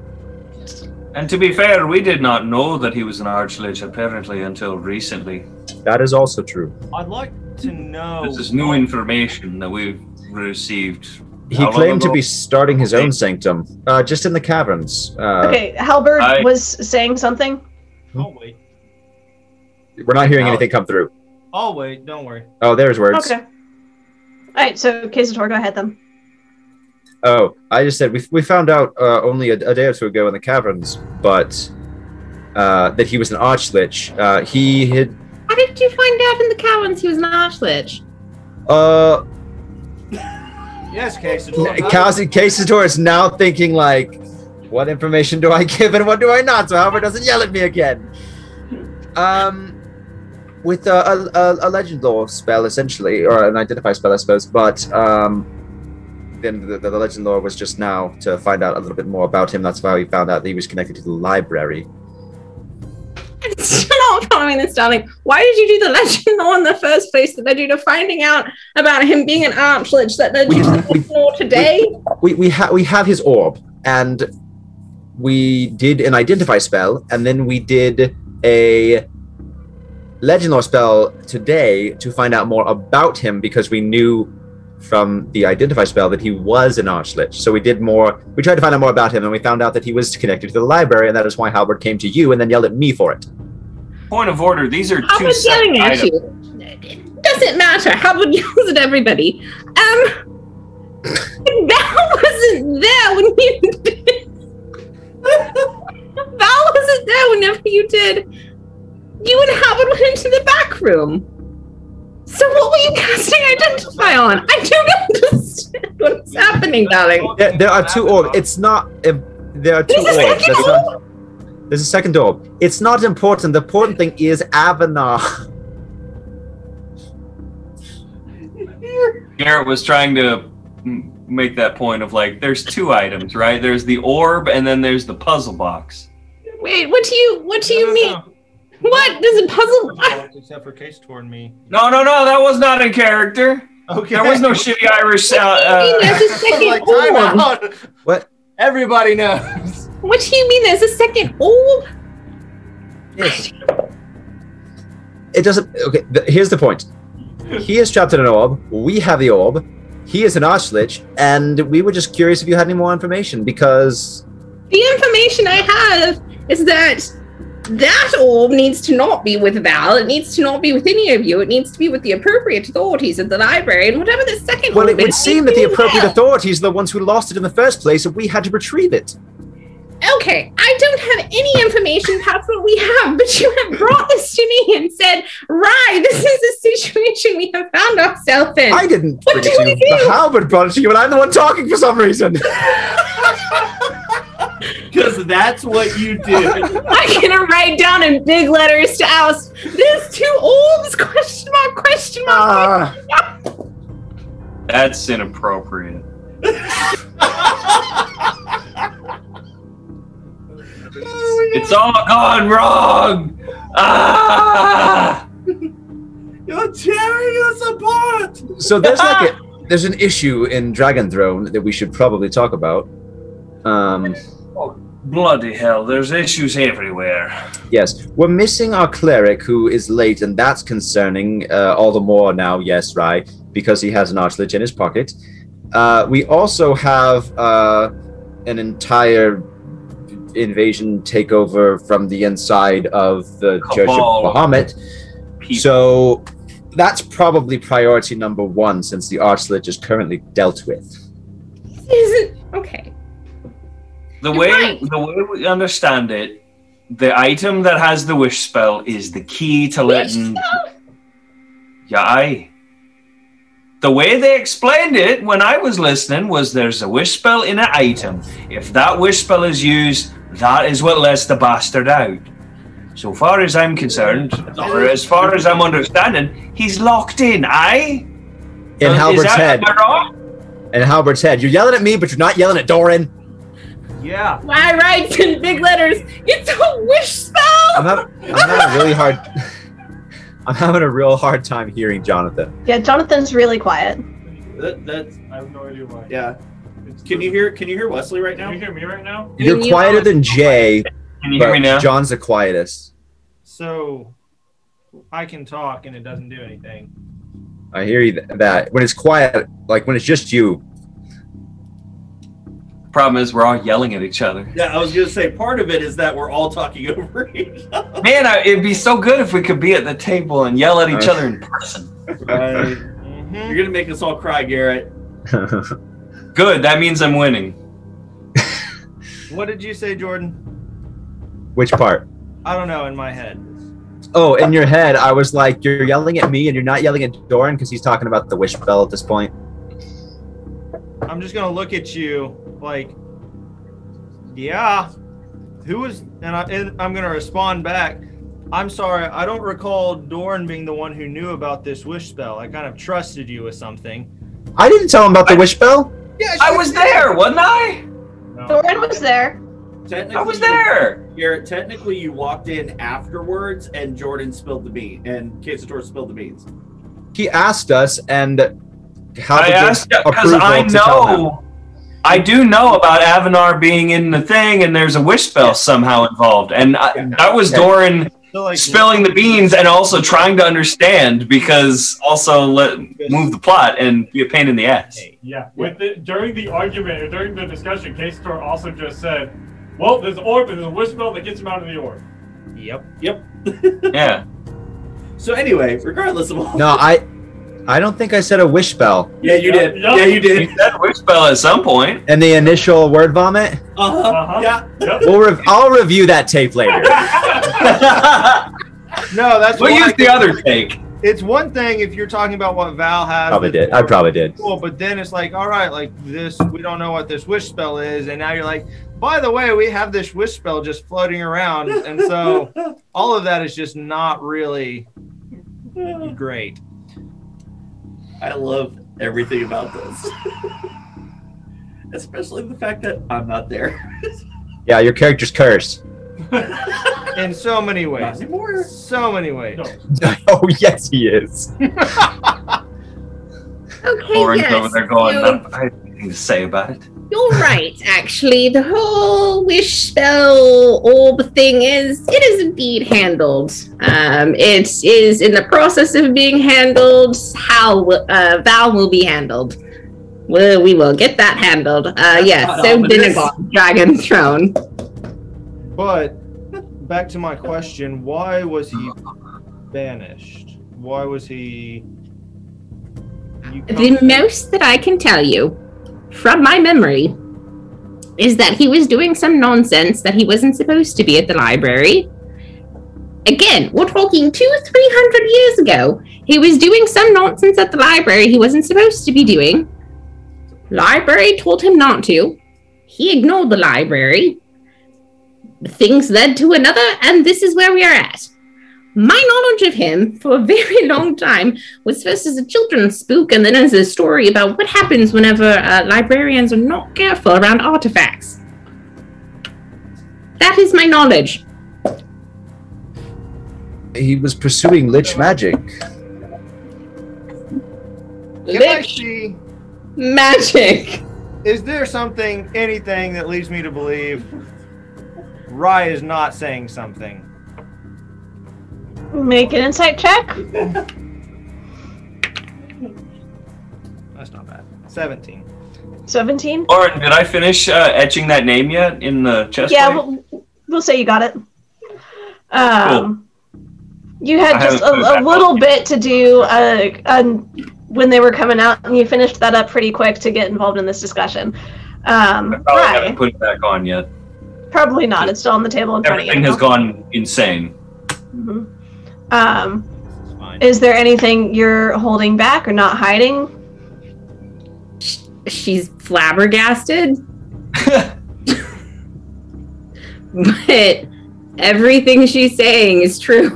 And to be fair, we did not know that he was an Archlich apparently until recently. That is also true. I'd like to know... This is new information that we've received. He claimed to be starting his own sanctum, just in the caverns. Okay, Halberd was saying something. Oh, wait. We're not hearing anything come through. Oh, wait, don't worry. Oh, there's words. Okay. Alright, so Kazator, go ahead then. Oh, I just said we found out only a day or two ago in the caverns, but that he was an Archlich. He had... How did you find out in the caverns he was an Archlich? Yes, Kazator. Kazator is now thinking like, what information do I give and what do I not? So Halberd doesn't yell at me again. With a legend lore spell essentially, or an identify spell, I suppose. But then the legend lore was just now to find out a little bit more about him. That's how he found out that he was connected to the library. It's not following this, darling. Why did you do the legend lore in the first place that led you to finding out about him being an Archlich that led you to the legend lore today? We have his orb, and we did an identify spell, and then we did a legend lore spell today to find out more about him because we knew from the identify spell that he was an Archlich. So we tried to find out more about him, and we found out that he was connected to the library, and that is why Halbert came to you and then yelled at me for it. Point of order, these are two Halbert's separate yelling at items. you. It doesn't matter. Halbert yells at everybody. Val wasn't there when you did. Val wasn't there whenever you did. You and Halbert went into the back room. So what were you casting Identify on? I don't understand what's happening, darling. There are two orbs. It's not. There are two orbs. There's a second orb. It's not important. The important thing is Avanar. Garrett was trying to make that point of like, there's two items, right? There's the orb, and then there's the puzzle box. Wait, what do you mean? No. What does a puzzle? Except for Case toward me. No, that was not in character. Okay. There was no shitty Irish sound. There's a second Like, time orb. out. What? Everybody knows. What do you mean? There's a second orb? Yes. It doesn't. Okay. Here's the point. He is trapped in an orb. We have the orb. He is an Archlich, and we were just curious if you had any more information because The information I have is that orb needs to not be with Val. It needs to not be with any of you. It needs to be with the appropriate authorities at the library. And whatever the second well, orb it would is, seem that the appropriate there. authorities are the ones who lost it in the first place, and we had to retrieve it. Okay, I don't have any information past what we have, but you have brought this to me and said, "Right, this is the situation we have found ourselves in." I didn't What bring do it to we you. do? The Halbert brought it to you, and I'm the one talking for some reason. Because that's what you did. I'm gonna write down in big letters to ask, "There's two orbs? Question mark? Question mark?" That's inappropriate. It's all gone wrong. Ah! You're tearing us apart. So there's an issue in Dragon Throne that we should probably talk about. Bloody hell, there's issues everywhere. Yes, we're missing our cleric who is late, and that's concerning all the more now, yes, right, because he has an Archlich in his pocket. We also have an entire invasion takeover from the inside of the Church of Bahamut. So that's probably priority number one since the Archlich is currently dealt with. Okay. The way we understand it, the item that has the wish spell is the key to letting. Yeah, aye. The way they explained it when I was listening was there's a wish spell in an item. If that wish spell is used, that is what lets the bastard out. So far as I'm concerned, or as far as I'm understanding, he's locked in, aye? In Halbert's head. Am I wrong? In Halbert's head. You're yelling at me, but you're not yelling at Doran. Yeah. I write in big letters, "It's a wish spell!" I'm having a really hard... I'm having a real hard time hearing Jonathan. Yeah, Jonathan's really quiet. That's I have no idea why. yeah. Can you hear Wesley right now? Can you hear me right now? You're quieter than Jay, Can you hear me but now? John's the quietest. So I can talk and it doesn't do anything. I hear you that. When it's quiet, like when it's just you. Problem is, we're all yelling at each other. Yeah, I was gonna say part of it is that we're all talking over each other. Man, it'd be so good if we could be at the table and yell at each other in person. Right. You're gonna make us all cry, Garrett. Good, that means I'm winning. What did you say, Jordan? Which part? I don't know, in my head. Oh, in your head, I was like, you're yelling at me and you're not yelling at Doran because he's talking about the wish spell at this point. I'm just gonna look at you like, yeah. Who was? And I'm gonna respond back. I'm sorry, I don't recall Doran being the one who knew about this wish spell. I kind of trusted you with something. I didn't tell him about the wish spell. Yeah, I was there, wasn't I? No. Doran was there. Technically, I was there. Garrett, technically, you walked in afterwards, and Jordan spilled the bean, and Casador spilled the beans. He asked us, and how I asked because I do know about Avanar being in the thing, and there's a wish spell somehow involved, and that was Doran spilling the beans and also trying to understand, because also move the plot and be a pain in the ass. Yeah. During the argument or during the discussion, K-Store also just said, "Well, there's an orb and there's a wish spell that gets him out of the orb." Yep. Yeah. So anyway, regardless of all. No, I don't think I said a wish spell. Yeah, you did. Yep. Yeah, you did. You said wish spell at some point. And the initial word vomit. Yeah. Yep. I'll review that tape later. No, that's We'll why use the other take. It's one thing if you're talking about what Val has. Probably did. I probably did. Cool, but then it's like, all right, like this, we don't know what this wish spell is, and now you're like, by the way, we have this wish spell just floating around, and so all of that is just not really great. I love everything about this. Especially the fact that I'm not there. Yeah, your character's cursed. In so many ways. Not anymore. So many ways. No. Oh, yes, he is. Okay, Lauren's yes. over there going, So, I have nothing to say about it. you're right, actually. The whole wish spell orb thing it is indeed handled. It is in the process of being handled. How Val will be handled. We will get that handled. Yes, so Dinagon, Dragon Throne. But back to my question, why was he banished? Why was he... The most that I can tell you from my memory is that he was doing some nonsense that he wasn't supposed to be at the library. Again, we're talking 200-300 years ago. He was doing some nonsense at the library he wasn't supposed to be doing. Library told him not to. He ignored the library. Things led to another, and this is where we are at. My knowledge of him for a very long time was first as a children's spook and then as a story about what happens whenever librarians are not careful around artifacts. That is my knowledge. He was pursuing lich magic. Can I see... Magic. Is there anything that leads me to believe Rye is not saying something? Make an insight check. That's not bad. 17. 17? Lauren, did I finish etching that name yet in the chest Yeah, plate? we'll say you got it. Cool. You had I just haven't put it a back little on. bit to do when they were coming out, and you finished that up pretty quick to get involved in this discussion. I probably Right. haven't put it back on yet. Probably not. It's still on the table in front of you. Everything has gone insane. Mhm. It's fine. Is there anything you're holding back or not hiding? She's flabbergasted. But everything she's saying is true.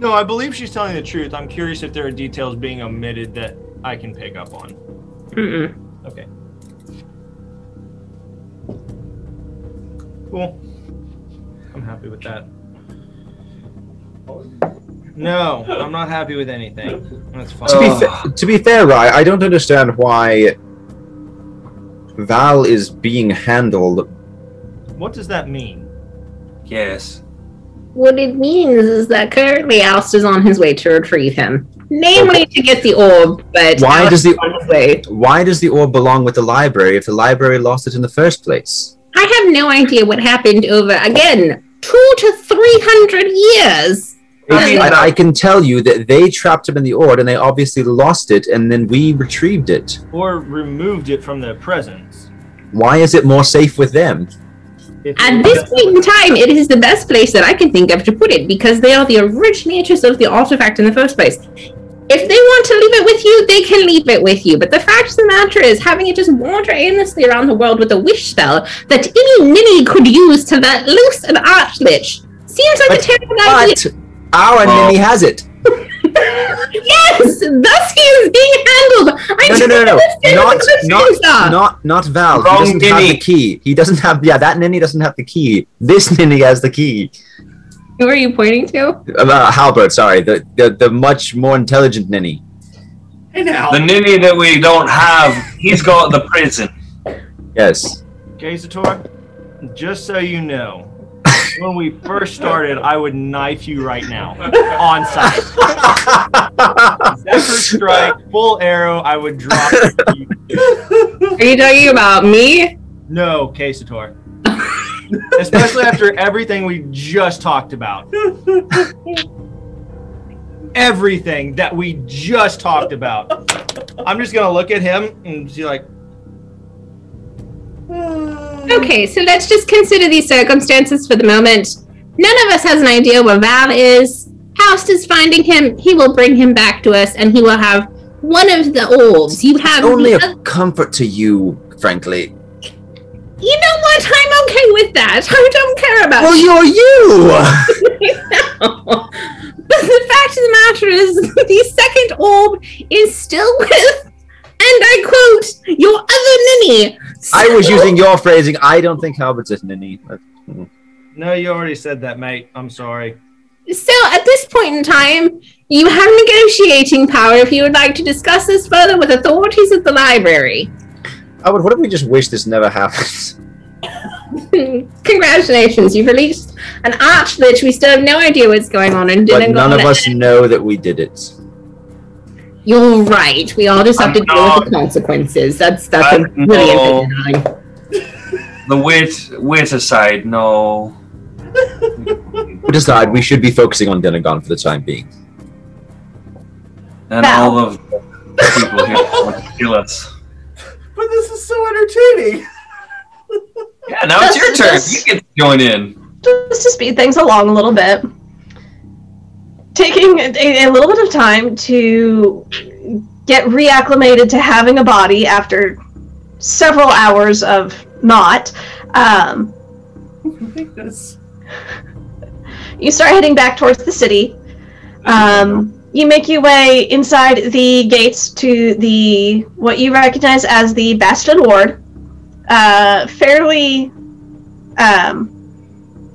No, I believe she's telling the truth. I'm curious if there are details being omitted that I can pick up on. Mm-mm. Okay. Cool. I'm happy with that. No, I'm not happy with anything. That's fine. To be fair, Rye, I don't understand why Val is being handled. What does that mean? Yes. What it means is that currently Alst is on his way to retrieve him. Namely to get the orb, but Why Alst does the- is on his way. Why does the orb belong with the library if the library lost it in the first place? I have no idea what happened over, again, 200 to 300 years. And I can tell you that they trapped him in the orb and they obviously lost it and then we retrieved it. Or removed it from their presence. Why is it more safe with them? At this point in time, it is the best place that I can think of to put it because they are the originators of the artifact in the first place. If they want to leave it with you, they can leave it with you. But the fact of the matter is, having it just wander aimlessly around the world with a wish spell that any ninny could use to let loose an archlich seems like a terrible idea. But our ninny has it. Yes, thus he is being handled. Not Val. Wrong He doesn't have ninny. the key. He doesn't have. Yeah, that ninny doesn't have the key. This ninny has the key. Who are you pointing to? Halbert, sorry, the much more intelligent ninny. Hey now. The ninny that we don't have, he's got the prison. Yes. Gazator, just so you know, when we first started, I would knife you right now on sight. Zephyr strike, full arrow, I would drop you. Are you talking about me? No, Casator. Especially after everything we just talked about. Everything that we just talked about. I'm just gonna look at him and be like, Okay, so let's just consider these circumstances for the moment. None of us has an idea where Val is. Houst is finding him. He will bring him back to us, and he will have one of the orbs. You have only a comfort to you, frankly. You know what? I'm okay with that. I don't care about Well, you're you! No. But the fact of the matter is, the second orb is still with, and I quote, your other ninny. I was using your phrasing. I don't think Halbert's a ninny. no, you already said that, mate. I'm sorry. So, at this point in time, you have negotiating power if you would like to discuss this further with authorities at the library. Albert, what if we just wish this never happened? Congratulations, you've released an archlich. We still have no idea what's going on. And but none of us know that we did it. You're right. We all just have to deal with the consequences. That's a really important line. The wit aside, no. We decide we should be focusing on Denegon for the time being. And all of the people here want to kill us. But this is so entertaining. Yeah, now it's your turn. You can join in. Just to speed things along a little bit. Taking a little bit of time to get reacclimated to having a body after several hours of not. You start heading back towards the city. You make your way inside the gates to the what you recognize as the Bastion Ward. Fairly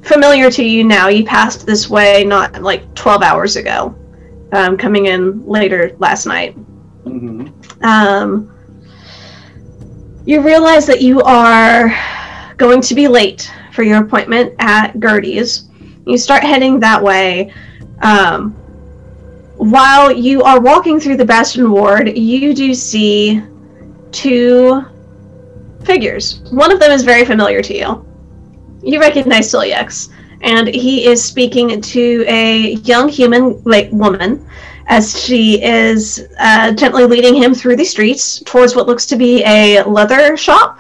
familiar to you now. You passed this way not like 12 hours ago, coming in later last night. Mm-hmm. You realize that you are going to be late for your appointment at Gertie's. You start heading that way. While you are walking through the Bastion Ward, you do see two figures. One of them is very familiar to you. You recognize Silyex, and he is speaking to a young human woman as she is gently leading him through the streets towards what looks to be a leather shop.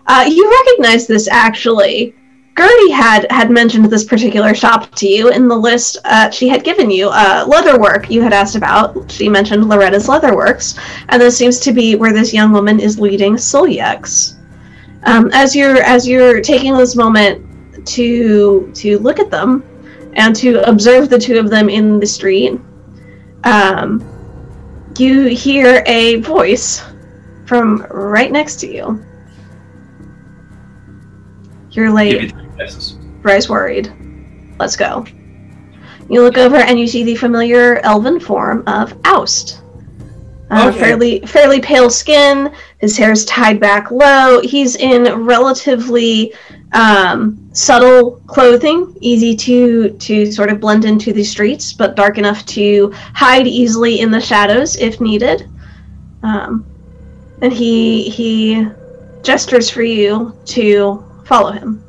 You recognize this, actually. Gertie had mentioned this particular shop to you in the list she had given you. Leatherwork you had asked about. She mentioned Loretta's Leatherworks, and this seems to be where this young woman is leading Silyex. As you're taking this moment to look at them and to observe the two of them in the street, you hear a voice from right next to you. You're late. Bry's worried. Let's go. You look over and you see the familiar elven form of Oust. Okay. Fairly pale skin. His hair is tied back low. He's in relatively subtle clothing, easy to sort of blend into the streets, but dark enough to hide easily in the shadows if needed. And he gestures for you to follow him.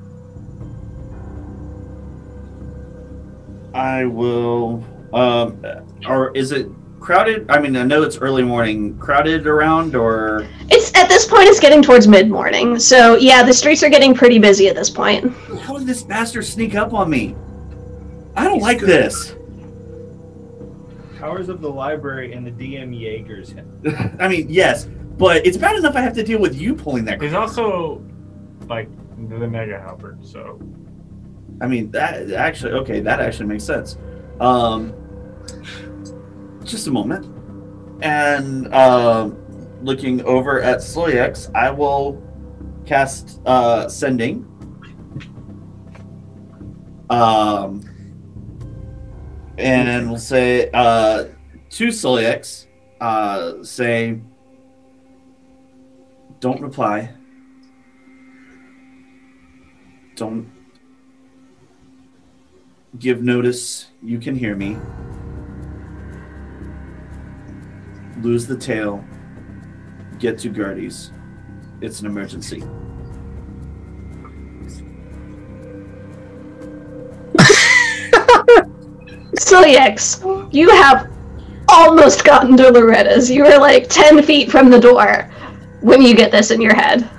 I will. Or is it crowded? I mean, I know it's early morning. Crowded around, or It's at this point. It's getting towards mid-morning, so yeah, the streets are getting pretty busy at this point. how did this bastard sneak up on me? I don't like this. Powers of the library and the DM Jaeger's. I mean, yes, but it's bad enough I have to deal with you pulling that. He's also like the Mega Halberd, so. I mean, that actually makes sense. Just a moment. And looking over at Silyex, I will cast Sending. And we'll say to Silyex, say, don't reply. Don't give notice you can hear me. Lose the tail. Get to Gertie's. It's an emergency. Celiax, you have almost gotten to Loretta's. You were like 10 feet from the door when you get this in your head.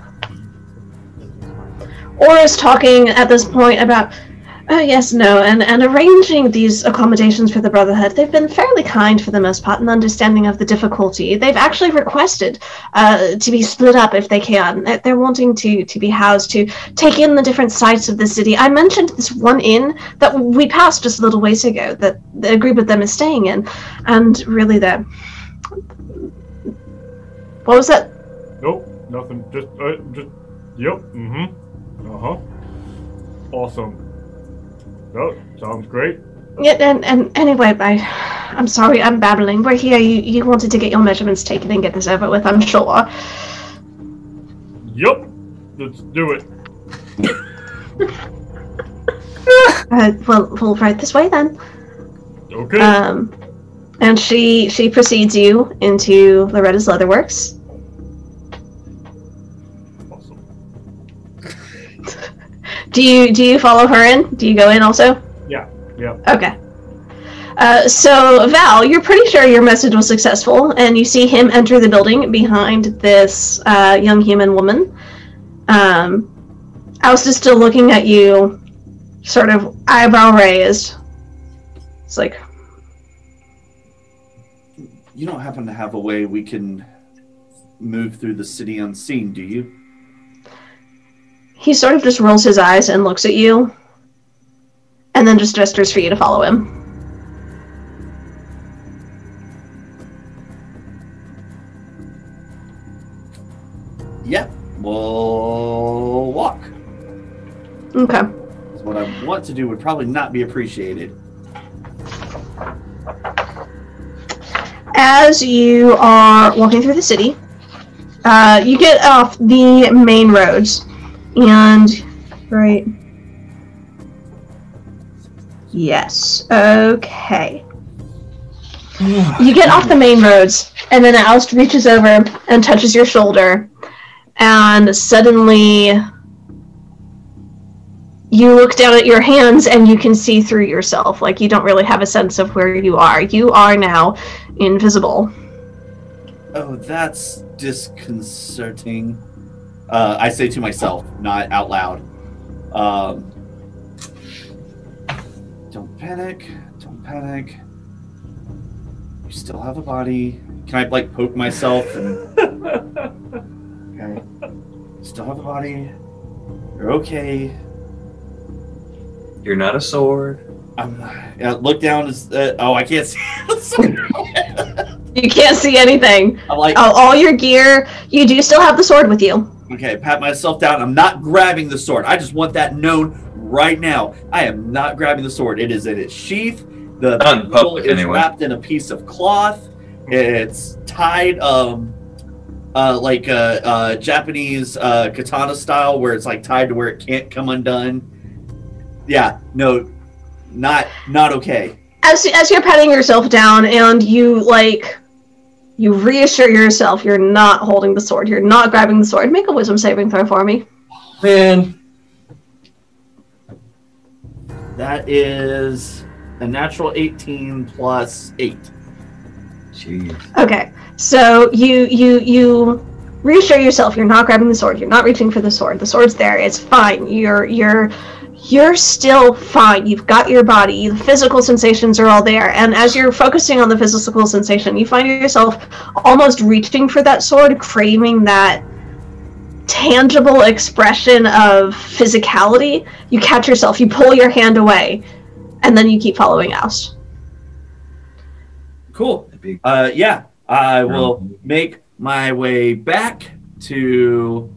Aura's talking at this point about, oh yes, no, and arranging these accommodations for the Brotherhood. They've been fairly kind for the most part and understanding of the difficulty. They've actually requested to be split up if they can. They're wanting to be housed, to take in the different sites of the city. I mentioned this one inn that we passed just a little ways ago that a group of them is staying in, and really they're... What was that? Nope, nothing. Just yep, uh-huh. Awesome. Oh, sounds great. Yeah, and anyway, I'm sorry, I'm babbling. We're here. You wanted to get your measurements taken and get this over with, I'm sure. Yup. Let's do it. Well, right this way then. Okay. And she precedes you into Loretta's Leatherworks. Do you follow her in? Do you go in also? Yeah. Okay. So Val, you're pretty sure your message was successful, and you see him enter the building behind this young human woman. Oust is still looking at you, sort of eyebrow raised. It's like, You don't happen to have a way we can move through the city unseen, do you? he sort of just rolls his eyes and looks at you, and then just gestures for you to follow him. Yep, we'll walk. Okay. What I want to do would probably not be appreciated. As you are walking through the city, you get off the main roads, and right. Yes. Okay. You get off the main roads, and then Oust reaches over and touches your shoulder, and suddenly you look down at your hands and you can see through yourself. Like, you don't really have a sense of where you are. You are now invisible. Oh, that's disconcerting. I say to myself, not out loud. Don't panic. Don't panic. You still have a body. Can I, like, poke myself? And... okay. Still have a body. You're okay. You're not a sword. Look down. I can't see the sword. You can't see anything. I'm like, all your gear. You do still have the sword with you. Okay, pat myself down. I'm not grabbing the sword. I just want that known right now. I am not grabbing the sword. It is in its sheath. The bullet is wrapped in a piece of cloth. It's tied, like Japanese katana style, where it's like tied to where it can't come undone. Yeah, no, not okay. As you're patting yourself down and you reassure yourself you're not holding the sword, you're not grabbing the sword, make a wisdom saving throw for me. Man. That is a natural 18 plus 8. Jeez. Okay, so you reassure yourself you're not grabbing the sword, you're not reaching for the sword. The sword's there, it's fine. You're still fine. You've got your body. The physical sensations are all there. And as you're focusing on the physical sensation, you find yourself almost reaching for that sword, craving that tangible expression of physicality. You catch yourself. You pull your hand away. And then you keep following Oust. Cool. Yeah. I will make my way back to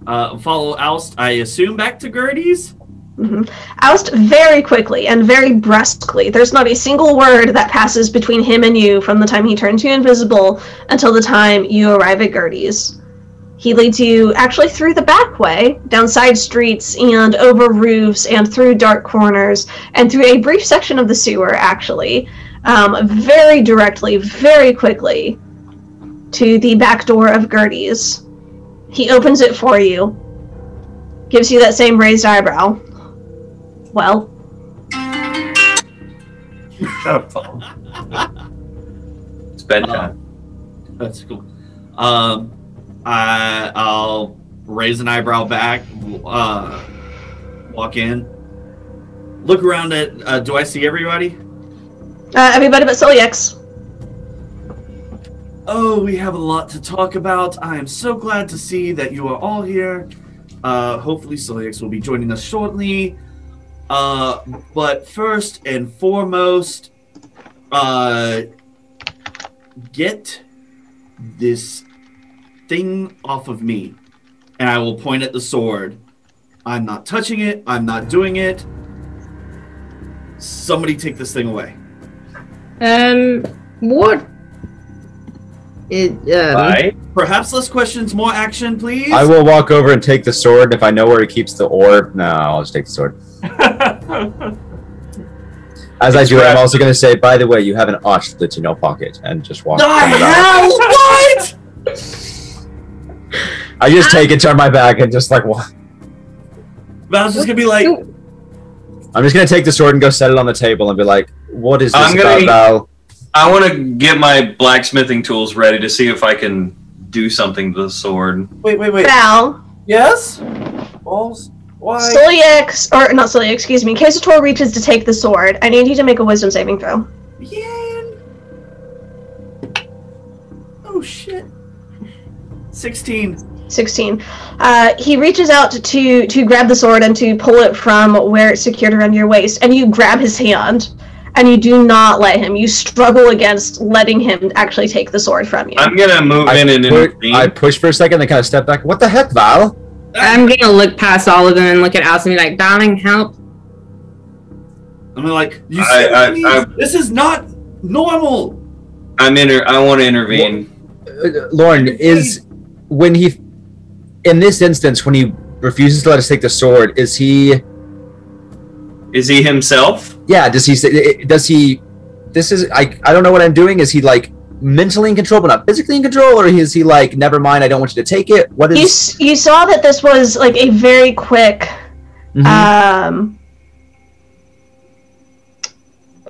follow Oust, I assume, back to Gertie's. Mm-hmm. Oust very quickly and very brusquely. There's not a single word that passes between him and you from the time he turns you invisible until the time you arrive at Gertie's. He leads you actually through the back way, down side streets and over roofs and through dark corners and through a brief section of the sewer, actually, very directly, very quickly to the back door of Gertie's. He opens it for you, gives you that same raised eyebrow. Well. It's bedtime. That's cool. I'll raise an eyebrow back, walk in, look around at, do I see everybody? Everybody but Celiax. Oh, we have a lot to talk about. I am so glad to see that you are all here. Hopefully Celiax will be joining us shortly. But first and foremost, get this thing off of me. And I will point at the sword. I'm not touching it. I'm not doing it. Somebody take this thing away. What? Right. Perhaps less questions, more action, please. I will walk over and take the sword. If I know where he keeps the orb, no, I'll just take the sword. As I do it, I'm also going to say, by the way, you have an ostrich in your pocket, and just walk. The hell? What? I just take it, turn my back, and just like what? Val's just gonna be like, I'm just gonna take the sword and go set it on the table and be like, what is this about, Val? I want to get my blacksmithing tools ready to see if I can do something to the sword. Wait. Val. Yes? Balls? Why? Celiax, or not Celiax, excuse me. Quesator reaches to take the sword. I need you to make a wisdom saving throw. Yeah. Oh shit. 16. He reaches out to grab the sword and to pull it from where it's secured around your waist, and you grab his hand, and you do not let him. You struggle against letting him actually take the sword from you. I'm gonna move in and intervene. I push for a second, then kind of step back. What the heck, Val? I'm gonna look past all of them and look at Alice and be like, darling, help. I'm like, you see, this is not normal. I want to intervene. Lauren, is when he, in this instance, when he refuses to let us take the sword, is he himself? Yeah, does he this is, I don't know what I'm doing. Is he like mentally in control but not physically in control, or is he like, never mind, I don't want you to take it? What is you saw that this was like a very quick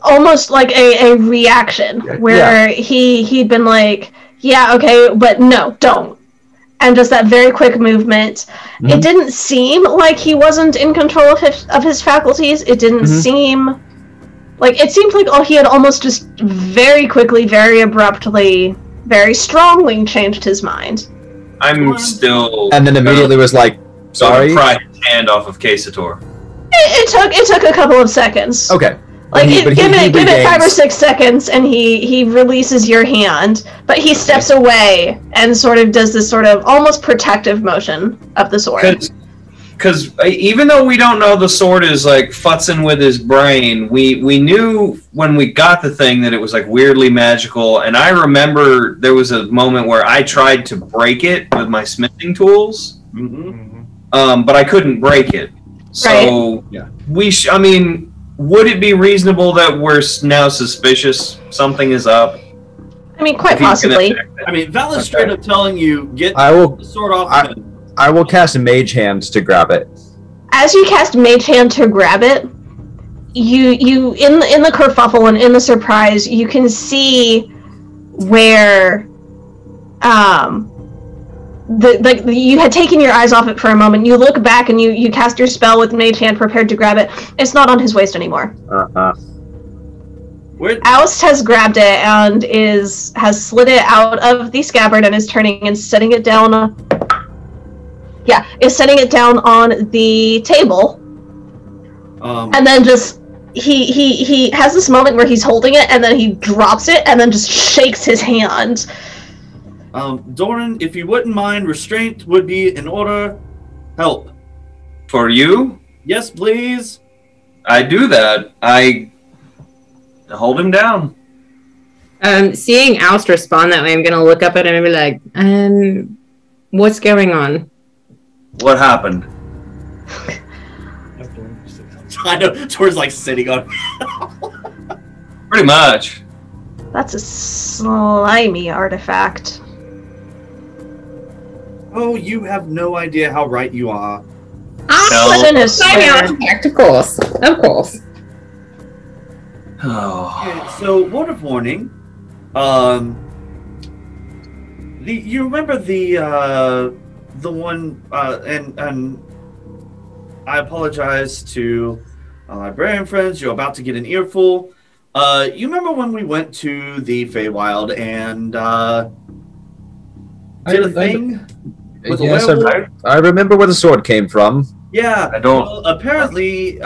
almost like a reaction where he'd been like, yeah, okay, but no, don't. And just that very quick movement. It didn't seem like he wasn't in control of his faculties. It didn't seem like, it seemed like he had almost just very quickly, very abruptly, very strongly changed his mind. I'm still, and then immediately was like, sorry. Pry his hand off of Quesator. It took a couple of seconds. Okay. Like, give it 5 or 6 seconds, and he releases your hand, but he steps away and sort of does this sort of almost protective motion of the sword. Because even though we don't know the sword is like futzing with his brain, we knew when we got the thing that it was like weirdly magical, and I remember there was a moment where I tried to break it with my smithing tools, but I couldn't break it. So I mean, would it be reasonable that we're now suspicious something is up? I mean, quite possibly. I mean, Val is straight up telling you, get the sword off of him. I will cast a Mage Hand to grab it. As you cast Mage Hand to grab it, you in the kerfuffle and in the surprise, you can see where you had taken your eyes off it for a moment. You look back and you cast your spell with Mage Hand prepared to grab it. It's not on his waist anymore. Oust has grabbed it and has slid it out of the scabbard and is turning and setting it down. Is setting it down on the table. And then just he has this moment where he's holding it and then he drops it and then just shakes his hand. Doran, if you wouldn't mind, restraint would be in order. Help. For you? Yes, please. I do that. I hold him down. Seeing Oust respond that way, I'm gonna look up at him and be like, What's going on? What happened? I know. Tor's like sitting on. Pretty much. That's a slimy artifact. Oh, you have no idea how right you are. Sinister. Artifact, of course. Of course. Oh. Okay, so, word of warning. You remember the one, and I apologize to librarian friends. You're about to get an earful. You remember when we went to the Feywild and did a thing with a werewolf? I remember where the sword came from. Yeah, I don't. Well, apparently,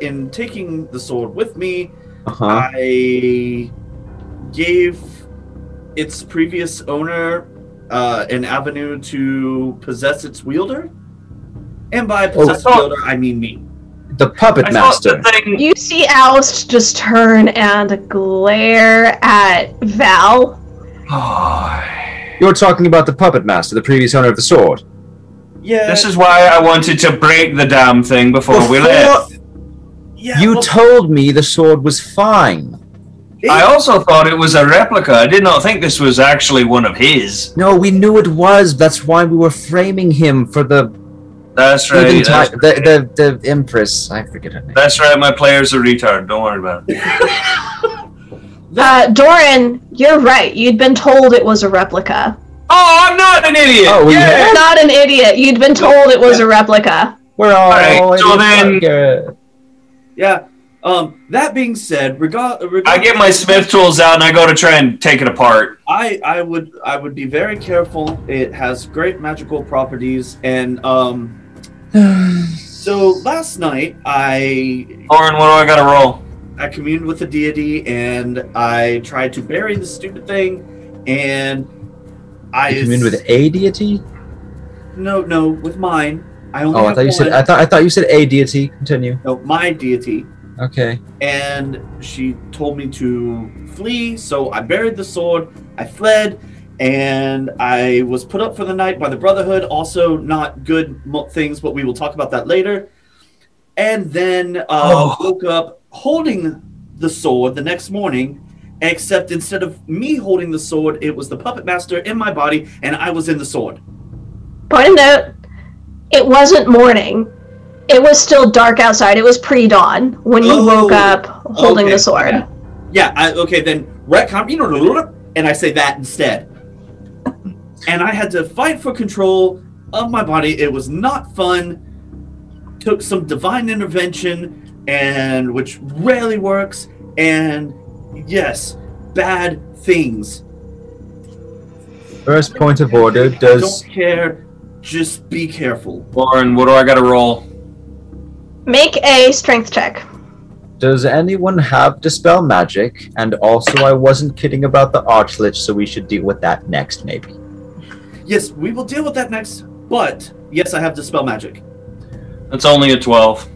in taking the sword with me, I gave its previous owner an avenue to possess its wielder, and by possess wielder, I mean me. The puppet master. You see Oust just turn and glare at Val. You're talking about the puppet master, the previous owner of the sword. Yeah. This is why I wanted to break the damn thing before we left. Yeah, you told me the sword was fine. I also thought it was a replica. I did not think this was actually one of his. No, we knew it was. That's why we were framing him for the... That's right. The Empress. I forget her name. That's right. My player's a retard. Don't worry about it. Doran, you're right. You'd been told it was a replica. Oh, I'm not an idiot! Oh, You're not an idiot. You'd been told it was a replica. We're all right, so then... Yeah. That being said, I get my Smith tools out and I go to try and take it apart. I would be very careful. It has great magical properties, and so last night Oren, what do I gotta roll? I communed with the deity, and I tried to bury the stupid thing, and You communed with a deity? No, with mine. I only I have thought you said. I thought you said a deity. Continue. No, my deity. Okay. And she told me to flee, so I buried the sword. I fled, and I was put up for the night by the Brotherhood. Also, not good things, but we will talk about that later. And then woke up holding the sword the next morning. Except instead of me holding the sword, it was the puppet master in my body, and I was in the sword. Point of note, it wasn't morning. It was still dark outside. It was pre-dawn when you woke up holding the sword. Okay. Yeah, okay, then retcon, and I say that instead. And I had to fight for control of my body. It was not fun. Took some divine intervention, and which rarely works, and yes, bad things. First point of order, does... I don't care, just be careful. Lauren, what do I gotta roll? Make a strength check. Does anyone have Dispel Magic? And also, I wasn't kidding about the Archlich, so we should deal with that next, maybe. Yes, we will deal with that next, but yes, I have Dispel Magic. That's only a 12.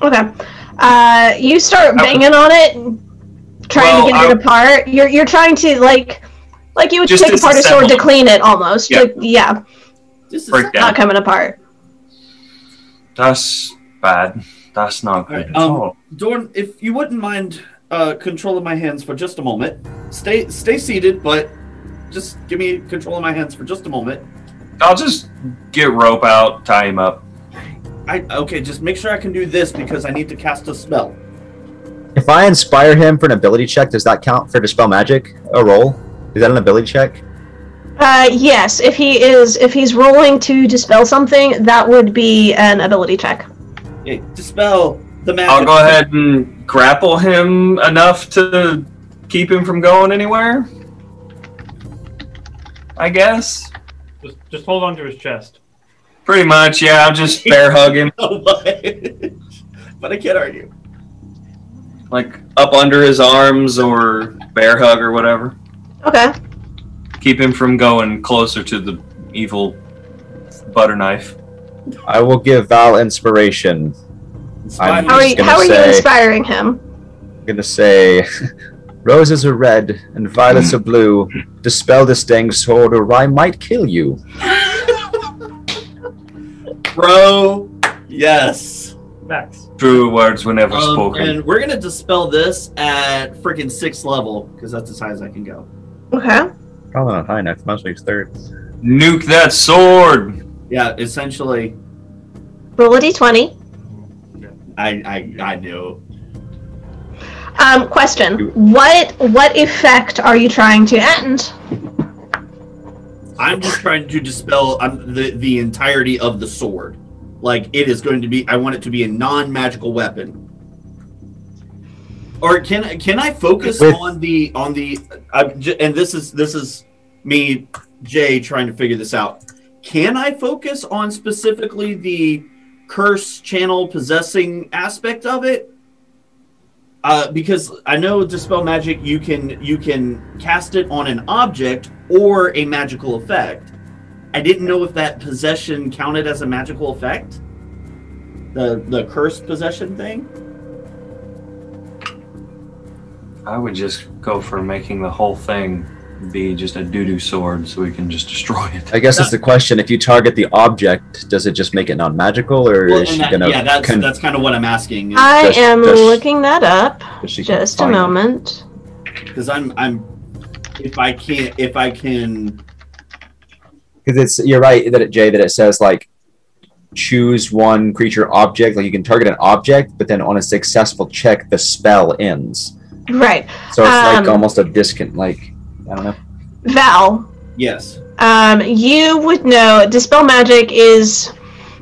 Okay. You start banging on it, trying to get it apart. You're trying to, like you would take apart a sword to clean it, almost. Yep. This is not coming apart. That's bad. That's not good at all. Dorn, if you wouldn't mind controlling my hands for just a moment. Stay seated, but just give me control of my hands for just a moment. I'll just get rope out, tie him up. Okay, just make sure I can do this because I need to cast a spell. If I inspire him for an ability check, does that count for Dispel Magic? A roll? Is that an ability check? Yes. If he's rolling to dispel something, that would be an ability check. Okay, dispel the magic. I'll go ahead and grapple him enough to keep him from going anywhere. I guess. Just hold on to his chest. Pretty much, yeah. I'll just bear hug him. But I can't argue. Like up under his arms or bear hug or whatever. Okay. Keep him from going closer to the evil butter knife. I will give Val inspiration. How are you inspiring him? I'm gonna say, Roses are red and violets are blue. Dispel this dang sword or I might kill you. Bro, yes. Max. True words were never spoken. And we're gonna dispel this at freaking 6th level because that's as high as I can go. Okay. Probably not high enough. Mostly it's 3rd. Nuke that sword. Yeah, essentially. Roll a d20. I knew. Question: What effect are you trying to end? I'm just trying to dispel the entirety of the sword. Like it is going to be. I want it to be a non-magical weapon. Or can I focus on the and this is me, Jay, trying to figure this out. Can I focus on specifically the curse channel possessing aspect of it? Because I know dispel magic, you can cast it on an object or a magical effect. I didn't know if that possession counted as a magical effect. The curse possession thing. I would just go for making the whole thing be just a doo-doo sword so we can just destroy it. I guess that's the question. If you target the object, does it just make it non-magical, or is she gonna? Yeah, that's kind of what I'm asking. I am looking that up. Just a moment. Because if I can. Because you're right that Jay, that it says like choose one creature object. Like you can target an object, but then on a successful check, the spell ends. Right. So it's like almost a discount. Like I don't know. Val. Yes. You would know dispel magic is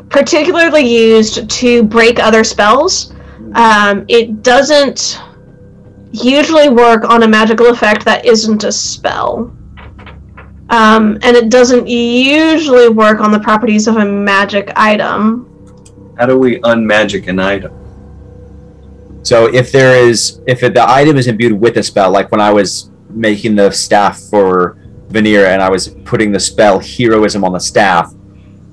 particularly used to break other spells. It doesn't usually work on a magical effect that isn't a spell. And it doesn't usually work on the properties of a magic item. How do we unmagic an item? So if the item is imbued with a spell, like when I was making the staff for Veneer and I was putting the spell heroism on the staff,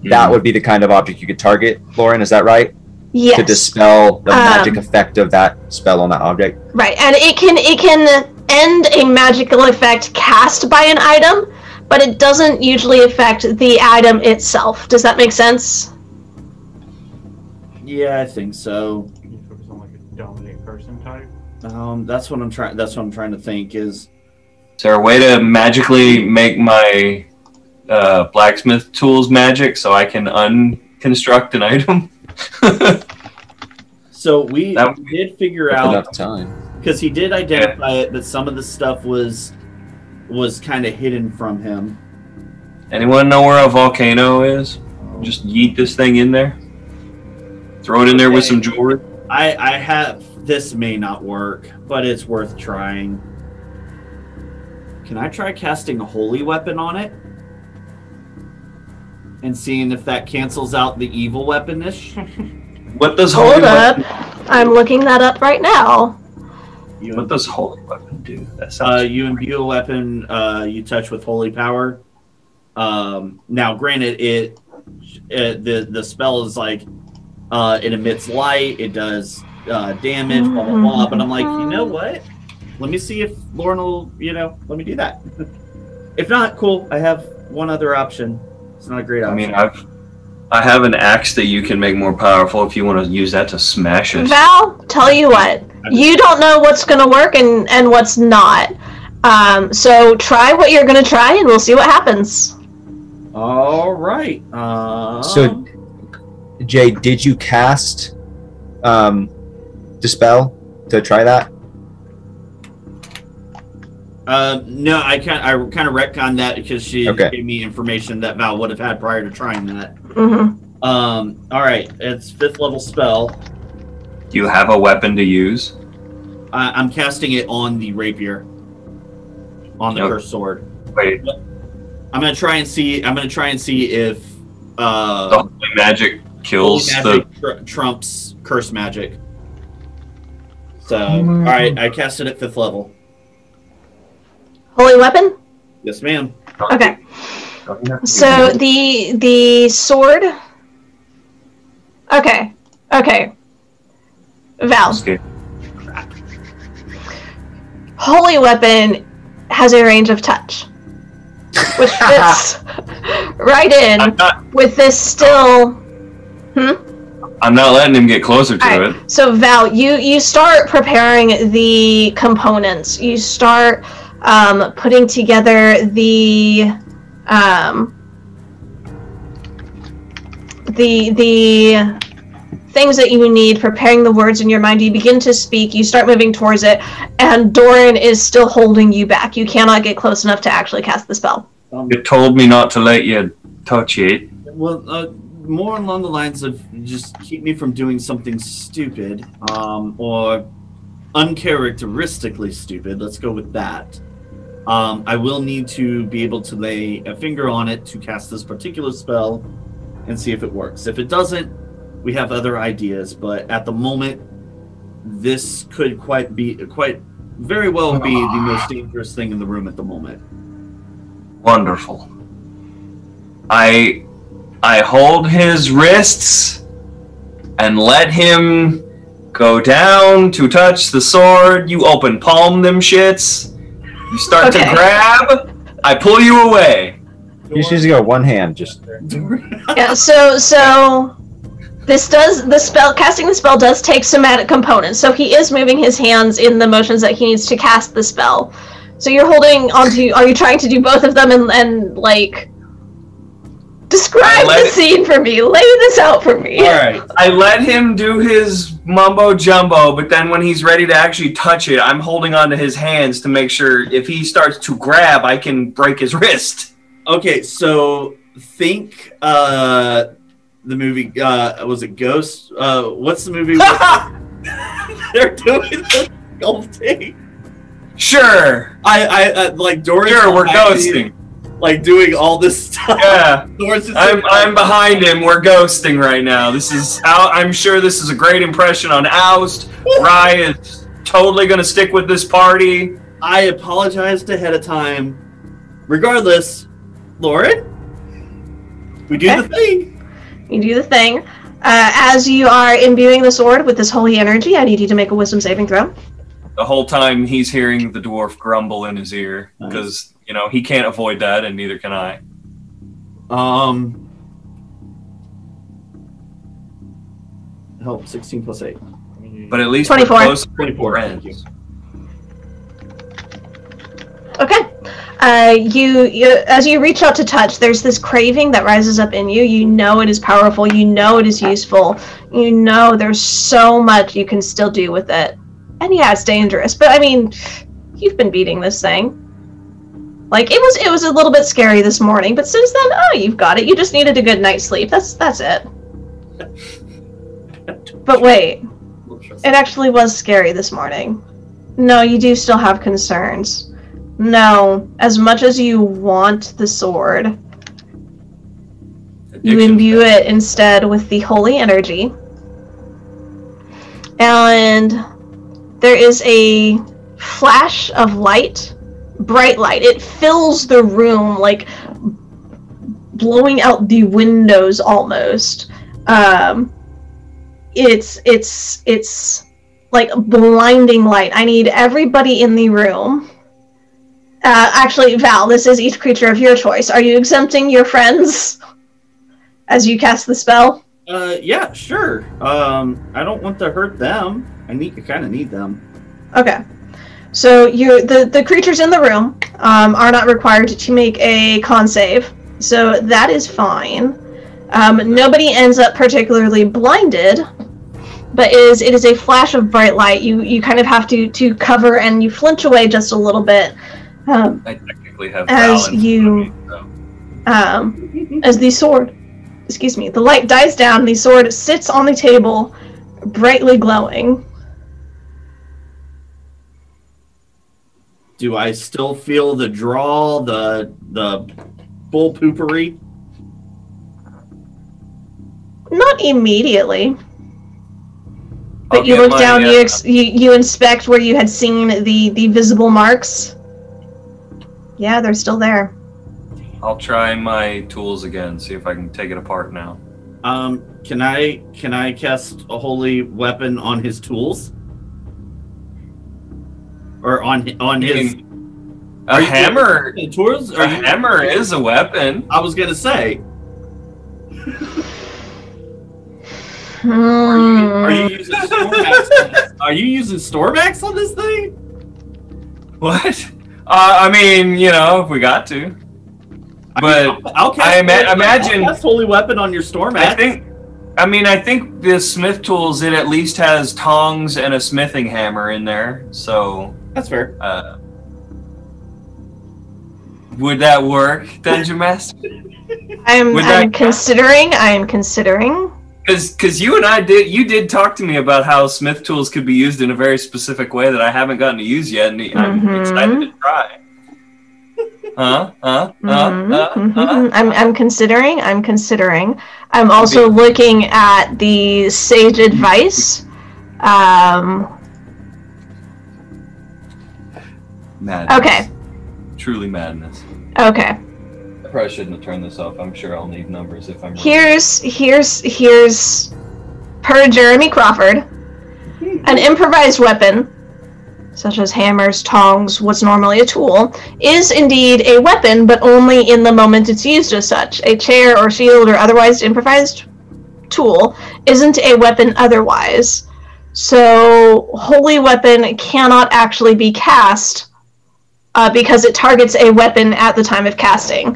that would be the kind of object you could target, Lauren, is that right? Yes. To dispel the magic effect of that spell on that object. Right, and it can end a magical effect cast by an item, but it doesn't usually affect the item itself. Does that make sense? Yeah, I think so. Can you focus on like a dominate person type? That's what I'm trying to think is there a way to magically make my blacksmith tools magic so I can unconstruct an item? So we did figure out time because he did identify it, but some of the stuff was kind of hidden from him. Anyone know where a volcano is? Just yeet this thing in there. Throw it in there with some jewelry. I have. This may not work, but it's worth trying. Can I try casting a holy weapon on it? And seeing if that cancels out the evil weaponish? What does Hold holy up. weapon? I'm looking that up right now. What does holy weapon do? That sounds you imbue a weapon you touch with holy power. Now, granted, the spell is like it emits light, it does damage, blah blah blah. But I'm like, you know what? Let me see if Lauren will, let me do that. If not, cool. I have one other option. It's not a great option. I mean, I have an axe that you can make more powerful if you want to use that to smash it. Val, tell you what, you don't know what's going to work and what's not. So try what you're going to try, and we'll see what happens. All right. So, Jay, did you cast Dispel to try that? No, I kind of retconned that because she gave me information that Val would have had prior to trying that. All right, it's 5th level spell. Do you have a weapon to use? I'm casting it on the rapier, on the cursed sword. Wait, I'm gonna try and see if the holy magic kills trumps curse magic. So, all right, I cast it at 5th level. Holy weapon? Yes, ma'am. Okay. So the sword. Okay. Val. holy weapon has a range of touch, which fits right in with this still. I'm not letting him get closer to it. So Val, you start preparing the components. You start putting together the things that you need, preparing the words in your mind. You begin to speak, you start moving towards it, and Doran is still holding you back. You cannot get close enough to actually cast the spell. You told me not to let you touch it. Well, more along the lines of just keep me from doing something stupid, or uncharacteristically stupid. Let's go with that. I will need to be able to lay a finger on it to cast this particular spell and see if it works. If it doesn't, we have other ideas, but at the moment, this could quite very well be the most dangerous thing in the room at the moment. Wonderful. I hold his wrists and let him go down to touch the sword. You open palm them shits. You start to grab. I pull you away. You just need to go one hand, just. Yeah. So casting the spell does take somatic components. So he is moving his hands in the motions that he needs to cast the spell. So you're holding onto. Are you trying to do both of them and like? Describe the scene for me. Lay this out for me. All right. I let him do his mumbo jumbo, but then when he's ready to actually touch it, I'm holding onto his hands to make sure if he starts to grab, I can break his wrist. Okay, so think the movie. Was it Ghost? What's the movie? They're doing the sculpting. Sure. I like Doris. Sure, we're ghosting. Like doing all this stuff. Yeah, I'm behind him. We're ghosting right now. I'm sure this is a great impression on Oust. Rye is totally gonna stick with this party. I apologized ahead of time. Regardless, Lauren, we do the thing. You do the thing. As you are imbuing the sword with this holy energy, I need you to make a wisdom saving throw. The whole time he's hearing the dwarf grumble in his ear because. You know, he can't avoid that, and neither can I. Help, 16 plus 8. But at least 24. we're close to 24 friends. Okay. You as you reach out to touch, there's this craving that rises up in you. You know it is powerful. You know it is useful. You know there's so much you can still do with it. And yeah, it's dangerous. But I mean, you've been beating this thing. Like it was a little bit scary this morning, but since then, you've got it. You just needed a good night's sleep. That's it. But wait, it actually was scary this morning. No, you do still have concerns. No, as much as you want the sword, you imbue it instead with the holy energy. And there is a flash of light. Bright light. It fills the room, like blowing out the windows almost. It's like blinding light. I need everybody in the room. Actually, Val, this is each creature of your choice. Are you exempting your friends as you cast the spell? Yeah, sure. I don't want to hurt them. I kind of need them. Okay. So the creatures in the room are not required to make a con save, so that is fine. Nobody ends up particularly blinded, but it is a flash of bright light. You kind of have to cover and you flinch away just a little bit. I technically have as you as the sword, the light dies down. The sword sits on the table, brightly glowing. Do I still feel the draw, the bull poopery? Not immediately. But you look down, you inspect where you had seen the visible marks. Yeah, they're still there. I'll try my tools again, see if I can take it apart now. Can I cast a holy weapon on his tools? or on his. A hammer. Towards? A hammer is a weapon. I was gonna say. Are you using Stormax? Are you using Stormax on this thing? What? I mean, you know, if we got to. But I imagine that's holy weapon on your Stormax. I think the smith tools, it at least has tongs and a smithing hammer in there. So that's fair. Would that work, Dungeon Master? I'm considering. Because you and I did talk to me about how smith tools could be used in a very specific way that I haven't gotten to use yet, and I'm excited to try. I'm considering. I'm also looking at the sage advice. Madness. Okay. Truly madness. Okay. I probably shouldn't have turned this off. I'm sure I'll need numbers if I'm wrong. Here's per Jeremy Crawford, an improvised weapon, such as hammers, tongs, what's normally a tool, is indeed a weapon, but only in the moment it's used as such. A chair or shield or otherwise improvised tool isn't a weapon otherwise. So, holy weapon cannot actually be cast because it targets a weapon at the time of casting.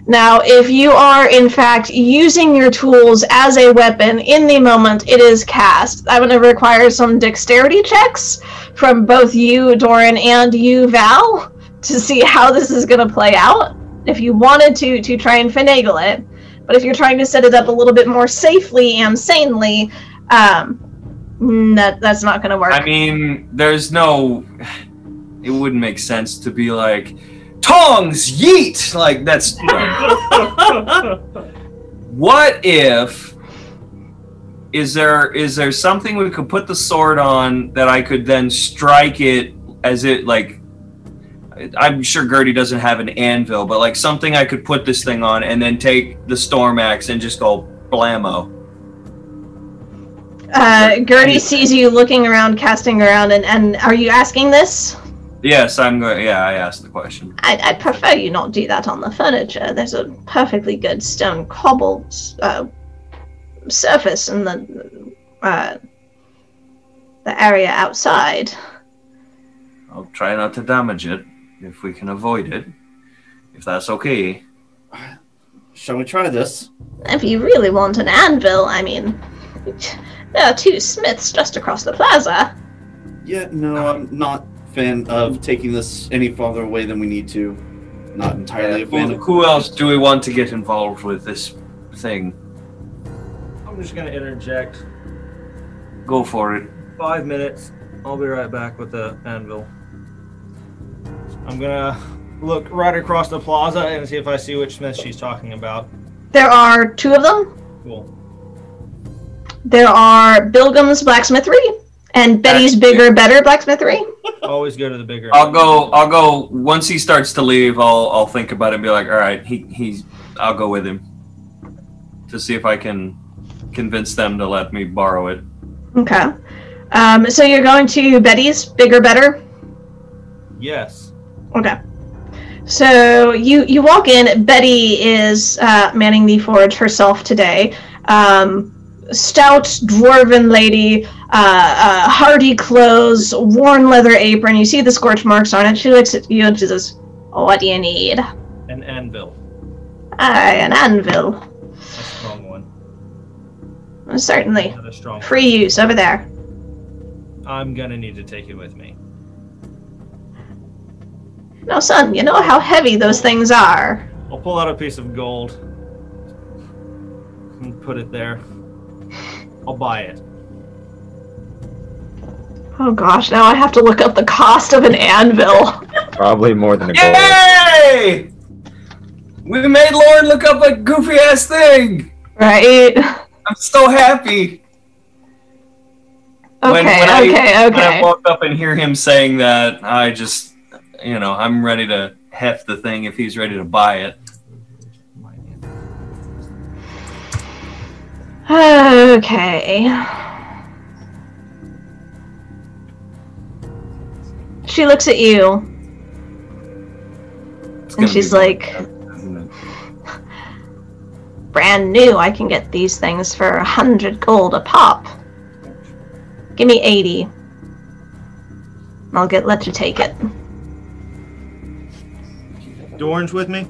Now, if you are, in fact, using your tools as a weapon in the moment it is cast, that would require some dexterity checks from both you, Doran, and you, Val, to see how this is going to play out. If you wanted to try and finagle it. But if you're trying to set it up a little bit more safely and sanely, that's not going to work. I mean, it wouldn't make sense to be like, tongs, yeet! Like, that's... What if... Is there something we could put the sword on that I could then strike it as it, like... I'm sure Gertie doesn't have an anvil, but like something I could put this thing on and then take the storm axe and just go blammo. Gertie sees you looking around, casting around, and are you asking this? Yes, I'm going. Yeah, I asked the question. I'd prefer you not do that on the furniture. There's a perfectly good stone cobbled surface in the area outside. I'll try not to damage it if we can avoid it. If that's okay. Shall we try this? If you really want an anvil, I mean, there are two smiths just across the plaza. Yeah, no, I'm not a fan of taking this any farther away than we need to. Not entirely a fan of... Who else do we want to get involved with this thing? I'm just going to interject. Go for it. 5 minutes. I'll be right back with the anvil. I'm going to look right across the plaza and see if I see which smith she's talking about. There are two of them. Cool. There are Bilgham's Blacksmithery and Betty's Bigger Better Blacksmithery. Always go to the bigger. I'll go once he starts to leave. I'll think about it and be like, all right, I'll go with him to see if I can convince them to let me borrow it. Okay. So you're going to Betty's Bigger Better? Yes. Okay. So you walk in. Betty is manning the forge herself today. Stout dwarven lady, hardy clothes, worn leather apron. You see the scorch marks on it. She looks at you and she says, "What do you need?" An anvil. An anvil. A strong one. Certainly. Not a strong Free use over there. I'm gonna need to take it with me. Now, son, you know how heavy those things are. I'll pull out a piece of gold and put it there. I'll buy it. Oh gosh, now I have to look up the cost of an anvil. Probably more than a gold. Yay! We made Lauren look up a goofy ass thing. Right. I'm so happy. Okay, When okay. When I walk up and hear him saying that, I just, I'm ready to heft the thing if he's ready to buy it. She looks at you, and she's like, brand new, I can get these things for 100 gold a pop. Give me 80. I'll let you take it. Doran's with me?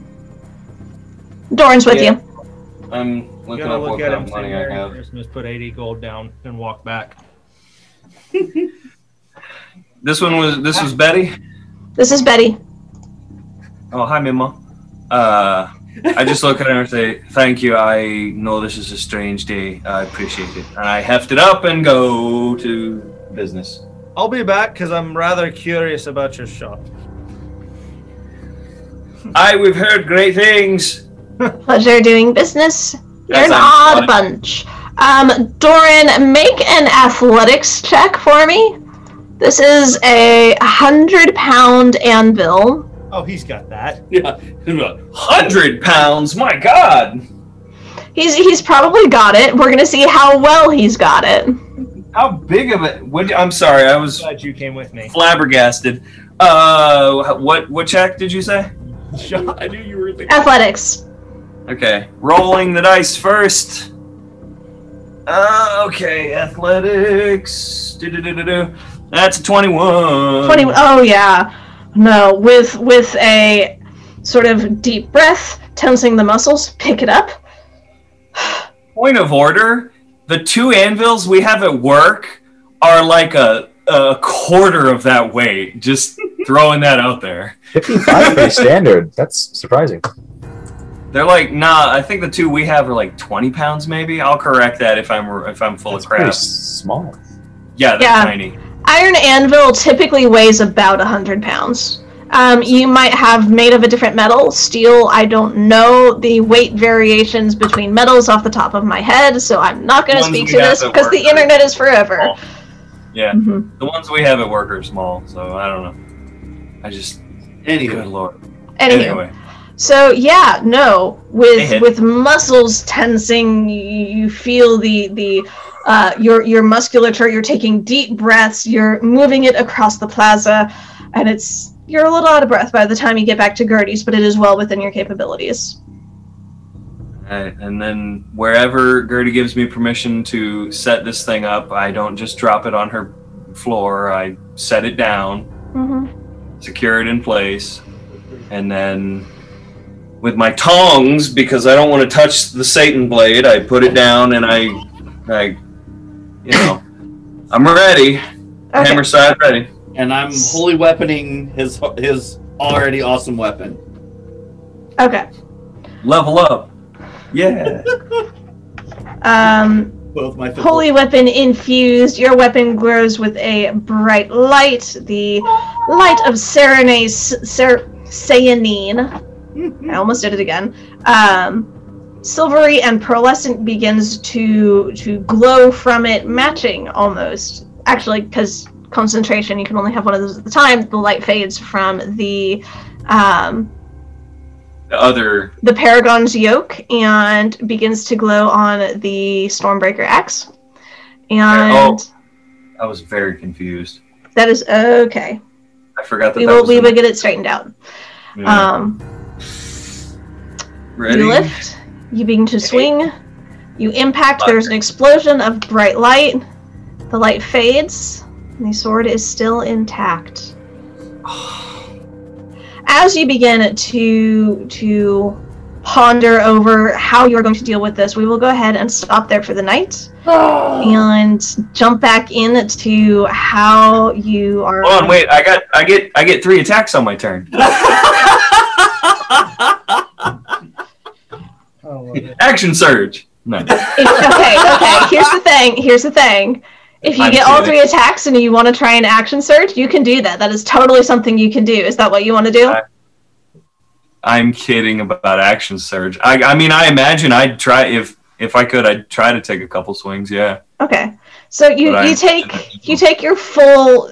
Doran's with you. I'm looking Gonna up look what at kind him, of money say I Merry have. Christmas, put 80 gold down, and walk back. This was Betty. This is Betty. Oh, hi, Mima. I just look at her and say, thank you. I know this is a strange day. I appreciate it. And I heft it up and go to business. I'll be back because I'm rather curious about your shop. We've heard great things. Pleasure doing business. You're Yes, an I'm odd bunch. Doran, make an athletics check for me. This is a 100-pound anvil. Oh, he's got that. Yeah. 100 pounds. My God. He's probably got it. We're gonna see how well he's got it. How big of it? I'm sorry. I was Glad you came with me. flabbergasted. What check did you say? I knew you were thinking. Athletics. Okay, rolling the dice first. Okay, athletics. Do-do-do-do-do. That's a 21. 20. Oh yeah. No, with a sort of deep breath, tensing the muscles, pick it up. Point of order. The 2 anvils we have at work are like a quarter of that weight. Just throwing that out there. 55 pretty standard. That's surprising. They're like, nah, I think the 2 we have are like 20 pounds maybe. I'll correct that if I'm full That's of crap. pretty small. Yeah, they're Yeah. tiny. Iron anvil typically weighs about 100 pounds. You might have made of a different metal. Steel, I don't know the weight variations between metals off the top of my head, so I'm not going to Ones speak we to have this at because work the are internet is forever. small. Yeah, Mhm. the ones we have at work are small, so I don't know. I just, good Anyway. lord. Anyway. So yeah, no, Hey, with muscles tensing, you feel your musculature. You're taking deep breaths. You're moving it across the plaza, and you're a little out of breath by the time you get back to Gertie's, but it is well within your capabilities. Alright, and then wherever Gertie gives me permission to set this thing up, I don't just drop it on her floor. I set it down, Mm-hmm. secure it in place, and then with my tongs, because I don't want to touch the Satan blade, I put it down and I I'm ready. Okay. Hammer side ready. And I'm holy weaponing his already awesome weapon. Okay. Level up. Yeah. Both my Holy weapon infused. Your weapon glows with a bright light. The light of cyanine. I almost did it again. Silvery and pearlescent begins to glow from it, matching almost. Actually, because concentration, you can only have one of those at the time. The light fades from the Paragon's yoke and begins to glow on the Stormbreaker axe. And I was very confused. that is okay. I forgot that We that will was get it straightened out. Yeah. Ready? You lift, you begin to swing, you impact, there's an explosion of bright light, the light fades, and the sword is still intact. As you begin to ponder over how you're going to deal with this, we will go ahead and stop there for the night and jump back into how you are. Hold on, wait. I get 3 attacks on my turn. Action surge. No. Okay. Here's the thing. If you I'm get all kidding. 3 attacks and you want to try an action surge, you can do that. That is totally something you can do. Is that what you want to do? I'm kidding about action surge. I mean, I imagine I'd try if I could. I'd try to take a couple swings. Yeah. Okay. So you take your full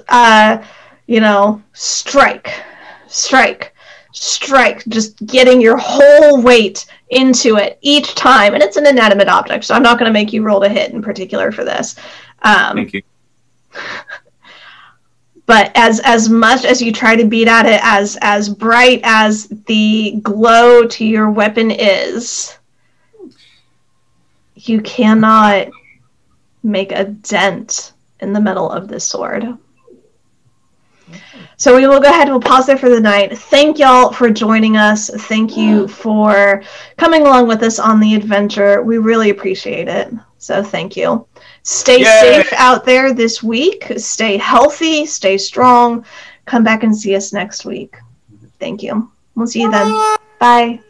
strike, just getting your whole weight into it each time, and it's an inanimate object, so I'm not going to make you roll to hit in particular for this. Thank you. But as much as you try to beat at it, as bright as the glow to your weapon is, you cannot make a dent in the metal of this sword. So we will go ahead and we'll pause there for the night. Thank y'all for joining us. Thank you for coming along with us on the adventure. We really appreciate it. So thank you. Stay safe out there this week. Stay healthy. Stay strong. Come back and see us next week. Thank you. We'll see you then. Bye.